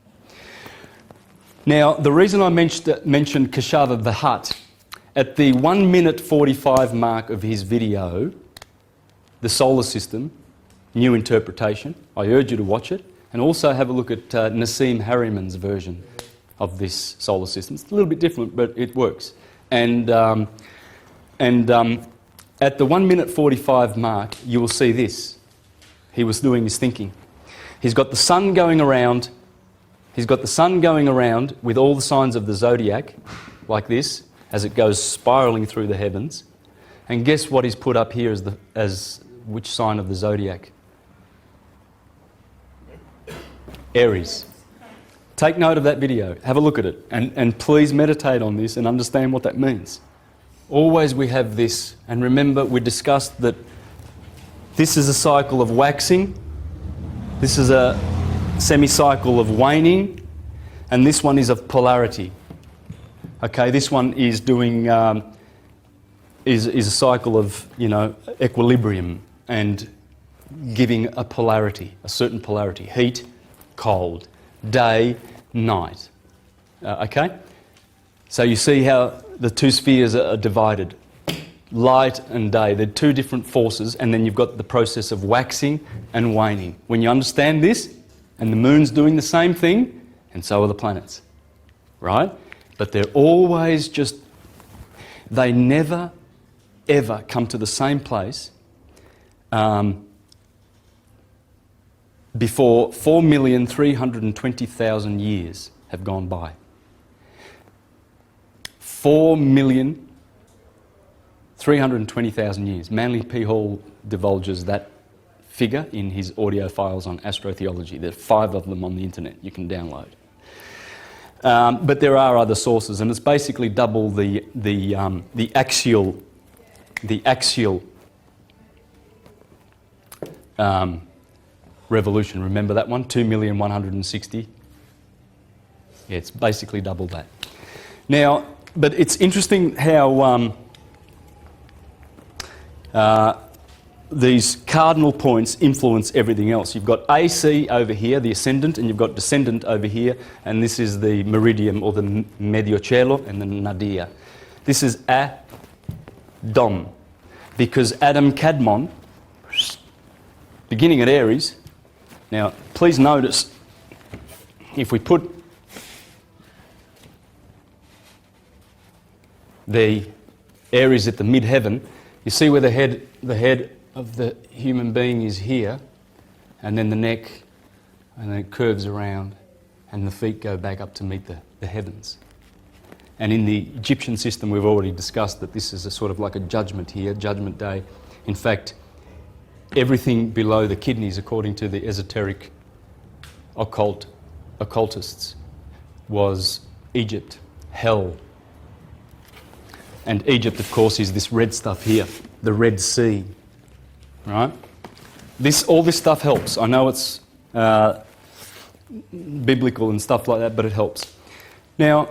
Now, the reason I mentioned Keshava Bhatt, at the 1 minute 45 mark of his video, The Solar System, New Interpretation, I urge you to watch it, and also have a look at Nassim Harriman's version of this solar system. It's a little bit different, but it works. And at the 1 minute 45 mark, you will see this. He was doing his thinking. He's got the sun going around. He's got the sun going around with all the signs of the zodiac, like this, as it goes spiralling through the heavens. And guess what he's put up here as which sign of the zodiac? Aries. Take note of that video. Have a look at it. And please meditate on this and understand what that means. Always we have this. And remember, we discussed that this is a cycle of waxing. This is a semi-cycle of waning. And this one is of polarity. Okay, this one is doing... is a cycle of, equilibrium and giving a polarity, a certain polarity. Heat, cold, day, night. Okay? So you see how the two spheres are divided. Light and day. They're two different forces, and then you've got the process of waxing and waning. When you understand this, and the moon's doing the same thing, and so are the planets. Right? But they're always just... They never, ever come to the same place before 4,320,000 years have gone by. 4,320,000 years. Manly P. Hall divulges that figure in his audio files on Astrotheology. There are 5 of them on the internet you can download. But there are other sources, and it's basically double the axial revolution. Remember that one? 2,160,000. Yeah, it's basically double that. Now, but it's interesting how these cardinal points influence everything else. You've got AC over here, the ascendant, and you've got descendant over here, and this is the meridium, or the mediocello, and the nadir. This is Dom, because Adam Kadmon, beginning at Aries. Now, please notice, if we put the Aries at the midheaven, you see where the head of the human being is here, and then the neck, and then it curves around, and the feet go back up to meet the heavens. And in the Egyptian system, we've already discussed that this is a sort of like a judgment here, judgment day. In fact, everything below the kidneys, according to the esoteric occultists, was Egypt, hell. And Egypt, of course, is this red stuff here, the Red Sea, right? All this stuff helps. I know it's biblical and stuff like that, but it helps. Now,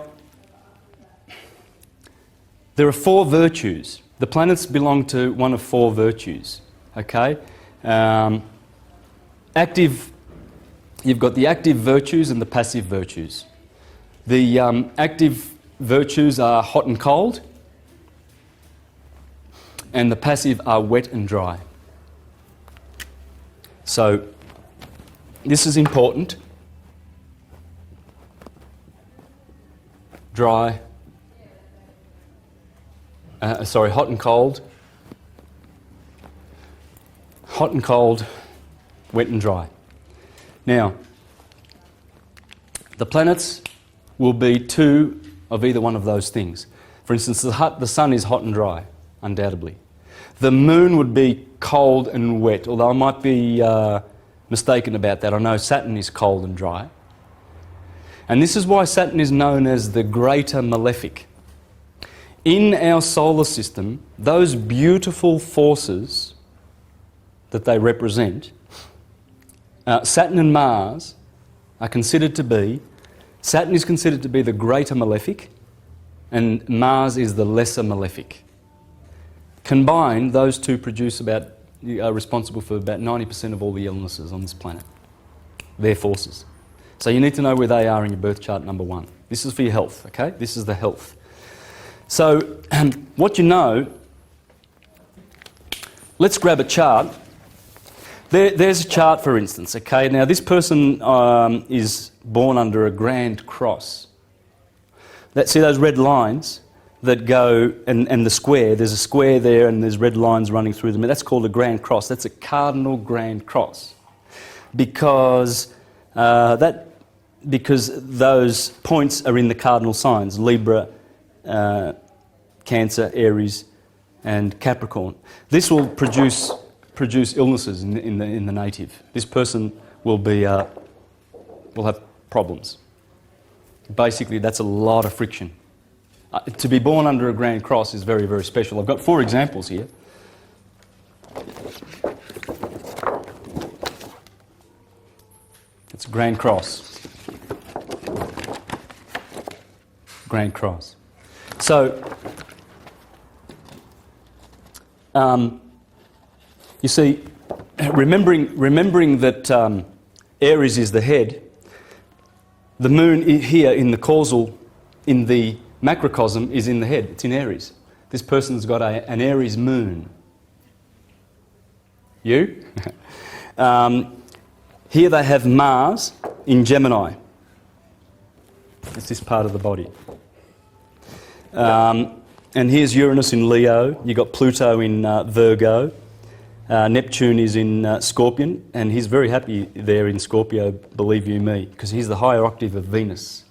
there are 4 virtues. The planets belong to one of 4 virtues, okay? You've got the active virtues and the passive virtues. The active virtues are hot and cold, and the passive are wet and dry. So, this is important. Hot and cold. Hot and cold, wet and dry. Now, the planets will be 2 of either one of those things. For instance, the sun is hot and dry, undoubtedly. The moon would be cold and wet, although I might be mistaken about that. I know Saturn is cold and dry. And this is why Saturn is known as the greater malefic. In our solar system, those beautiful forces that they represent, Saturn and Mars are considered to be Saturn is considered to be the greater malefic, and Mars is the lesser malefic. Combined, those two are responsible for about 90% of all the illnesses on this planet. Their forces. So you need to know where they are in your birth chart, number one. This is for your health, okay? This is the health. So what you know, let's grab a chart. There's a chart, for instance, okay? Now, this person is born under a grand cross. See those red lines that go, and the square, there's a square there and there's red lines running through them. That's called a grand cross. That's a cardinal grand cross. Because those points are in the cardinal signs, Libra, Cancer, Aries, and Capricorn. This will produce illnesses in the native. This person will have problems. Basically, that's a lot of friction. To be born under a grand cross is very, very special. I've got 4 examples here. It's a grand cross. Grand cross. So, you see, remembering that Aries is the head, the moon here in the causal, in the macrocosm, is in the head. It's in Aries. This person's got an Aries moon. You? Here they have Mars in Gemini. It's this part of the body. And here's Uranus in Leo. You've got Pluto in Virgo. Neptune is in Scorpion, and he's very happy there in Scorpio, believe you me, because he's the higher octave of Venus.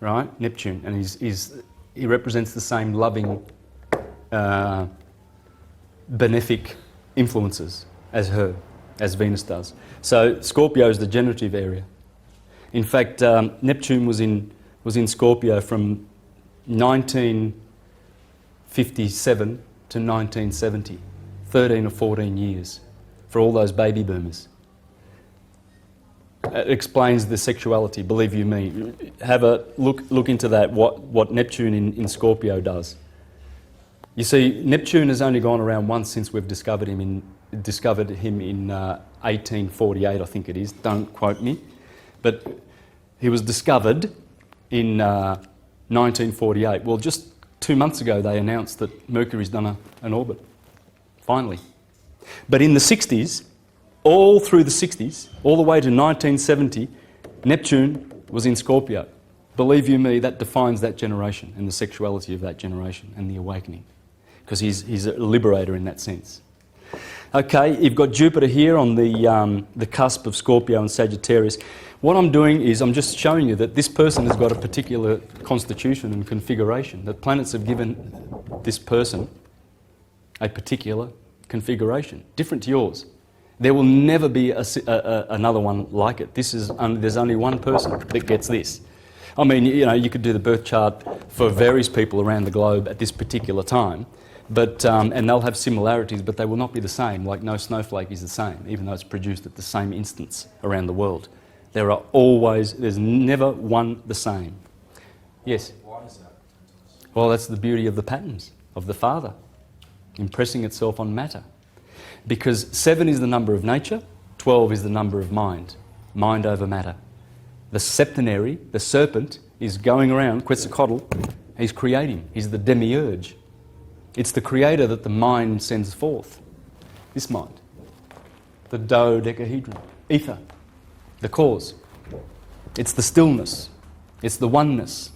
Right? Neptune. And he represents the same loving, benefic influences as Venus does. So Scorpio is the generative area. In fact, Neptune was in Scorpio from 1957 to 1970, 13 or 14 years for all those baby boomers. It explains the sexuality, believe you me. Have a look into that, what Neptune in Scorpio does. You see, Neptune has only gone around once since we've discovered him in 1848, I think it is. Don't quote me. But he was discovered in 1948. Well, just 2 months ago they announced that Mercury's done an orbit, finally. But in the 60s, all through the 60s, all the way to 1970, Neptune was in Scorpio. Believe you me, that defines that generation and the sexuality of that generation and the awakening, because he's a liberator in that sense. Okay, you've got Jupiter here on the cusp of Scorpio and Sagittarius. What I'm doing is I'm just showing you that this person has got a particular constitution and configuration, that planets have given this person a particular configuration, different to yours. There will never be another one like it. There's only one person that gets this. I mean, you could do the birth chart for various people around the globe at this particular time, but and they'll have similarities, but they will not be the same. Like no snowflake is the same, even though it's produced at the same instance around the world. There's never one the same. Yes? Why is that? Well, that's the beauty of the patterns of the Father, impressing itself on matter. Because 7 is the number of nature, 12 is the number of mind over matter. The septenary, the serpent, is going around, Quetzalcoatl, he's creating, he's the demiurge. It's the creator that the mind sends forth, this mind. The dodecahedron, ether, the cause. It's the stillness, it's the oneness.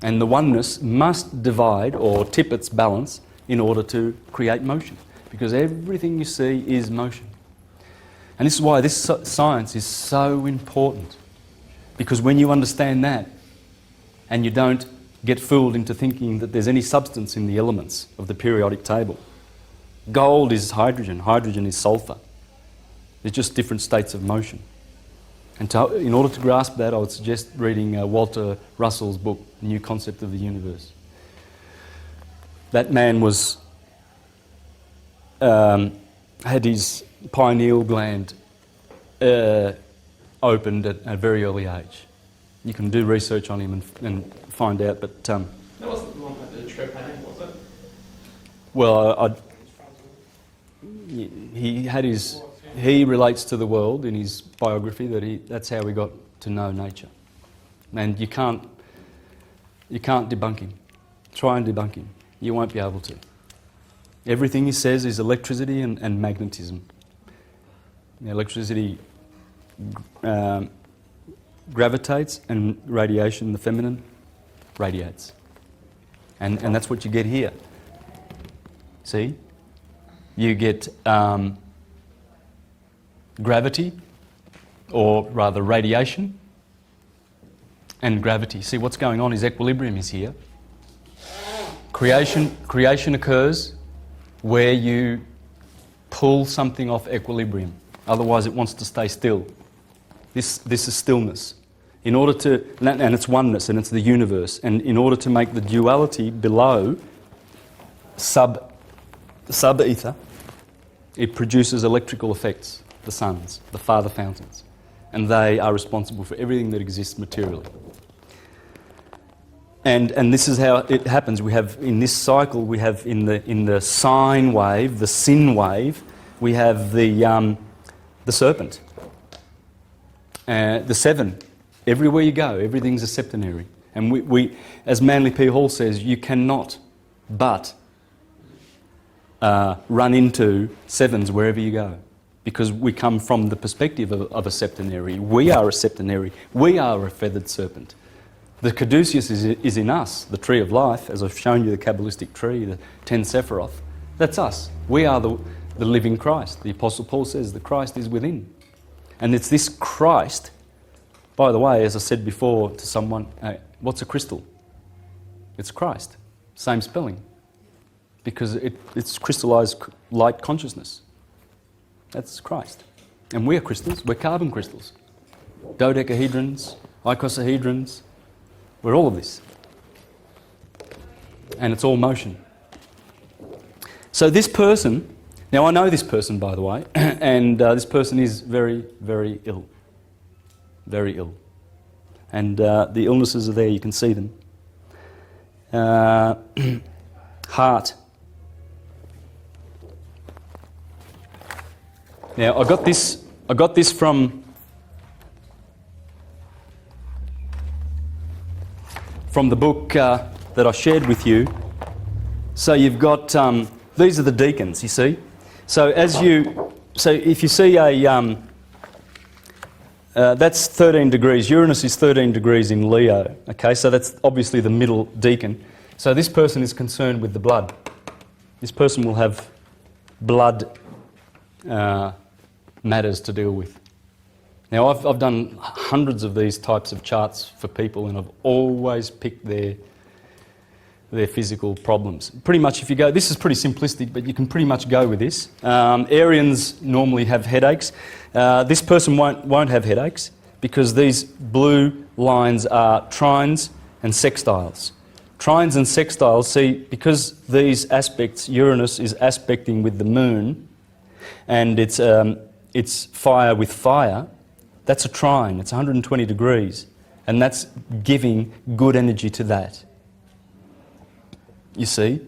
And the oneness must divide or tip its balance in order to create motion. Because everything you see is motion. And this is why this science is so important. Because when you understand that, and you don't get fooled into thinking that there's any substance in the elements of the periodic table. Gold is hydrogen, hydrogen is sulfur. They're just different states of motion. And in order to grasp that, I would suggest reading Walter Russell's book, The New Concept of the Universe. That man had his pineal gland opened at a very early age. You can do research on him and find out, but That wasn't the one that did Trepanning, was it? well, he relates to the world in his biography that's how he got to know nature, and you can't debunk him. Try and debunk him. You won't be able to. Everything he says is electricity and magnetism. The electricity gravitates, and radiation, the feminine, radiates. And that's what you get here. See? You get gravity, or rather radiation, and gravity. See, what's going on is equilibrium is here. Creation occurs where you pull something off equilibrium. Otherwise it wants to stay still. This is stillness. In order to, and it's oneness, and it's the universe. And in order to make the duality below sub-ether, it produces electrical effects, the suns, the father fountains. And they are responsible for everything that exists materially. And this is how it happens. We have, in this cycle, we have in the sine wave, the sin wave, we have the serpent. The seven. Everywhere you go, everything's a septenary. And we as Manly P. Hall says, you cannot but run into sevens wherever you go, because we come from the perspective of a septenary. We are a septenary. We are a feathered serpent. The caduceus is in us, the tree of life, as I've shown you the Kabbalistic tree, the 10 Sephiroth. That's us. We are the living Christ. The Apostle Paul says the Christ is within. And it's this Christ, by the way, as I said before to someone, what's a crystal? It's Christ. Same spelling. Because it's crystallized light consciousness. That's Christ. And we are crystals. We're carbon crystals. Dodecahedrons, icosahedrons. We're all of this. And it's all motion. So this person, now I know this person, by the way, and this person is very, very ill. Very ill. And the illnesses are there, you can see them. Heart. Now I got this from the book that I shared with you. So you've got these are the deacons, you see. So if you see a that's 13 degrees. Uranus is 13 degrees in Leo. Okay, so that's obviously the middle deacon. So this person is concerned with the blood. This person will have blood matters to deal with. Now I've done hundreds of these types of charts for people, and I've always picked their physical problems. Pretty much if you go, this is pretty simplistic, but you can pretty much go with this. Arians normally have headaches. This person won't have headaches because these blue lines are trines and sextiles. Trines and sextiles, see, because these aspects, Uranus is aspecting with the moon, and it's fire with fire, that's a trine, it's 120 degrees, and that's giving good energy to that. You see?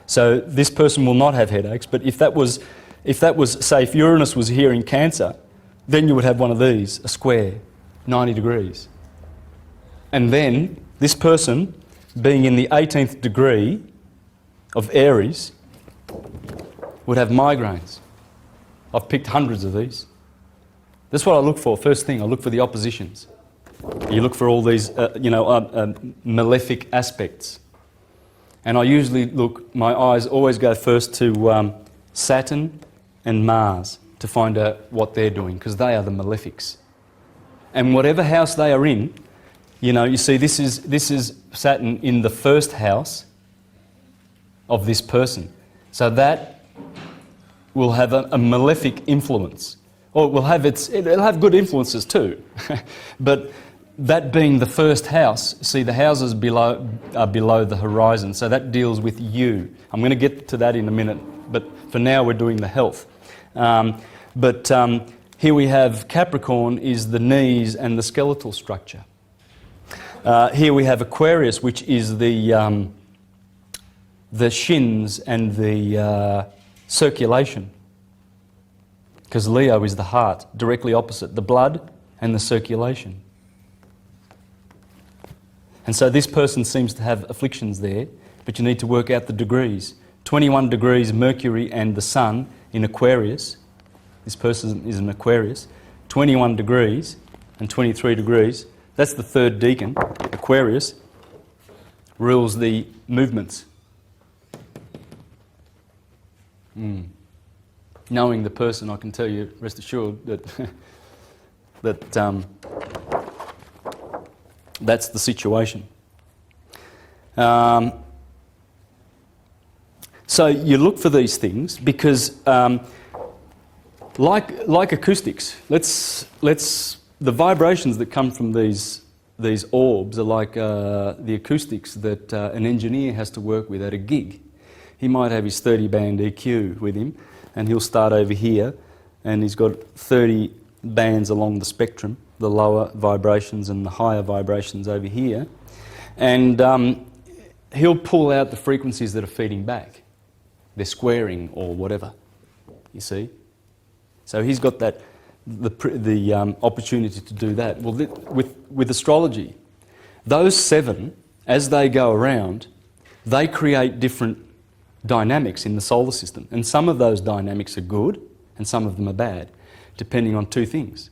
So this person will not have headaches, but if that was, say, if Uranus was here in Cancer, then you would have one of these, a square, 90 degrees. And then this person, being in the 18th degree of Aries, would have migraines. I've picked hundreds of these. That's what I look for. First thing, I look for the oppositions. You look for all these, malefic aspects. And I usually look, my eyes always go first to Saturn and Mars to find out what they're doing, because they are the malefics. And whatever house they are in, you see this is Saturn in the first house of this person. So that will have a malefic influence. Or it'll have good influences too. But that being the first house, see the houses are below the horizon, so that deals with you. I'm going to get to that in a minute, but for now we're doing the health. But Here we have Capricorn is the knees and the skeletal structure. Here we have Aquarius, which is the shins and the circulation. Because Leo is the heart, directly opposite, the blood and the circulation. And so this person seems to have afflictions there, but you need to work out the degrees. 21 degrees Mercury and the Sun in Aquarius. This person is an Aquarius. 21 degrees and 23 degrees. That's the third decan. Aquarius rules the movements. Knowing the person, I can tell you, rest assured, that that's the situation. So you look for these things because, like acoustics, the vibrations that come from these orbs are like the acoustics that an engineer has to work with at a gig. He might have his 30-band EQ with him, and he'll start over here, and he's got 30 bands along the spectrum, the lower vibrations and the higher vibrations over here, and he'll pull out the frequencies that are feeding back. They're squaring or whatever, you see. So he's got that the opportunity to do that. Well, with astrology, those 7, as they go around, they create different dynamics in the solar system, and some of those dynamics are good and some of them are bad, depending on 2 things.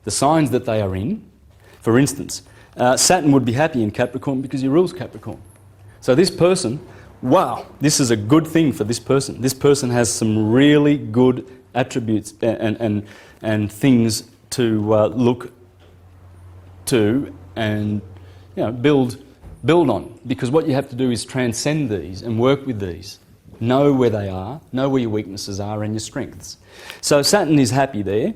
The signs that they are in. For instance, Saturn would be happy in Capricorn because he rules Capricorn. So this person, wow, this is a good thing for this person. This person has some really good attributes and things to look to and build on, because what you have to do is transcend these and work with these. Know where they are, know where your weaknesses are and your strengths. So Saturn is happy there.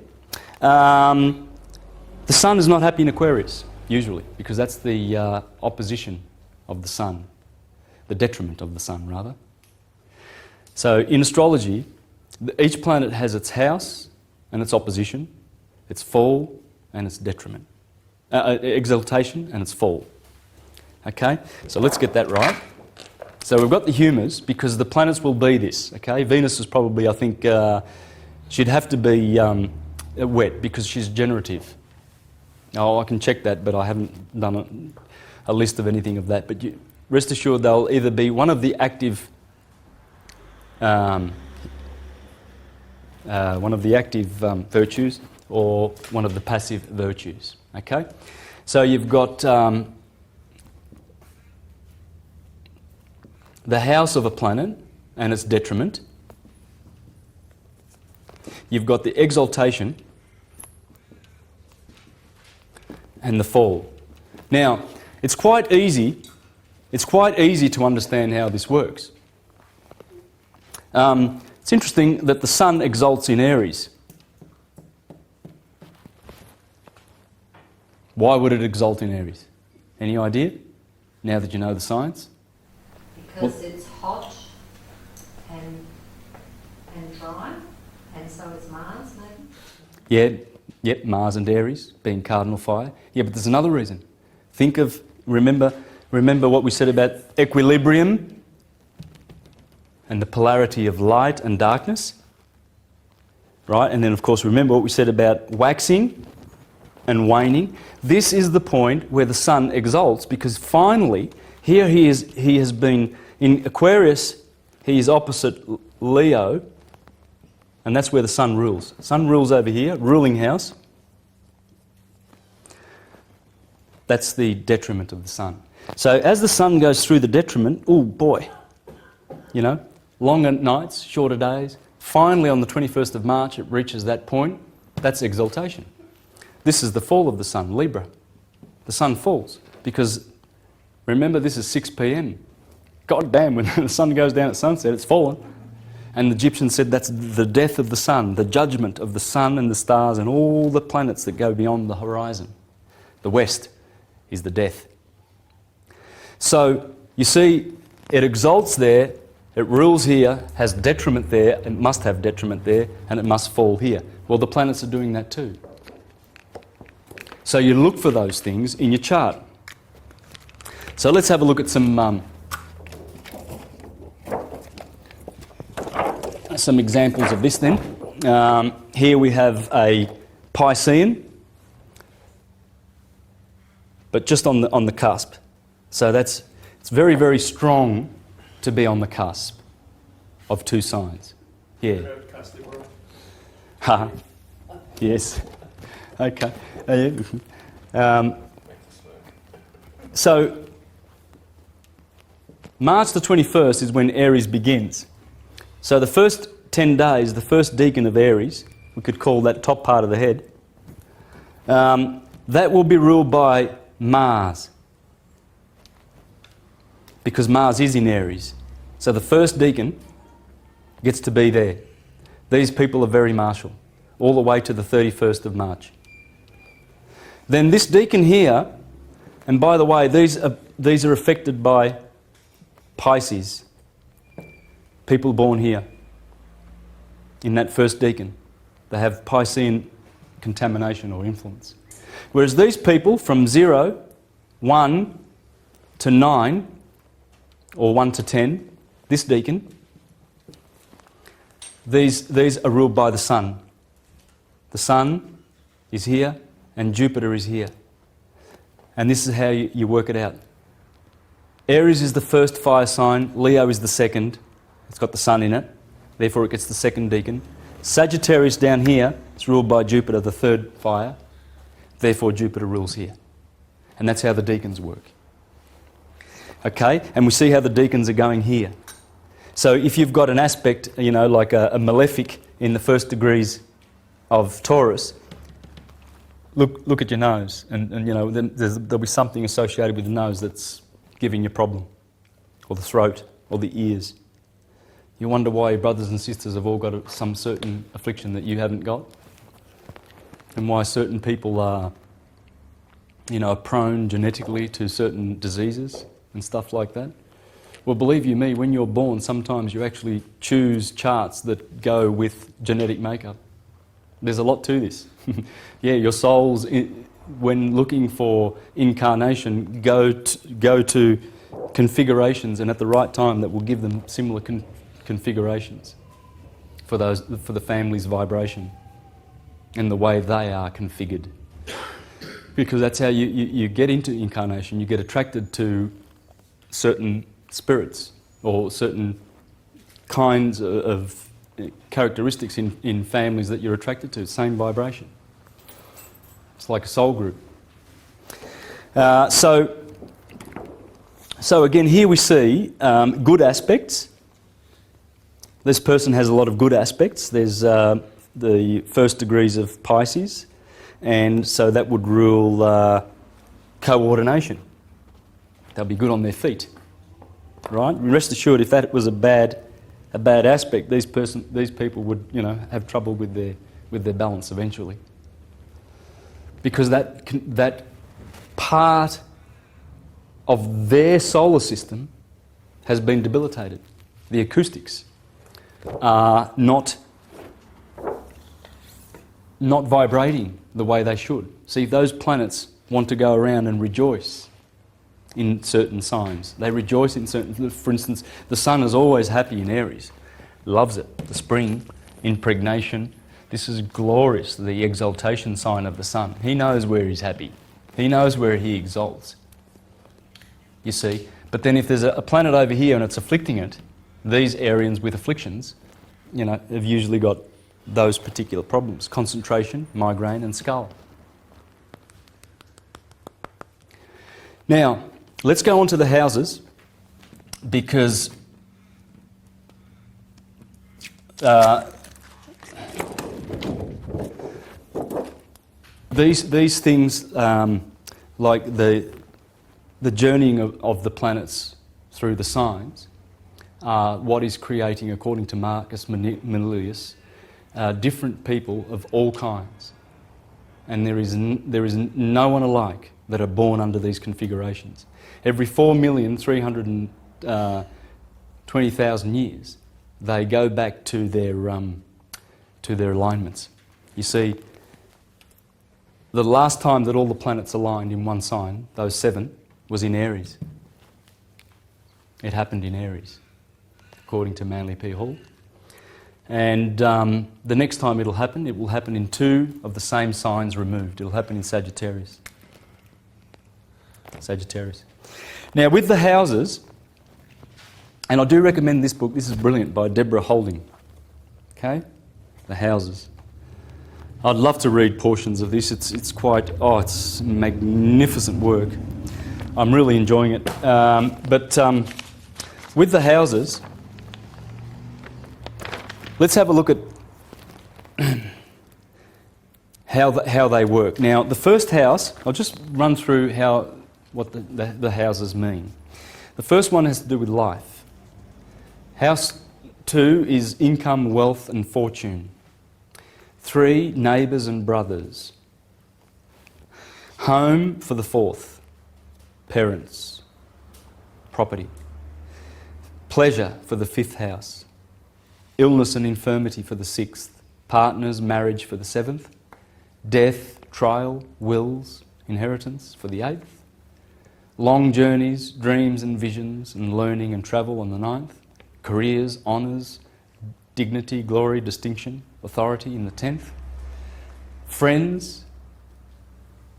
The Sun is not happy in Aquarius, usually, because that's the opposition of the Sun, the detriment of the Sun, rather. So in astrology, each planet has its house and its opposition, its fall and its detriment, exaltation and its fall. Okay, so let's get that right. So we've got the humours because the planets will be this. Okay, Venus is probably, I think, she'd have to be wet because she's generative. Oh, I can check that, but I haven't done a list of anything of that. But rest assured, they'll either be one of the active, virtues, or one of the passive virtues. Okay, so you've got the house of a planet and its detriment. You've got the exaltation and the fall. Now, it's quite easy to understand how this works. It's interesting that the Sun exalts in Aries. Why would it exalt in Aries? Any idea? Now that you know the science? Because it's hot and dry, and so it's Mars, maybe? Yep, Mars and Aries being cardinal fire. Yeah, but there's another reason. Remember what we said about equilibrium and the polarity of light and darkness, right? And then, of course, remember what we said about waxing and waning. This is the point where the Sun exalts, because finally, here he has been in Aquarius. He is opposite Leo, and that's where the Sun rules. Sun rules over here, ruling house. That's the detriment of the Sun. So as the Sun goes through the detriment, oh boy, longer nights, shorter days. Finally, on the 21st of March, it reaches that point. That's exaltation. This is the fall of the Sun, Libra. The Sun falls because, remember, this is 6 p.m. God damn, when the sun goes down at sunset, it's fallen. And the Egyptians said that's the death of the Sun, the judgment of the Sun and the stars and all the planets that go beyond the horizon. The West is the death. So, you see, it exalts there, it rules here, has detriment there, it must have detriment there, and it must fall here. Well, the planets are doing that too. So you look for those things in your chart. So let's have a look at some examples of this then. Here we have a Piscean, but just on the cusp. So it's very, very strong to be on the cusp of two signs. Yeah. Ha. Yes. Okay. So March the 21st is when Aries begins. So the first 10 days, the first decan of Aries, we could call that top part of the head, that will be ruled by Mars, because Mars is in Aries. So the first decan gets to be there. These people are very martial, all the way to the 31st of March. Then this decan here, and by the way, these are affected by Pisces, people born here, in that first decan. They have Piscean contamination or influence. Whereas these people from 0, 1 to 9, or 1 to 10, this decan, these are ruled by the Sun. The Sun is here and Jupiter is here. And this is how you work it out. Aries is the first fire sign, Leo is the second. It's got the Sun in it, therefore it gets the second decan. Sagittarius down here is ruled by Jupiter, the third fire, therefore Jupiter rules here. And that's how the decans work. Okay, and we see how the decans are going here. So if you've got an aspect, like a malefic in the first degrees of Taurus, look at your nose, and there'll be something associated with the nose that's giving you a problem, or the throat, or the ears. You wonder why your brothers and sisters have all got some certain affliction that you haven't got, and why certain people are, prone genetically to certain diseases and stuff like that. Well, believe you me, when you're born, sometimes you actually choose charts that go with genetic makeup. There's a lot to this. Yeah, your souls, when looking for incarnation, go to configurations, and at the right time that will give them similar configurations for the family's vibration and the way they are configured. Because that's how you get into incarnation. You get attracted to certain spirits or certain kinds of characteristics in families that you're attracted to. Same vibration. It's like a soul group. So again, here we see good aspects. This person has a lot of good aspects. There's the first degrees of Pisces, and so that would rule coordination. They'll be good on their feet, right? Rest assured, if that was a bad aspect, these people would have trouble with their balance eventually, because that part of their solar system has been debilitated. The acoustics are not vibrating the way they should. See, those planets want to go around and rejoice in certain signs. They rejoice in certain... For instance, the Sun is always happy in Aries. Loves it. The spring, impregnation. This is glorious, the exaltation sign of the Sun. He knows where he's happy. He knows where he exalts. You see? But then if there's a planet over here and it's afflicting it, these Arians with afflictions, have usually got those particular problems. Concentration, migraine and skull. Now, let's go on to the houses, because these things, like the journeying of the planets through the signs, are what is creating, according to Marcus Manilius, different people of all kinds. And there is no one alike that are born under these configurations. Every 4,320,000 years, they go back to their alignments. You see, the last time that all the planets aligned in one sign, those 7, was in Aries. It happened in Aries, according to Manly P. Hall. And the next time it will happen in 2 of the same signs removed. It will happen in Sagittarius. Sagittarius. Now, with the houses, and I do recommend this book. This is brilliant, by Deborah Holding. Okay? The houses. I'd love to read portions of this. It's quite, it's magnificent work. I'm really enjoying it. But with the houses, let's have a look at how they work. Now, the first house, I'll just run through what the houses mean. The first one has to do with life. House 2 is income, wealth and fortune. 3, neighbours and brothers. Home for the 4th, parents, property. Pleasure for the 5th house. Illness and infirmity for the 6th. Partners, marriage for the 7th. Death, trial, wills, inheritance for the 8th. Long journeys, dreams and visions and learning and travel on the 9th. Careers, honours, dignity, glory, distinction, authority in the 10th. Friends,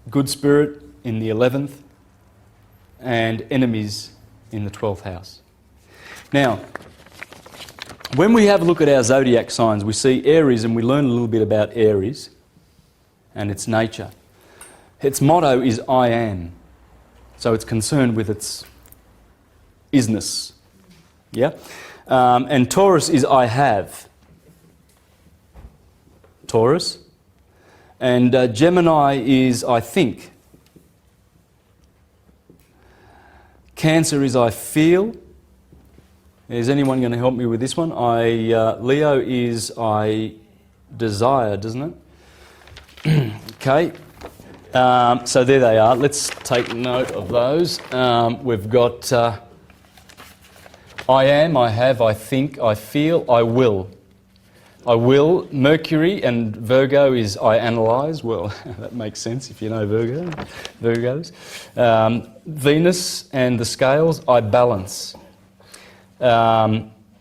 good spirit in the 11th. And enemies in the 12th house. Now, when we have a look at our zodiac signs, we see Aries and we learn a little bit about Aries and its nature. Its motto is I am. So it's concerned with its isness. Yeah? And Taurus is I have. Taurus. And Gemini is I think. Cancer is I feel. Is anyone going to help me with this one? Leo is I desire, doesn't it? Okay. So there they are. Let's take note of those. We've got I am, I have, I think, I feel, I will. I will. Mercury and Virgo is I analyse. Well, that makes sense if you know Virgos. Venus and the scales, I balance.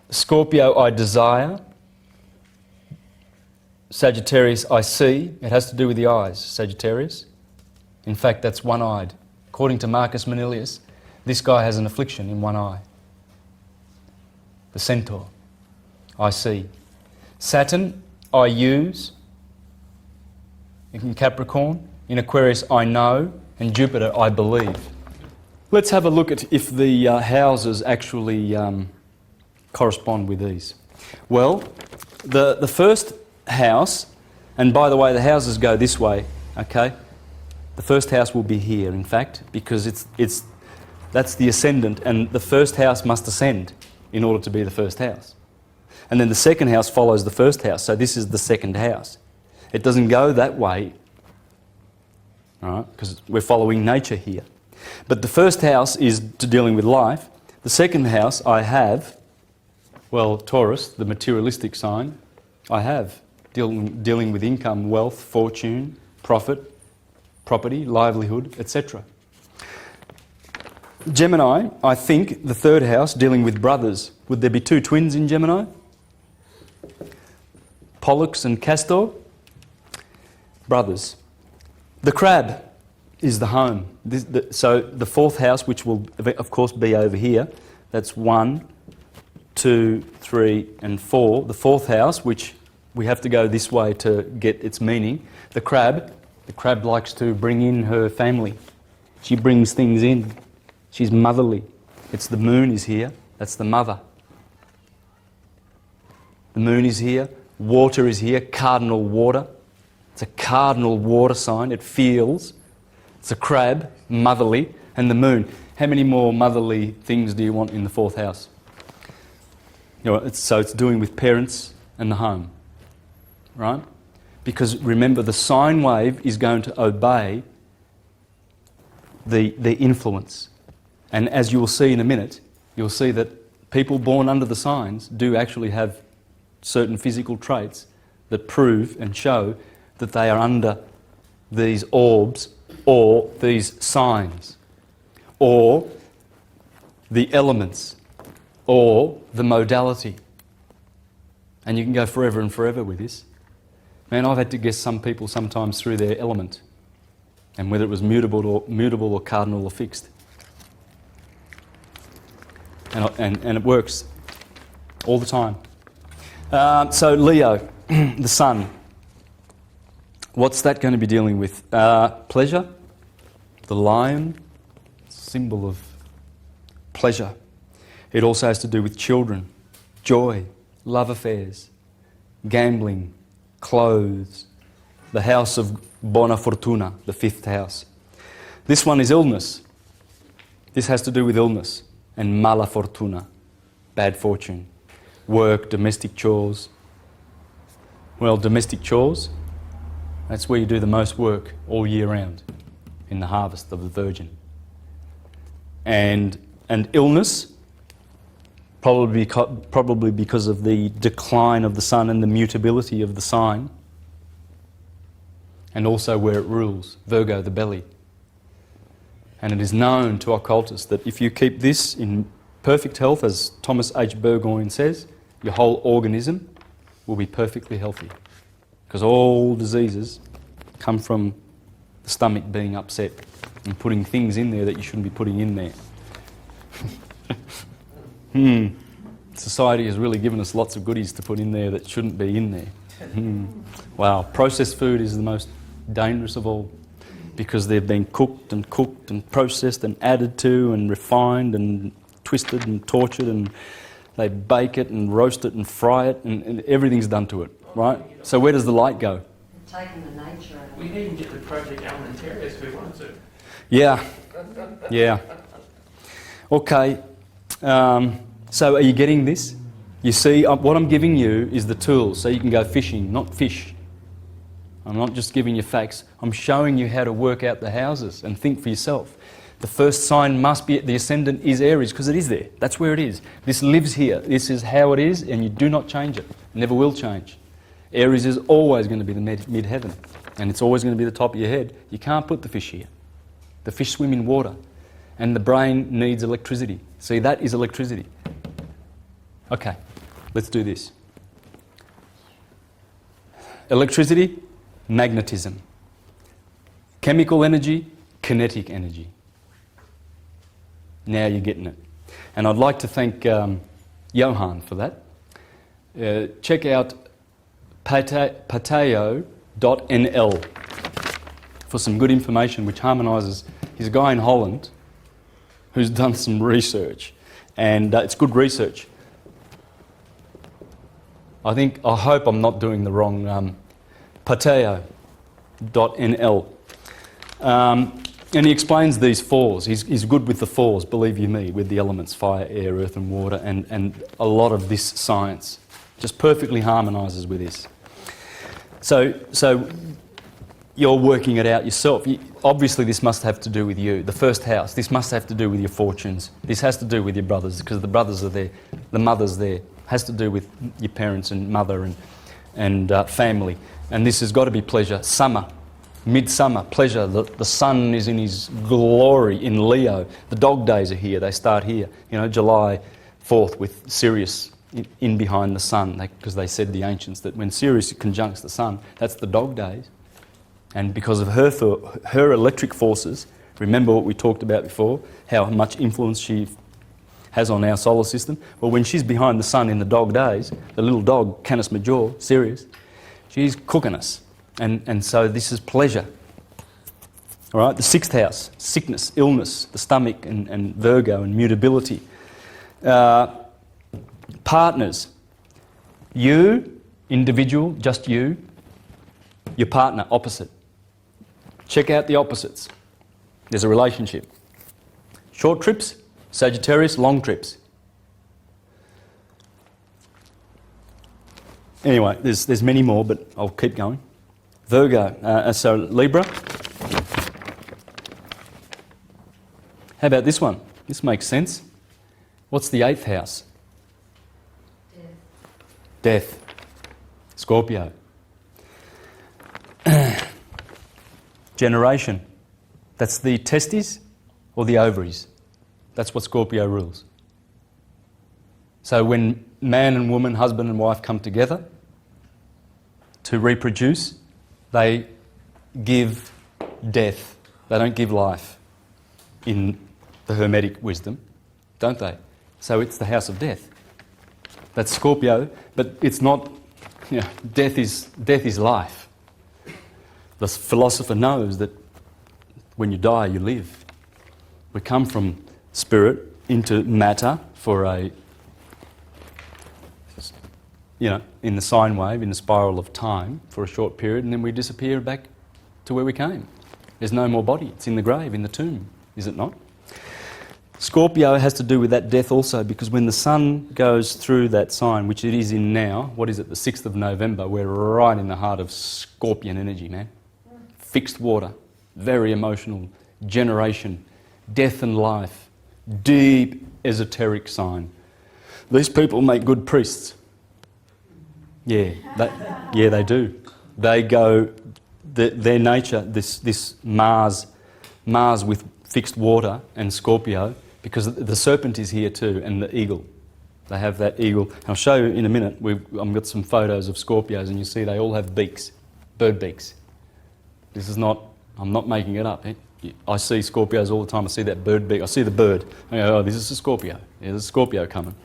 Scorpio, I desire. Sagittarius, I see. It has to do with the eyes, Sagittarius. In fact, that's one-eyed. According to Marcus Manilius, this guy has an affliction in one eye. The centaur, I see. Saturn, I use. In Capricorn. In Aquarius, I know. And Jupiter, I believe. Let's have a look at if the houses actually correspond with these. Well, the first house, and by the way, the houses go this way, okay? The first house will be here, in fact, because that's the ascendant, and the first house must ascend in order to be the first house. And then the second house follows the first house, so this is the second house. It doesn't go that way, all right, because we're following nature here. But the first house is dealing with life. The second house I have, well, Taurus, the materialistic sign, I have, dealing with income, wealth, fortune, profit, property, livelihood, etc. Gemini, I think, the third house, dealing with brothers. Would there be 2 twins in Gemini? Pollux and Castor? Brothers. The crab is the home. So the 4th house, which will of course be over here, that's 1, 2, 3 and 4. The 4th house, which we have to go this way to get its meaning. The crab likes to bring in her family. She brings things in. She's motherly. It's the moon is here, that's the mother. The moon is here, water is here, cardinal water. It's a cardinal water sign, it feels. It's a crab, motherly, and the moon. How many more motherly things do you want in the 4th house? You know, so it's doing with parents and the home, right? Because remember, the sine wave is going to obey the influence. And as you will see in a minute, you'll see that people born under the signs do actually have certain physical traits that prove and show that they are under these orbs or these signs or the elements or the modality. And you can go forever and forever with this. Man, I've had to guess some people sometimes through their element and whether it was mutable or cardinal or fixed. And it works all the time. So Leo, the sun. What's that going to be dealing with? Pleasure, the lion, symbol of pleasure. It also has to do with children, joy, love affairs, gambling, clothes, the house of Bona Fortuna, the fifth house. This one is illness. This has to do with illness and mala fortuna, bad fortune, work, domestic chores. Well, domestic chores, that's where you do the most work all year round in the harvest of the Virgin. And illness, probably because of the decline of the sun and the mutability of the sign, and also where it rules, Virgo, the belly. And it is known to occultists that if you keep this in perfect health, as Thomas H. Burgoyne says, your whole organism will be perfectly healthy. Because all diseases come from the stomach being upset and putting things in there that you shouldn't be putting in there. Society has really given us lots of goodies to put in there that shouldn't be in there. Wow, processed food is the most dangerous of all because they've been cooked and processed and added to and refined and twisted and tortured, and they bake it and roast it and fry it, and everything's done to it, right? So where does the light go? Taking the nature out of We can even get the Project Alimentarius if we wanted to. Yeah. Okay. So are you getting this? You see, what I'm giving you is the tools so you can go fishing, not fish. I'm not just giving you facts. I'm showing you how to work out the houses and think for yourself. The first sign must be, the ascendant is Aries, because it is there. That's where it is. This lives here. This is how it is, and you do not change it. Never will change. Aries is always going to be the mid-heaven, and it's always going to be the top of your head. You can't put the fish here. The fish swim in water, and the brain needs electricity. See, that is electricity. Okay, let's do this. Electricity, magnetism. Chemical energy, kinetic energy. Now you're getting it. And I'd like to thank Johan for that. Check out pateo.nl for some good information which harmonises. He's a guy in Holland who's done some research, and it's good research. I hope I'm not doing the wrong pateo.nl. And he explains these fours. He's good with the fours, believe you me, with the elements fire, air, earth and water, and a lot of this science just perfectly harmonises with this. So you're working it out yourself. Obviously this must have to do with you, the first house. This must have to do with your fortunes. This has to do with your brothers, because the brothers are there, the mother's there. Has to do with your parents and mother and family. And this has got to be pleasure. Summer, midsummer, pleasure. The sun is in his glory in Leo. The dog days are here. They start here. You know, July 4th with Sirius in behind the sun, because they said, the ancients, that when Sirius conjuncts the sun, that's the dog days. And because of her electric forces, remember what we talked about before, how much influence she has on our solar system. Well, when she's behind the sun in the dog days, the little dog, Canis Major, Sirius, she's cooking us. And so this is pleasure. All right, the sixth house, sickness, illness, the stomach and Virgo and mutability. Partners. You, individual, just you, your partner, opposite. Check out the opposites. There's a relationship. Short trips, Sagittarius, long trips. Anyway, there's many more, but I'll keep going. Virgo, so Libra. How about this one? This makes sense. What's the 8th house? Death. Scorpio. generation. That's the testes or the ovaries. That's what Scorpio rules. So when man and woman, husband and wife come together to reproduce, they give death. They don't give life in the Hermetic wisdom, don't they? So it's the house of death. That's Scorpio, but it's not, death is life. The philosopher knows that when you die, you live. We come from spirit into matter for in the sine wave, in the spiral of time for a short period, and then we disappear back to where we came. There's no more body. It's in the grave, in the tomb, is it not? Scorpio has to do with that death also, because when the sun goes through that sign, which it is in now, what is it, the 6th of November, we're right in the heart of Scorpion energy, man. Fixed water, very emotional, generation, death and life, deep esoteric sign. These people make good priests. Yeah, they do. They go, their nature, this Mars with fixed water and Scorpio, because the serpent is here too, and the eagle. They have that eagle. I'll show you in a minute. I've got some photos of Scorpios, and you see they all have beaks, bird beaks. This is not, I'm not making it up. I see Scorpios all the time. I see that bird beak. I see the bird. I go, oh, this is a Scorpio. Yeah, there's a Scorpio coming.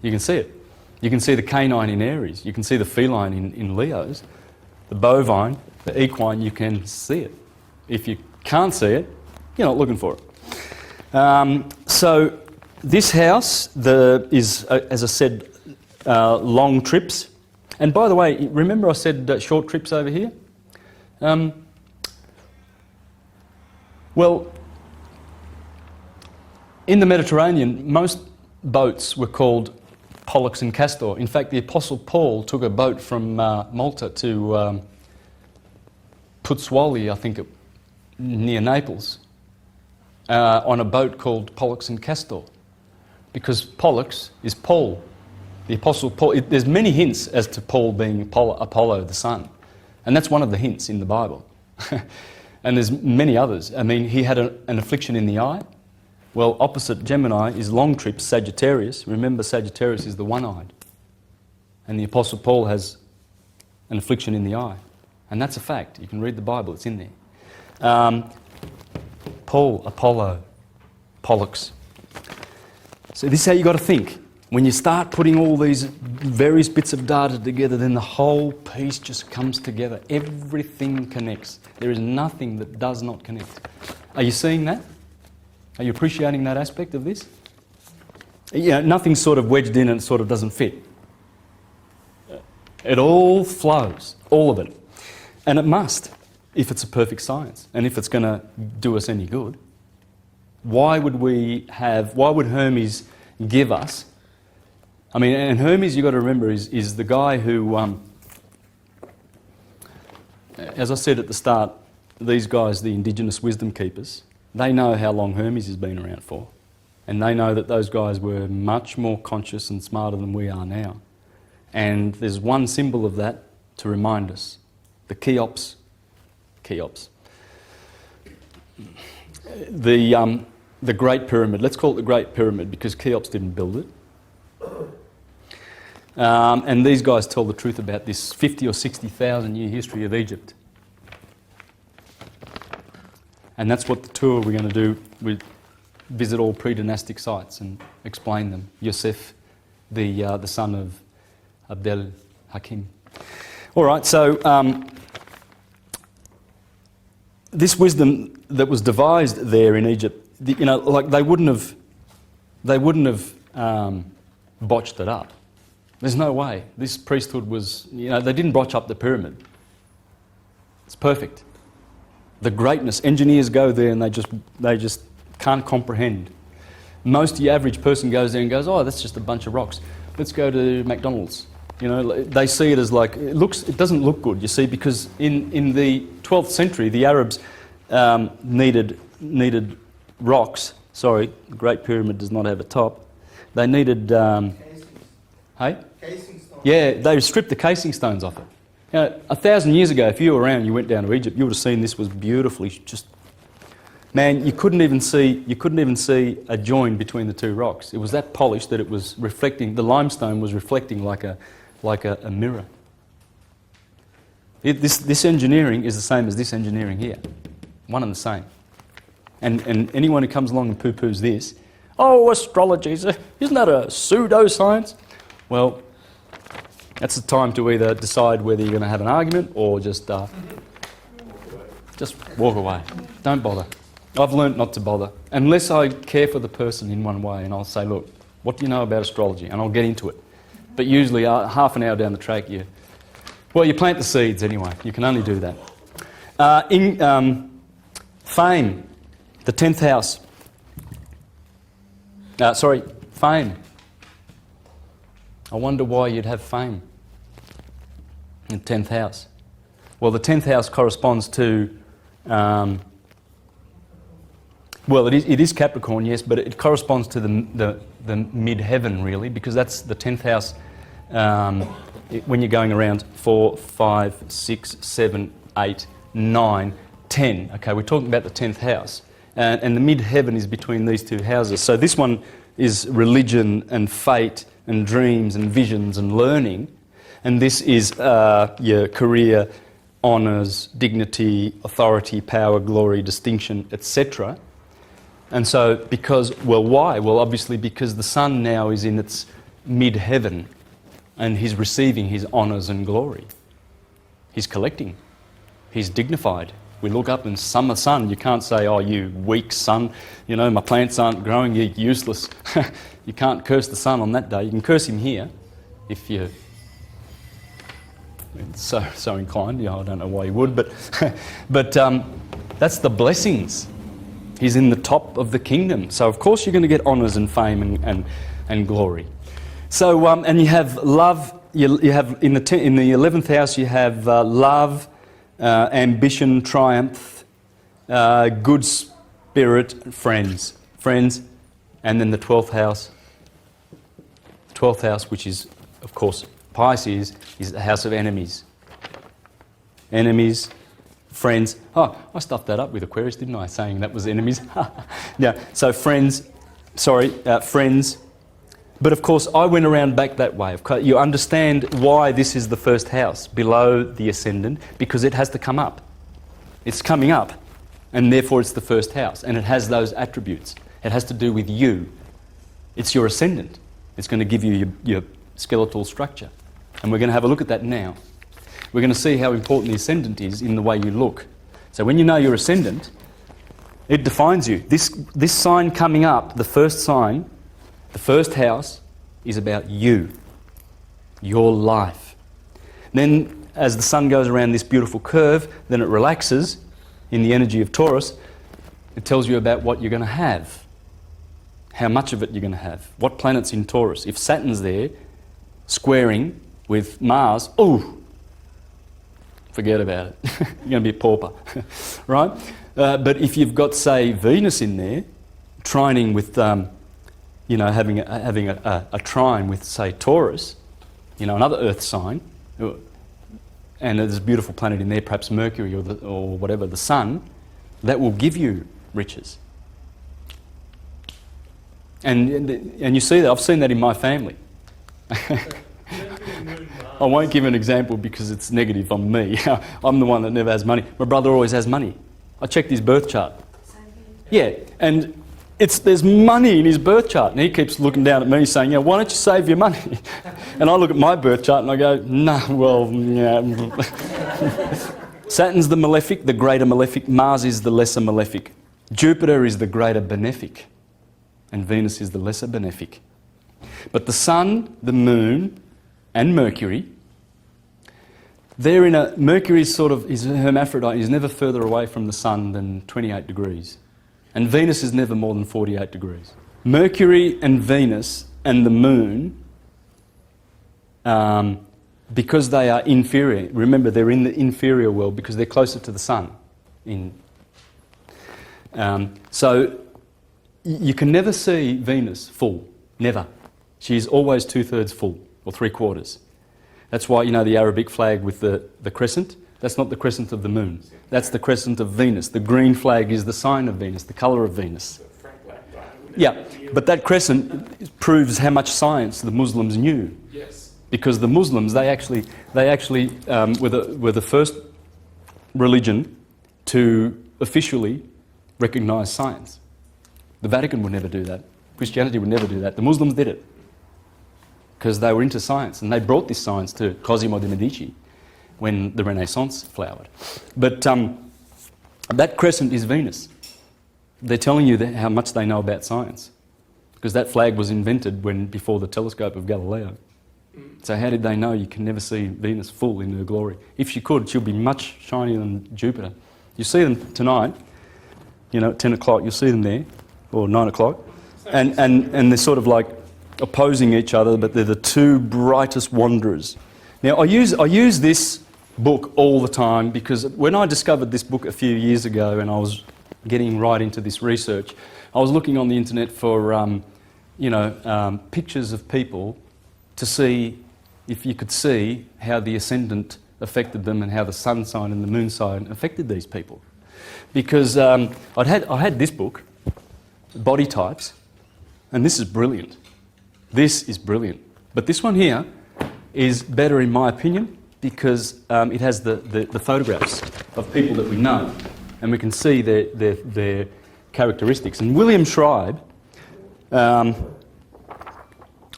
You can see it. You can see the canine in Aries. You can see the feline in Leos. The bovine, the equine, you can see it. If you can't see it, you're not looking for it. So this house is, as I said, long trips. And by the way, remember I said short trips over here? Well, in the Mediterranean, most boats were called Pollux and Castor. In fact, the Apostle Paul took a boat from Malta to Pozzuoli, I think, near Naples, on a boat called Pollux and Castor, because Pollux is Paul, the Apostle Paul. There's many hints as to Paul being Apollo, the sun, and that's one of the hints in the Bible. And there's many others. I mean, he had an affliction in the eye. Well, opposite Gemini is long trips, Sagittarius. Remember, Sagittarius is the one-eyed. And the Apostle Paul has an affliction in the eye. And that's a fact. You can read the Bible, it's in there. Paul, Apollo, Pollux. So this is how you got to think. When you start putting all these various bits of data together, then the whole piece just comes together. Everything connects. There is nothing that does not connect. Are you seeing that? Are you appreciating that aspect of this? Yeah, nothing's sort of wedged in and sort of doesn't fit. It all flows, all of it. And it must, if it's a perfect science, and if it's going to do us any good. Why would Hermes give us? I mean, and Hermes, you've got to remember, is the guy who, as I said at the start, these guys, the indigenous wisdom keepers, they know how long Hermes has been around for. And they know that those guys were much more conscious and smarter than we are now. And there's one symbol of that to remind us. The Cheops. The Great Pyramid. Let's call it the Great Pyramid because Cheops didn't build it. And these guys tell the truth about this 50 or 60,000 year history of Egypt. And that's what the tour we're going to do. We visit all pre-dynastic sites and explain them. Yosef, the son of Abdel Hakim. All right, so this wisdom that was devised there in Egypt, like they wouldn't have botched it up. There's no way. This priesthood was, they didn't botch up the pyramid. It's perfect. The greatness, engineers go there and they just can't comprehend. Most of the average person goes there and goes, oh, that's just a bunch of rocks. Let's go to McDonald's. They see it as like, it doesn't look good, you see, because in the 12th century, the Arabs needed rocks. Sorry, the Great Pyramid does not have a top. They needed... Casing. Hey? Casing stones. Yeah, they stripped the casing stones off it. 1,000 years ago, if you were around, you went down to Egypt, you would have seen this was beautifully just. Man, you couldn't even see a join between the two rocks. It was that polished that it was reflecting. The limestone was reflecting like a mirror. This engineering is the same as this engineering here, one and the same. And anyone who comes along and poo-poos this, oh, astrology, isn't that a pseudoscience? Well, that's the time to either decide whether you're going to have an argument or just walk away. Don't bother. I've learnt not to bother, unless I care for the person in one way, and I'll say, look, what do you know about astrology? And I'll get into it. But usually half an hour down the track, you plant the seeds anyway. You can only do that. In fame, the 10th house. Fame. I wonder why you'd have fame in the 10th house. Well, the 10th house corresponds to... it is Capricorn, yes, but it corresponds to the mid-heaven, really, because that's the 10th house when you're going around 4, 5, 6, 7, 8, 9, 10. Okay, we're talking about the 10th house. And the mid-heaven is between these two houses. So this one is religion and fate and dreams and visions and learning. And this is your career, honours, dignity, authority, power, glory, distinction, etc. And so why? Well, obviously because the sun now is in its mid-heaven and he's receiving his honours and glory. He's collecting. He's dignified. We look up and summer sun, you can't say, oh, you weak sun, my plants aren't growing, you're useless. You can't curse the sun on that day. You can curse him here if you're so inclined. I don't know why you would, but that's the blessings. He's in the top of the kingdom. So, of course, you're going to get honours and fame and glory. So, and you have love. You have in the 11th house, you have love, ambition, triumph, good spirit, friends, and then the 12th house. 12th house, which is, of course, Pisces, is the house of enemies. Enemies, friends. Oh, I stuffed that up with Aquarius, didn't I? Saying that was enemies. Yeah. So friends. But of course, I went around back that way. You understand why this is the first house below the ascendant, because it has to come up. It's coming up, and therefore it's the first house, and it has those attributes. It has to do with you. It's your ascendant. It's going to give you your skeletal structure. And we're going to have a look at that now. We're going to see how important the ascendant is in the way you look. So when you know your ascendant, it defines you. This sign coming up, the first sign, the first house, is about you, your life. Then as the sun goes around this beautiful curve, then it relaxes in the energy of Taurus. It tells you about what you're going to have, how much of it you're going to have, what planet's in Taurus. If Saturn's there, squaring with Mars, forget about it. You're going to be a pauper, right? But if you've got, say, Venus in there, trining with, having a trine with, say, Taurus, another Earth sign, and there's a beautiful planet in there, perhaps Mercury or whatever, the Sun, that will give you riches. And you see that. I've seen that in my family. I won't give an example because it's negative on me. I'm the one that never has money. My brother always has money. I checked his birth chart. Yeah, and there's money in his birth chart. And he keeps looking down at me saying, why don't you save your money? And I look at my birth chart and I go, Saturn's the malefic, the greater malefic. Mars is the lesser malefic. Jupiter is the greater benefic. And Venus is the lesser benefic. But the Sun, the Moon, and Mercury, Mercury is a hermaphrodite. He's never further away from the Sun than 28 degrees. And Venus is never more than 48 degrees. Mercury and Venus and the Moon, because they are inferior, remember they're in the inferior world because they're closer to the Sun. So you can never see Venus full, never. She's always 2/3 full, or 3/4. That's why, you know, the Arabic flag with the crescent, that's not the crescent of the moon. That's the crescent of Venus. The green flag is the sign of Venus, the colour of Venus. Yeah, but that crescent proves how much science the Muslims knew. Yes. Because the Muslims, they actually were the first religion to officially recognise science. The Vatican would never do that. Christianity would never do that. The Muslims did it because they were into science, and they brought this science to Cosimo de' Medici when the Renaissance flowered. But that crescent is Venus. They're telling you how much they know about science, because that flag was invented before the telescope of Galileo. So how did they know you can never see Venus full in her glory? If she could, she'll be much shinier than Jupiter. You see them tonight, you know, at 10 o'clock, you'll see them there, or 9 o'clock, and they're sort of like opposing each other, but they're the two brightest wanderers. Now, I use this book all the time because when I discovered this book a few years ago and I was getting right into this research, I was looking on the internet for, pictures of people to see if you could see how the ascendant affected them and how the sun sign and the moon sign affected these people. Because I had this book, Body Types, and this is brilliant. This is brilliant. But this one here is better in my opinion because it has the photographs of people that we know, and we can see their characteristics. And William Schreiber, I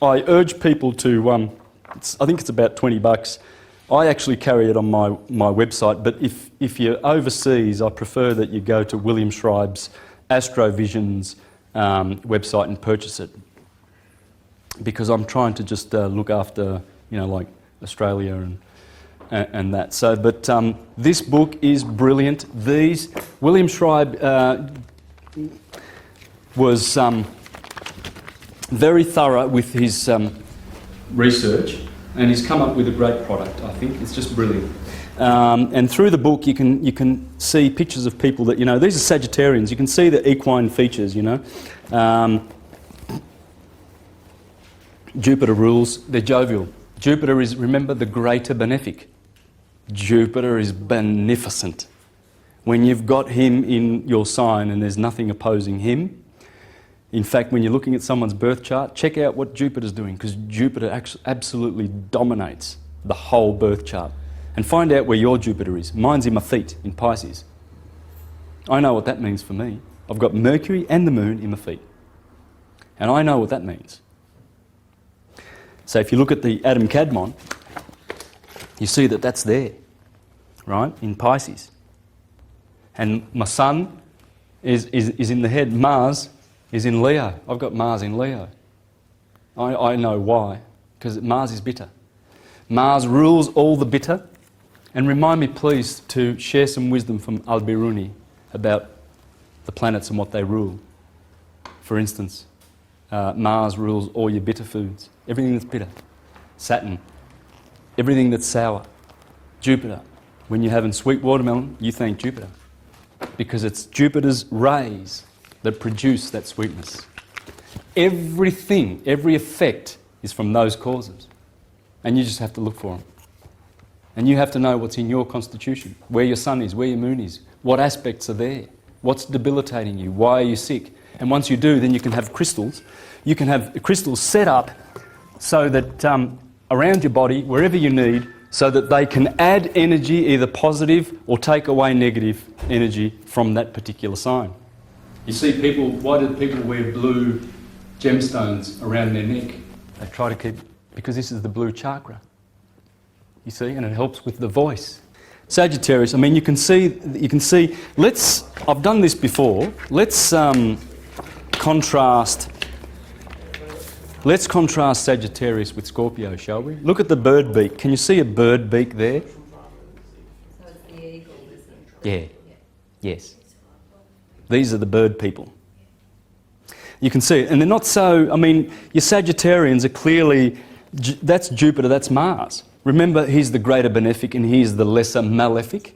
urge people to, I think it's about $20. I actually carry it on my website, but if you're overseas, I prefer that you go to William Schreiber's Astrovision's website and purchase it, because I'm trying to just look after, like Australia and that. So, but this book is brilliant. William Schreiber was very thorough with his research, and he's come up with a great product. I think it's just brilliant. And through the book, you can see pictures of people that, these are Sagittarians. You can see the equine features. Jupiter rules. They're jovial. Jupiter is, remember, the greater benefic. Jupiter is beneficent. When you've got him in your sign and there's nothing opposing him. In fact, when you're looking at someone's birth chart, check out what Jupiter's doing, because Jupiter absolutely dominates the whole birth chart. And find out where your Jupiter is. Mine's in my feet, in Pisces. I know what that means for me. I've got Mercury and the Moon in my feet. And I know what that means. So if you look at the Adam Kadmon, you see that that's there, right, in Pisces. And my Sun is in the head. Mars is in Leo. I've got Mars in Leo. I know why, because Mars is bitter. Mars rules all the bitter. And remind me, please, to share some wisdom from Al-Biruni about the planets and what they rule. For instance, Mars rules all your bitter foods, everything that's bitter. Saturn, everything that's sour. Jupiter, when you're having sweet watermelon, you thank Jupiter, because it's Jupiter's rays that produce that sweetness. Everything, every effect is from those causes. And you just have to look for them. And you have to know what's in your constitution, where your sun is, where your moon is, what aspects are there, what's debilitating you, why are you sick. And once you do, then you can have crystals. You can have crystals set up so that around your body, wherever you need, so that they can add energy, either positive or take away negative energy from that particular sign. You see people, why do people wear blue gemstones around their neck? They try to keep, because this is the blue chakra. You see, and it helps with the voice. Sagittarius, I mean, you can see, I've done this before. Let's contrast Sagittarius with Scorpio, shall we? Look at the bird beak. Can you see a bird beak there? So it's the eagle, isn't it? Yeah. Yes. These are the bird people. You can see it. And they're not so, I mean, your Sagittarians are clearly, that's Jupiter, that's Mars. Remember, he's the greater benefic and he's the lesser malefic.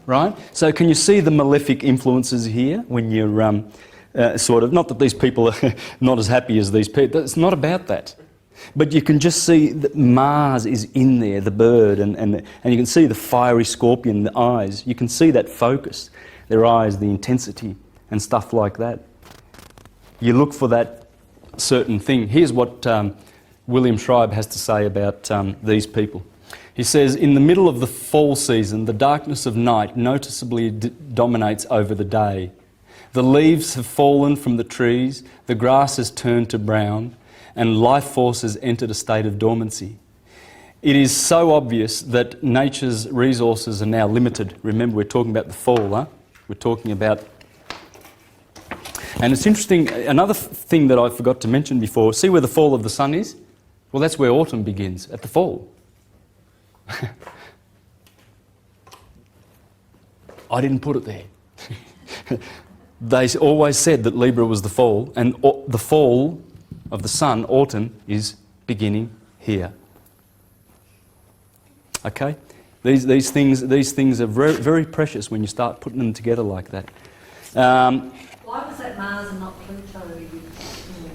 Right? So can you see the malefic influences here when you're sort of, not that these people are not as happy as these people, it's not about that. But you can just see that Mars is in there, the bird, and you can see the fiery scorpion, the eyes. You can see that focus, their eyes, the intensity and stuff like that. You look for that certain thing. Here's what William Schreiber has to say about these people. He says, in the middle of the fall season, the darkness of night noticeably dominates over the day. The leaves have fallen from the trees, the grass has turned to brown, and life force has entered a state of dormancy. It is so obvious that nature's resources are now limited. Remember, we're talking about the fall, huh? We're talking about... And it's interesting, another thing that I forgot to mention before, see where the fall of the sun is? Well, that's where autumn begins, at the fall. I didn't put it there. They always said that Libra was the fall, and the fall of the sun, autumn, is beginning here. Okay? These things are very, very precious when you start putting them together like that. Why was that Mars and not Pluto in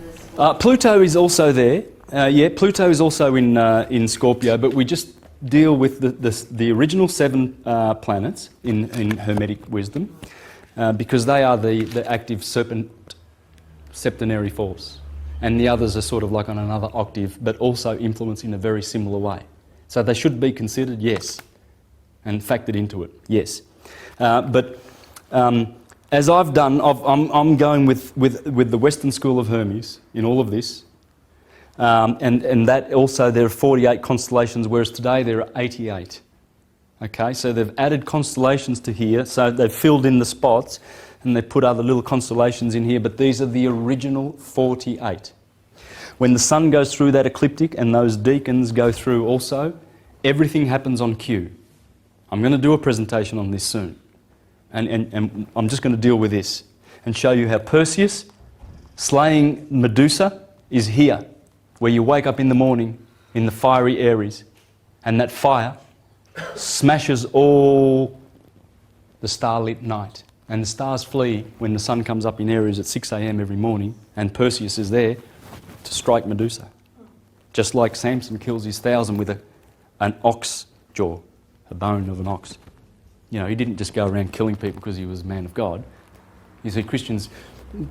this? Pluto is also there. Yeah, Pluto is also in Scorpio, but we just deal with the original 7 planets in Hermetic wisdom because they are the active septenary force. And the others are sort of like on another octave, but also influenced in a very similar way. So they should be considered, yes, and factored into it, yes. But as I've done, I'm going with the Western School of Hermes in all of this. And that also, there are 48 constellations, whereas today there are 88. Okay, so they've added constellations to here, so they've filled in the spots, and they put other little constellations in here, but these are the original 48. When the sun goes through that ecliptic and those deacons go through also, everything happens on cue. I'm going to do a presentation on this soon, and I'm just going to deal with this and show you how Perseus slaying Medusa is here, where you wake up in the morning in the fiery Aries, and that fire smashes all the starlit night. And the stars flee when the sun comes up in Aries at 6 a.m. every morning, and Perseus is there to strike Medusa. Just like Samson kills his 1,000 with an ox jaw, a bone of an ox. You know, he didn't just go around killing people because he was a man of God. You see, Christians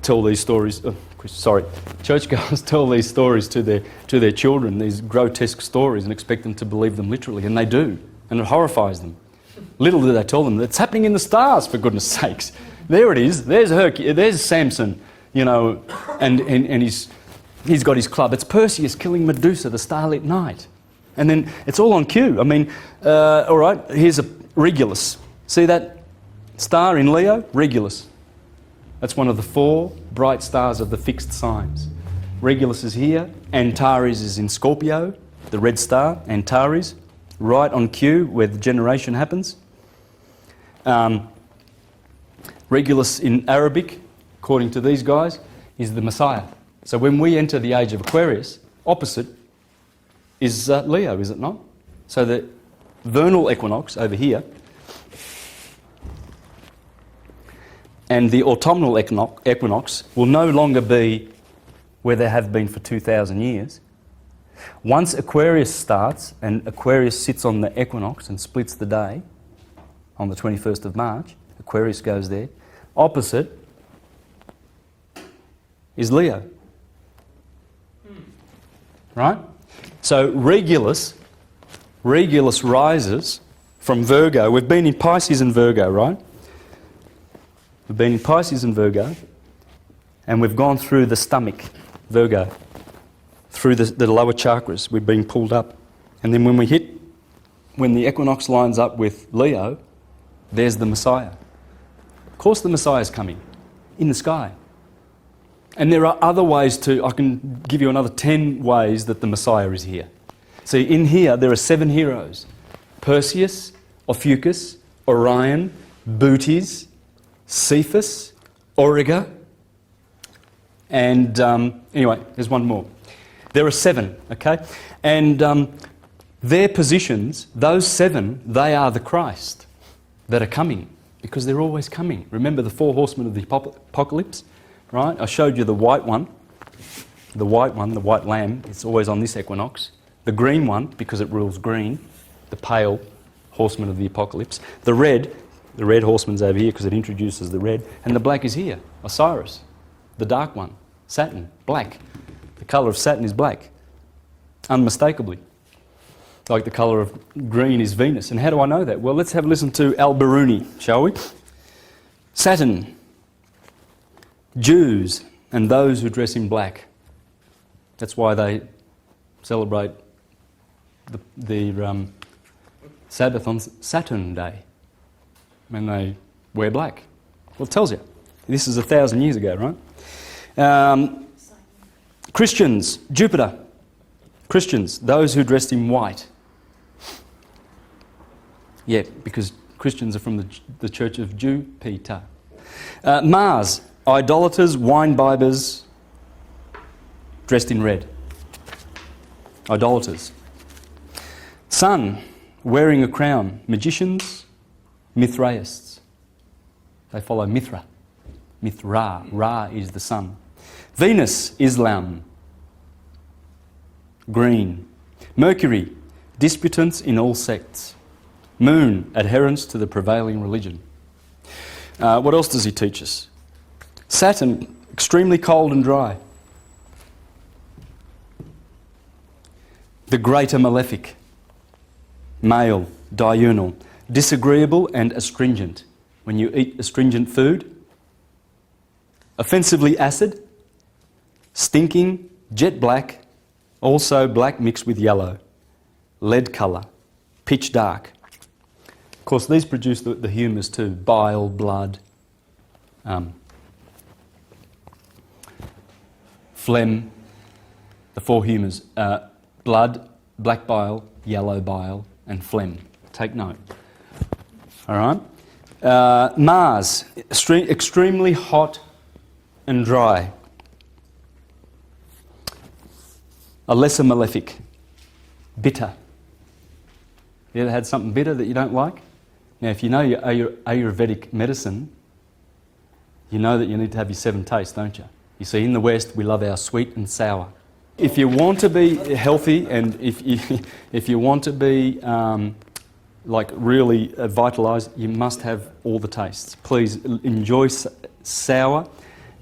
tell these stories, churchgoers tell these stories to their children, these grotesque stories, and expect them to believe them literally, and they do, and it horrifies them. Little do they tell them that it's happening in the stars, for goodness sakes. There it is. There's Samson, you know, and he's got his club. It's Perseus killing Medusa, the starlit night. And then it's all on cue. I mean, all right, here's a Regulus. See that star in Leo? Regulus. That's one of the 4 bright stars of the fixed signs. Regulus is here. Antares is in Scorpio, the red star, Antares. Right on cue where the generation happens. Regulus in Arabic, according to these guys, is the Messiah. So when we enter the age of Aquarius, opposite is Leo, is it not? So the vernal equinox over here and the autumnal equinox will no longer be where they have been for 2,000 years. Once Aquarius starts, and Aquarius sits on the equinox and splits the day on the 21st of March, Aquarius goes there. Opposite is Leo. Right? So Regulus rises from Virgo. We've been in Pisces and Virgo, right? We've been in Pisces and Virgo, and we've gone through the stomach, Virgo. Through the lower chakras, we're being pulled up. And then when the equinox lines up with Leo, there's the Messiah. Of course the Messiah is coming, in the sky. And there are other ways I can give you another 10 ways that the Messiah is here. See, in here there are 7 heroes. Perseus, Ophiuchus, Orion, Bootes, Cephas, Auriga, and anyway, there's one more. There are 7, okay? And their positions, those 7, they are the Christ that are coming, because they're always coming. Remember the 4 horsemen of the apocalypse, right? I showed you the white one. The white one, the white lamb, it's always on this equinox. The green one, because it rules green, the pale horseman of the apocalypse. The red horseman's over here because it introduces the red. And the black is here, Osiris, the dark one, Saturn, black. The colour of Saturn is black, unmistakably. Like the colour of green is Venus. And how do I know that? Well, let's have a listen to Al-Biruni, shall we? Saturn, Jews and those who dress in black. That's why they celebrate the Sabbath on Saturn Day, when they wear black. Well, it tells you. This is 1,000 years ago, right? Christians, Jupiter. Christians, those who dressed in white. Yeah, because Christians are from the Church of Jupiter. Mars, idolaters, wine-bibbers, dressed in red. Idolaters. Sun, wearing a crown. Magicians, Mithraists. They follow Mithra. Mithra. Ra is the sun. Venus, Islam. Green. Mercury, disputants in all sects. Moon, adherents to the prevailing religion. What else does he teach us? Saturn, extremely cold and dry. The greater malefic. Male, diurnal, disagreeable and astringent. When you eat astringent food. Offensively acid. Stinking, jet black, also black mixed with yellow. Lead colour, pitch dark. Of course, these produce the humours too. Bile, blood, phlegm, the four humours. Blood, black bile, yellow bile, and phlegm. Take note. All right. Mars, extremely hot and dry. A lesser malefic. Bitter. You ever had something bitter that you don't like? Now, if you know your Ayurvedic medicine, you know that you need to have your 7 tastes, don't you? You see, in the West, we love our sweet and sour. If you want to be healthy and if you want to be like really vitalised, you must have all the tastes. Please enjoy sour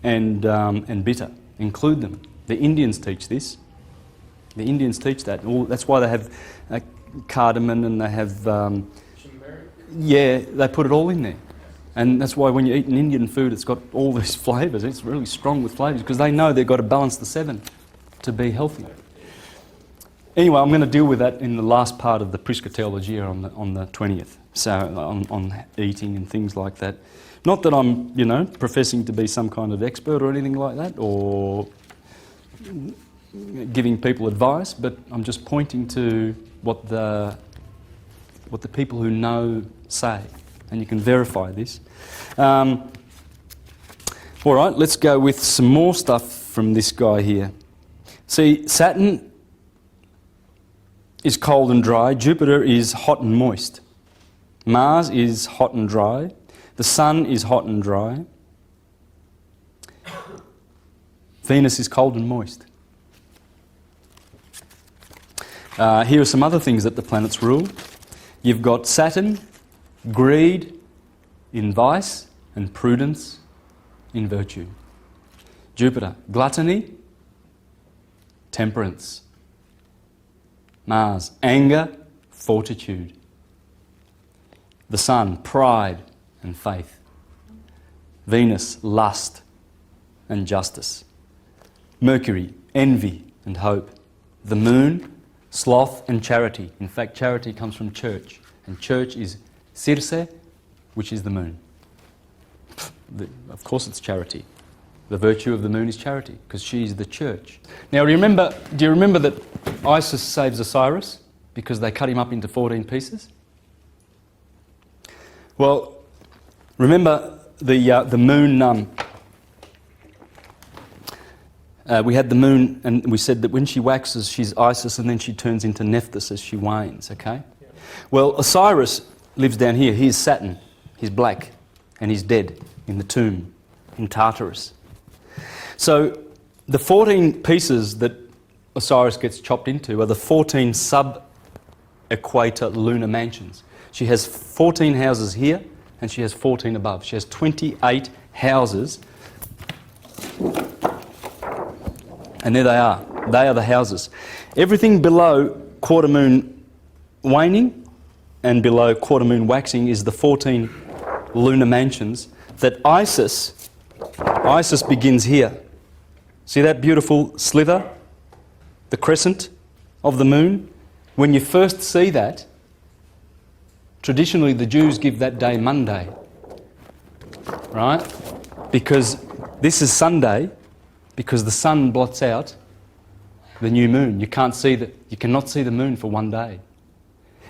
and bitter. Include them. The Indians teach this. The Indians teach that. That's why they have cardamom and they have... yeah, they put it all in there. And that's why when you eat an Indian food, it's got all these flavours. It's really strong with flavours because they know they've got to balance the 7 to be healthy. Anyway, I'm going to deal with that in the last part of the Prisca Theologia on the 20th. So on eating and things like that. Not that I'm, professing to be some kind of expert or anything like that, or giving people advice, but I'm just pointing to what the people who know say, and you can verify this. All right, let's go with some more stuff from this guy here. See, Saturn is cold and dry. Jupiter is hot and moist. Mars is hot and dry. The Sun is hot and dry. Venus is cold and moist. Here are some other things that the planets rule. You've got Saturn, greed in vice and prudence in virtue. Jupiter, gluttony, temperance. Mars, anger, fortitude. The Sun, pride and faith. Venus, lust and justice. Mercury, envy and hope. The Moon, sloth and charity. In fact, charity comes from church, and church is Circe, which is the moon. Of course it's charity. The virtue of the moon is charity, because she is the church. Now do you remember that Isis saves Osiris because they cut him up into 14 pieces? Well, remember the moon... we had the moon, and we said that when she waxes, she's Isis, and then she turns into Nephthys as she wanes, okay? Yeah. Well, Osiris lives down here. He's Saturn. He's black, and he's dead in the tomb in Tartarus. So the 14 pieces that Osiris gets chopped into are the 14 sub-equator lunar mansions. She has 14 houses here, and she has 14 above. She has 28 houses. And there they are. They are the houses. Everything below quarter moon waning and below quarter moon waxing is the 14 lunar mansions that Isis begins here. See that beautiful slither? The crescent of the moon? When you first see that, traditionally the Jews give that day Monday, right? Because this is Sunday, because the sun blots out the new moon. You cannot see the moon for one day.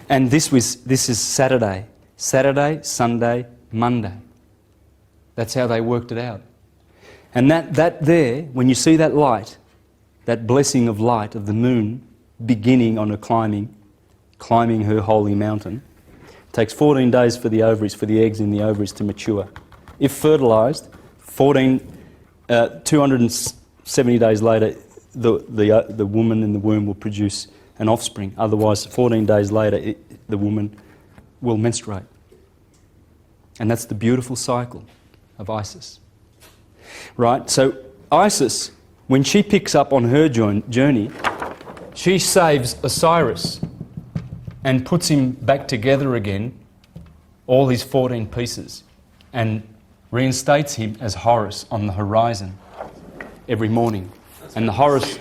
And this is Saturday. Saturday, Sunday, Monday. That's how they worked it out. And that there, when you see that light, that blessing of light of the moon beginning on her climbing her holy mountain, takes 14 days for the ovaries, for the eggs in the ovaries to mature. If fertilised, 270 days later, the woman in the womb will produce an offspring. Otherwise, 14 days later, the woman will menstruate. And that's the beautiful cycle of Isis. Right? So Isis, when she picks up on her journey, she saves Osiris and puts him back together again, all his 14 pieces, and reinstates him as Horus on the horizon every morning. And the Horus...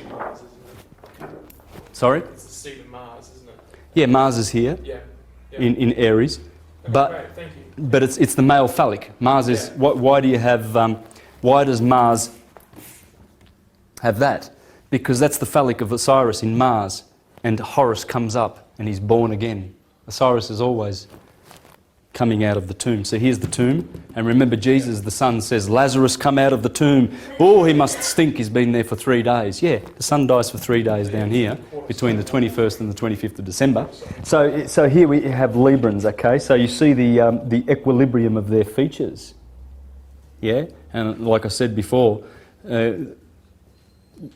Sorry? It's the seat of Mars, isn't it? Yeah, Mars is here, Yeah. in Aries. Okay, But great, thank you. but it's the male phallic. Mars is... Yeah. Why do you have... why does Mars have that? Because that's the phallic of Osiris in Mars, and Horus comes up and he's born again. Osiris is always coming out of the tomb. So here's the tomb, and remember Jesus, the Son, says, Lazarus, come out of the tomb. Oh, he must stink, he's been there for 3 days. Yeah, the Son dies for 3 days down here, between the 21st and the 25th of December. So here we have Librans, okay? So you see the equilibrium of their features. Yeah, and like I said before,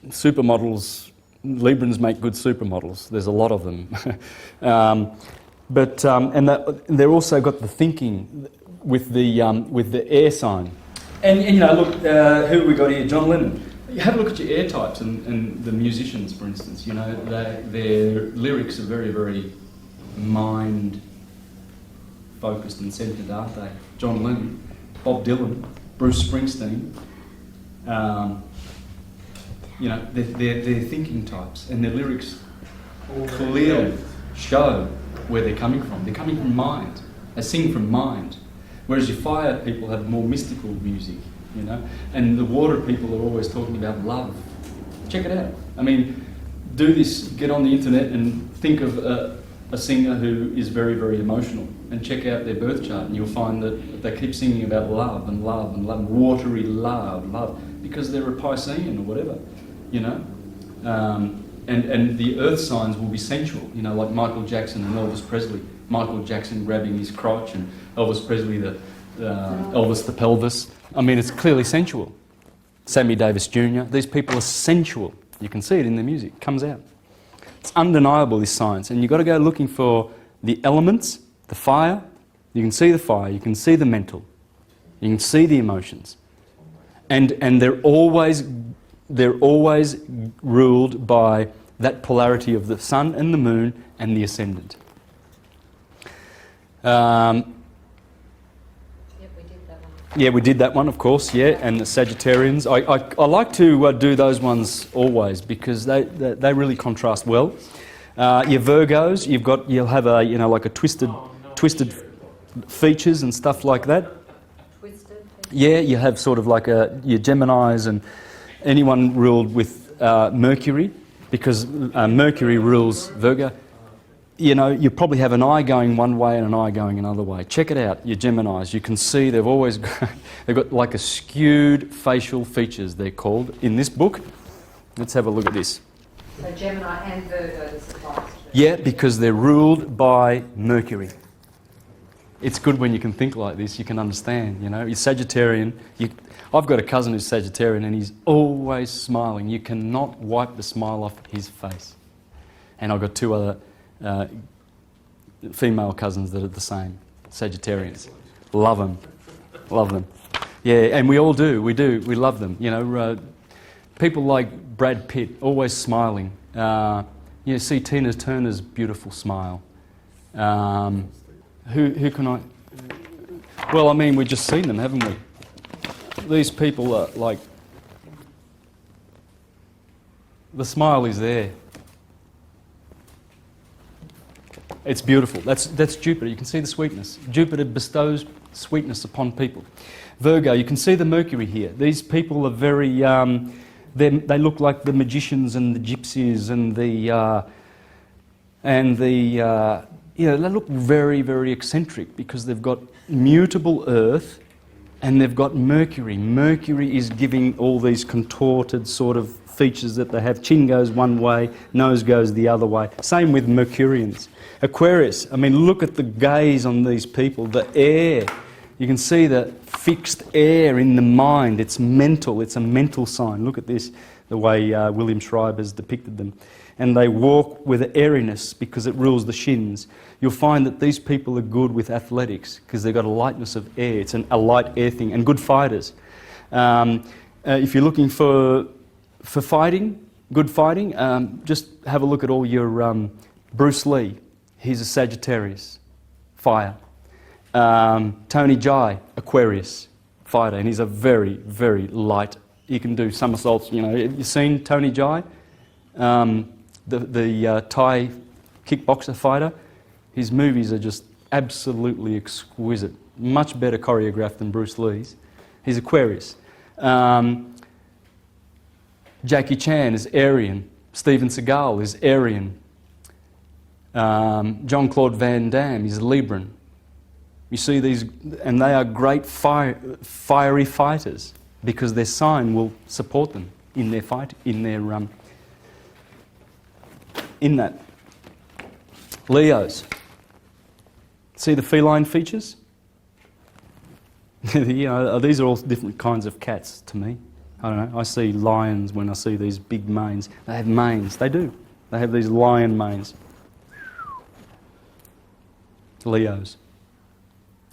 supermodels, Librans make good supermodels. There's a lot of them. They're also got the thinking with the air sign. And you know, look, who have we got here? John Lennon. You have a look at your air types and the musicians, for instance. You know, their lyrics are very, very mind-focused and centred, aren't they? John Lennon, Bob Dylan, Bruce Springsteen. You know, they're thinking types, and their lyrics clearly show where they're coming from. They're coming from mind. They sing from mind. Whereas your fire people have more mystical music, you know. And the water people are always talking about love. Check it out. I mean, do this, get on the internet and think of a singer who is very, very emotional, and check out their birth chart, and you'll find that they keep singing about love and love and love, watery love, because they're a Piscean or whatever, you know. And the earth signs will be sensual, you know, like Michael Jackson and Elvis Presley. Michael Jackson grabbing his crotch, and Elvis Presley, Elvis the pelvis. I mean, it's clearly sensual. Sammy Davis Jr., these people are sensual. You can see it in the music, it comes out. It's undeniable, this science, and you've got to go looking for the elements, the fire. You can see the fire, you can see the mental, you can see the emotions. And they're always ruled by that polarity of the sun and the moon and the ascendant. Yep, we did that one. Yeah, we did that one, of course, yeah, and the Sagittarians. I like to do those ones always because they really contrast well. Your Virgos, you'll have a, you know, like a twisted features and stuff like that. Twisted. Yeah, you have sort of like your Geminis and anyone ruled with Mercury, because Mercury rules Virgo. You know, you probably have an eye going one way and an eye going another way. Check it out, your Geminis. You can see they've got like a skewed facial features, they're called, in this book. Let's have a look at this. So Gemini and Virgo this applies to. Yeah, because they're ruled by Mercury. It's good when you can think like this, you can understand, you know. You're Sagittarian. I've got a cousin who's Sagittarian and he's always smiling. You cannot wipe the smile off his face. And I've got two other female cousins that are the same, Sagittarians. Love them. Love them. Yeah, and we all do. We do. We love them. You know, people like Brad Pitt, always smiling. You see Tina Turner's beautiful smile. Who can I... Well, I mean, we've just seen them, haven't we? These people are like... The smile is there. It's beautiful. That's Jupiter. You can see the sweetness. Jupiter bestows sweetness upon people. Virgo, you can see the Mercury here. These people are very... they look like the magicians and the gypsies and you know, they look very, very eccentric because they've got mutable Earth and they've got Mercury. Mercury is giving all these contorted sort of features that they have. Chin goes one way, nose goes the other way. Same with Mercurians. Aquarius, I mean, look at the gaze on these people, the air. You can see the fixed air in the mind. It's mental. It's a mental sign. Look at this, the way William Schreiber's depicted them. And they walk with airiness because it rules the shins. You'll find that these people are good with athletics because they've got a lightness of air. It's a light air thing. And good fighters. If you're looking for fighting, good fighting, just have a look at all your Bruce Lee. He's a Sagittarius, fire. Tony Jai, Aquarius, fighter, and he's a very, very light. He can do somersaults. You know, you've seen Tony Jai, the Thai kickboxer fighter. His movies are just absolutely exquisite, much better choreographed than Bruce Lee's. He's Aquarius. Jackie Chan is Aryan. Steven Seagal is Aryan. Jean-Claude Van Damme is Libran. You see these, and they are great fiery fighters because their sign will support them in their fight, in that. Leos. See the feline features? You know, these are all different kinds of cats to me. I don't know. I see lions when I see these big manes. They have manes. They do. They have these lion manes. Leos.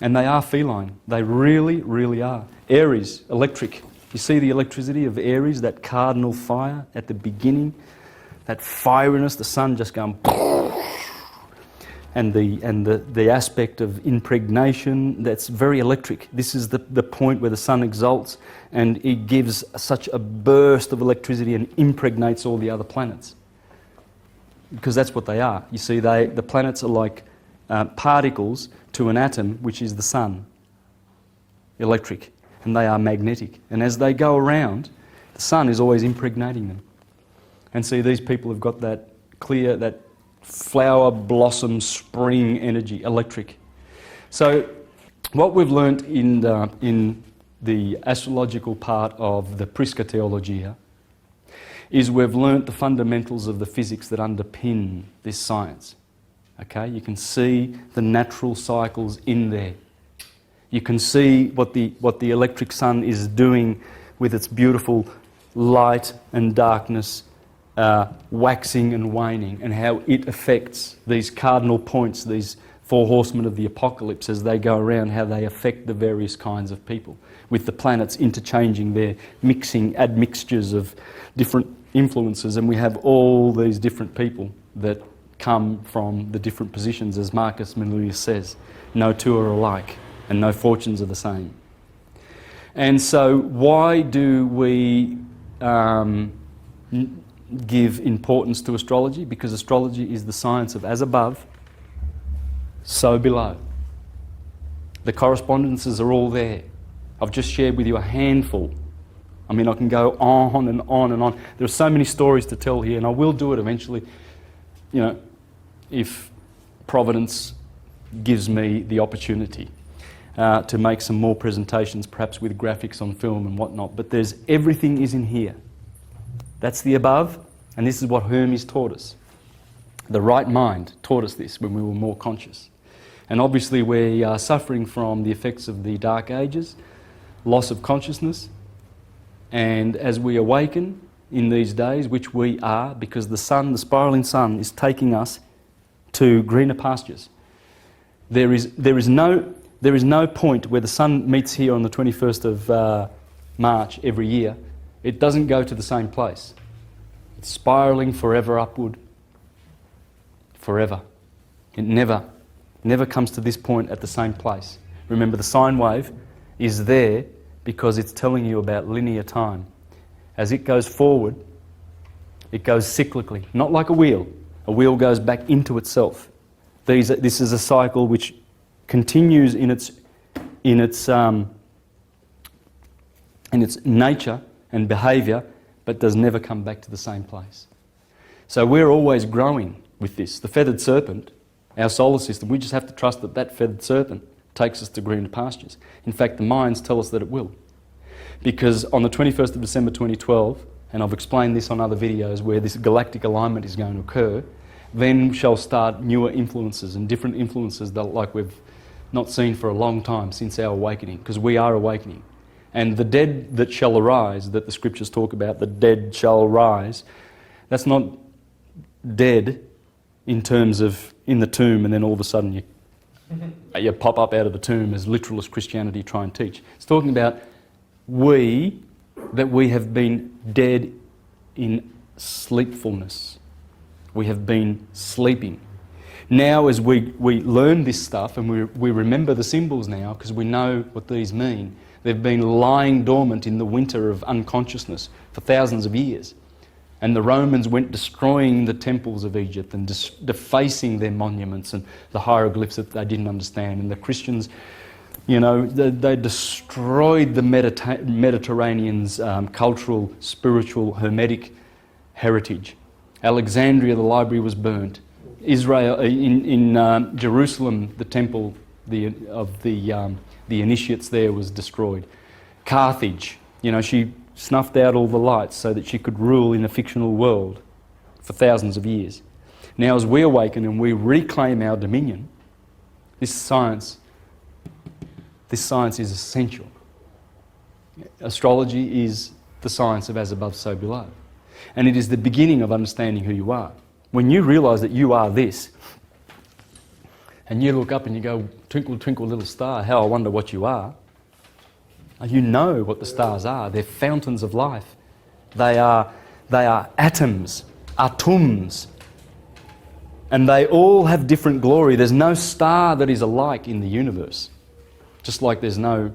And they are feline. They really, really are. Aries, electric. You see the electricity of Aries, that cardinal fire at the beginning, that fieriness, the sun just going, and the aspect of impregnation, that's very electric. This is the point where the sun exalts and it gives such a burst of electricity and impregnates all the other planets. Because that's what they are. You see, the planets are like particles to an atom, which is the sun, electric, and they are magnetic. And as they go around, the sun is always impregnating them. And see, these people have got that clear, that flower, blossom, spring energy, electric. So what we've learnt in the astrological part of the Prisca Theologia is we've learnt the fundamentals of the physics that underpin this science. Okay, you can see the natural cycles in there. You can see what the electric sun is doing with its beautiful light and darkness, waxing and waning, and how it affects these cardinal points, these four horsemen of the apocalypse as they go around, how they affect the various kinds of people, with the planets interchanging their admixtures of different influences, and we have all these different people that come from the different positions, as Marcus Manilius says. No two are alike, and no fortunes are the same. And so why do we give importance to astrology? Because astrology is the science of as above, so below. The correspondences are all there. I've just shared with you a handful. I mean, I can go on and on and on. There are so many stories to tell here, and I will do it eventually, you know, if Providence gives me the opportunity to make some more presentations, perhaps with graphics on film and whatnot. But everything is in here. That's the above, and this is what Hermes taught us. The right mind taught us this when we were more conscious. And obviously we are suffering from the effects of the Dark Ages, loss of consciousness, And as we awaken in these days, which we are, because the sun, the spiralling sun, is taking us to greener pastures. There is no point where the sun meets here on the 21st of March every year. It doesn't go to the same place. It's spiralling forever upward. Forever. It never comes to this point at the same place. Remember, the sine wave is there because it's telling you about linear time. As it goes forward, it goes cyclically, not like a wheel. A wheel goes back into itself. This is a cycle which continues in its nature and behaviour, but does never come back to the same place. So we're always growing with this. The feathered serpent, our solar system, we just have to trust that that feathered serpent takes us to greener pastures. In fact, the Mayans tell us that it will. Because on the 21st of December 2012, and I've explained this on other videos where this galactic alignment is going to occur, then shall start newer influences and different influences that like we've not seen for a long time since our awakening, because we are awakening. And the dead that shall arise, that the scriptures talk about, the dead shall rise, that's not dead in terms of in the tomb and then all of a sudden you pop up out of the tomb as literalist Christianity try and teach. It's talking about that we have been dead in sleepfulness. We have been sleeping. Now as we learn this stuff and we remember the symbols now because we know what these mean, they've been lying dormant in the winter of unconsciousness for thousands of years. And the Romans went destroying the temples of Egypt and defacing their monuments and the hieroglyphs that they didn't understand. And the Christians, you know, they destroyed the Mediterranean's cultural, spiritual, hermetic heritage. Alexandria, the library was burnt. Israel, in Jerusalem, the temple of the initiates there was destroyed. Carthage, you know, she snuffed out all the lights so that she could rule in a fictional world for thousands of years. Now as we awaken and we reclaim our dominion, this science is essential. Astrology is the science of as above, so below. And it is the beginning of understanding who you are. When you realise that you are this, and you look up and you go, twinkle, twinkle, little star, how I wonder what you are. You know what the stars are. They're fountains of life. They are atoms, atoms. And they all have different glory. There's no star that is alike in the universe. Just like there's no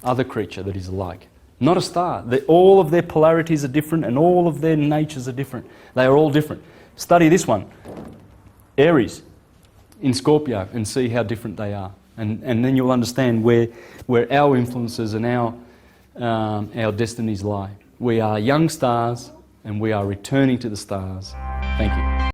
other creature that is alike. Not a star. All of their polarities are different and all of their natures are different. They are all different. Study this one, Aries in Scorpio, and see how different they are. And then you'll understand where our influences and our destinies lie. We are young stars and we are returning to the stars. Thank you.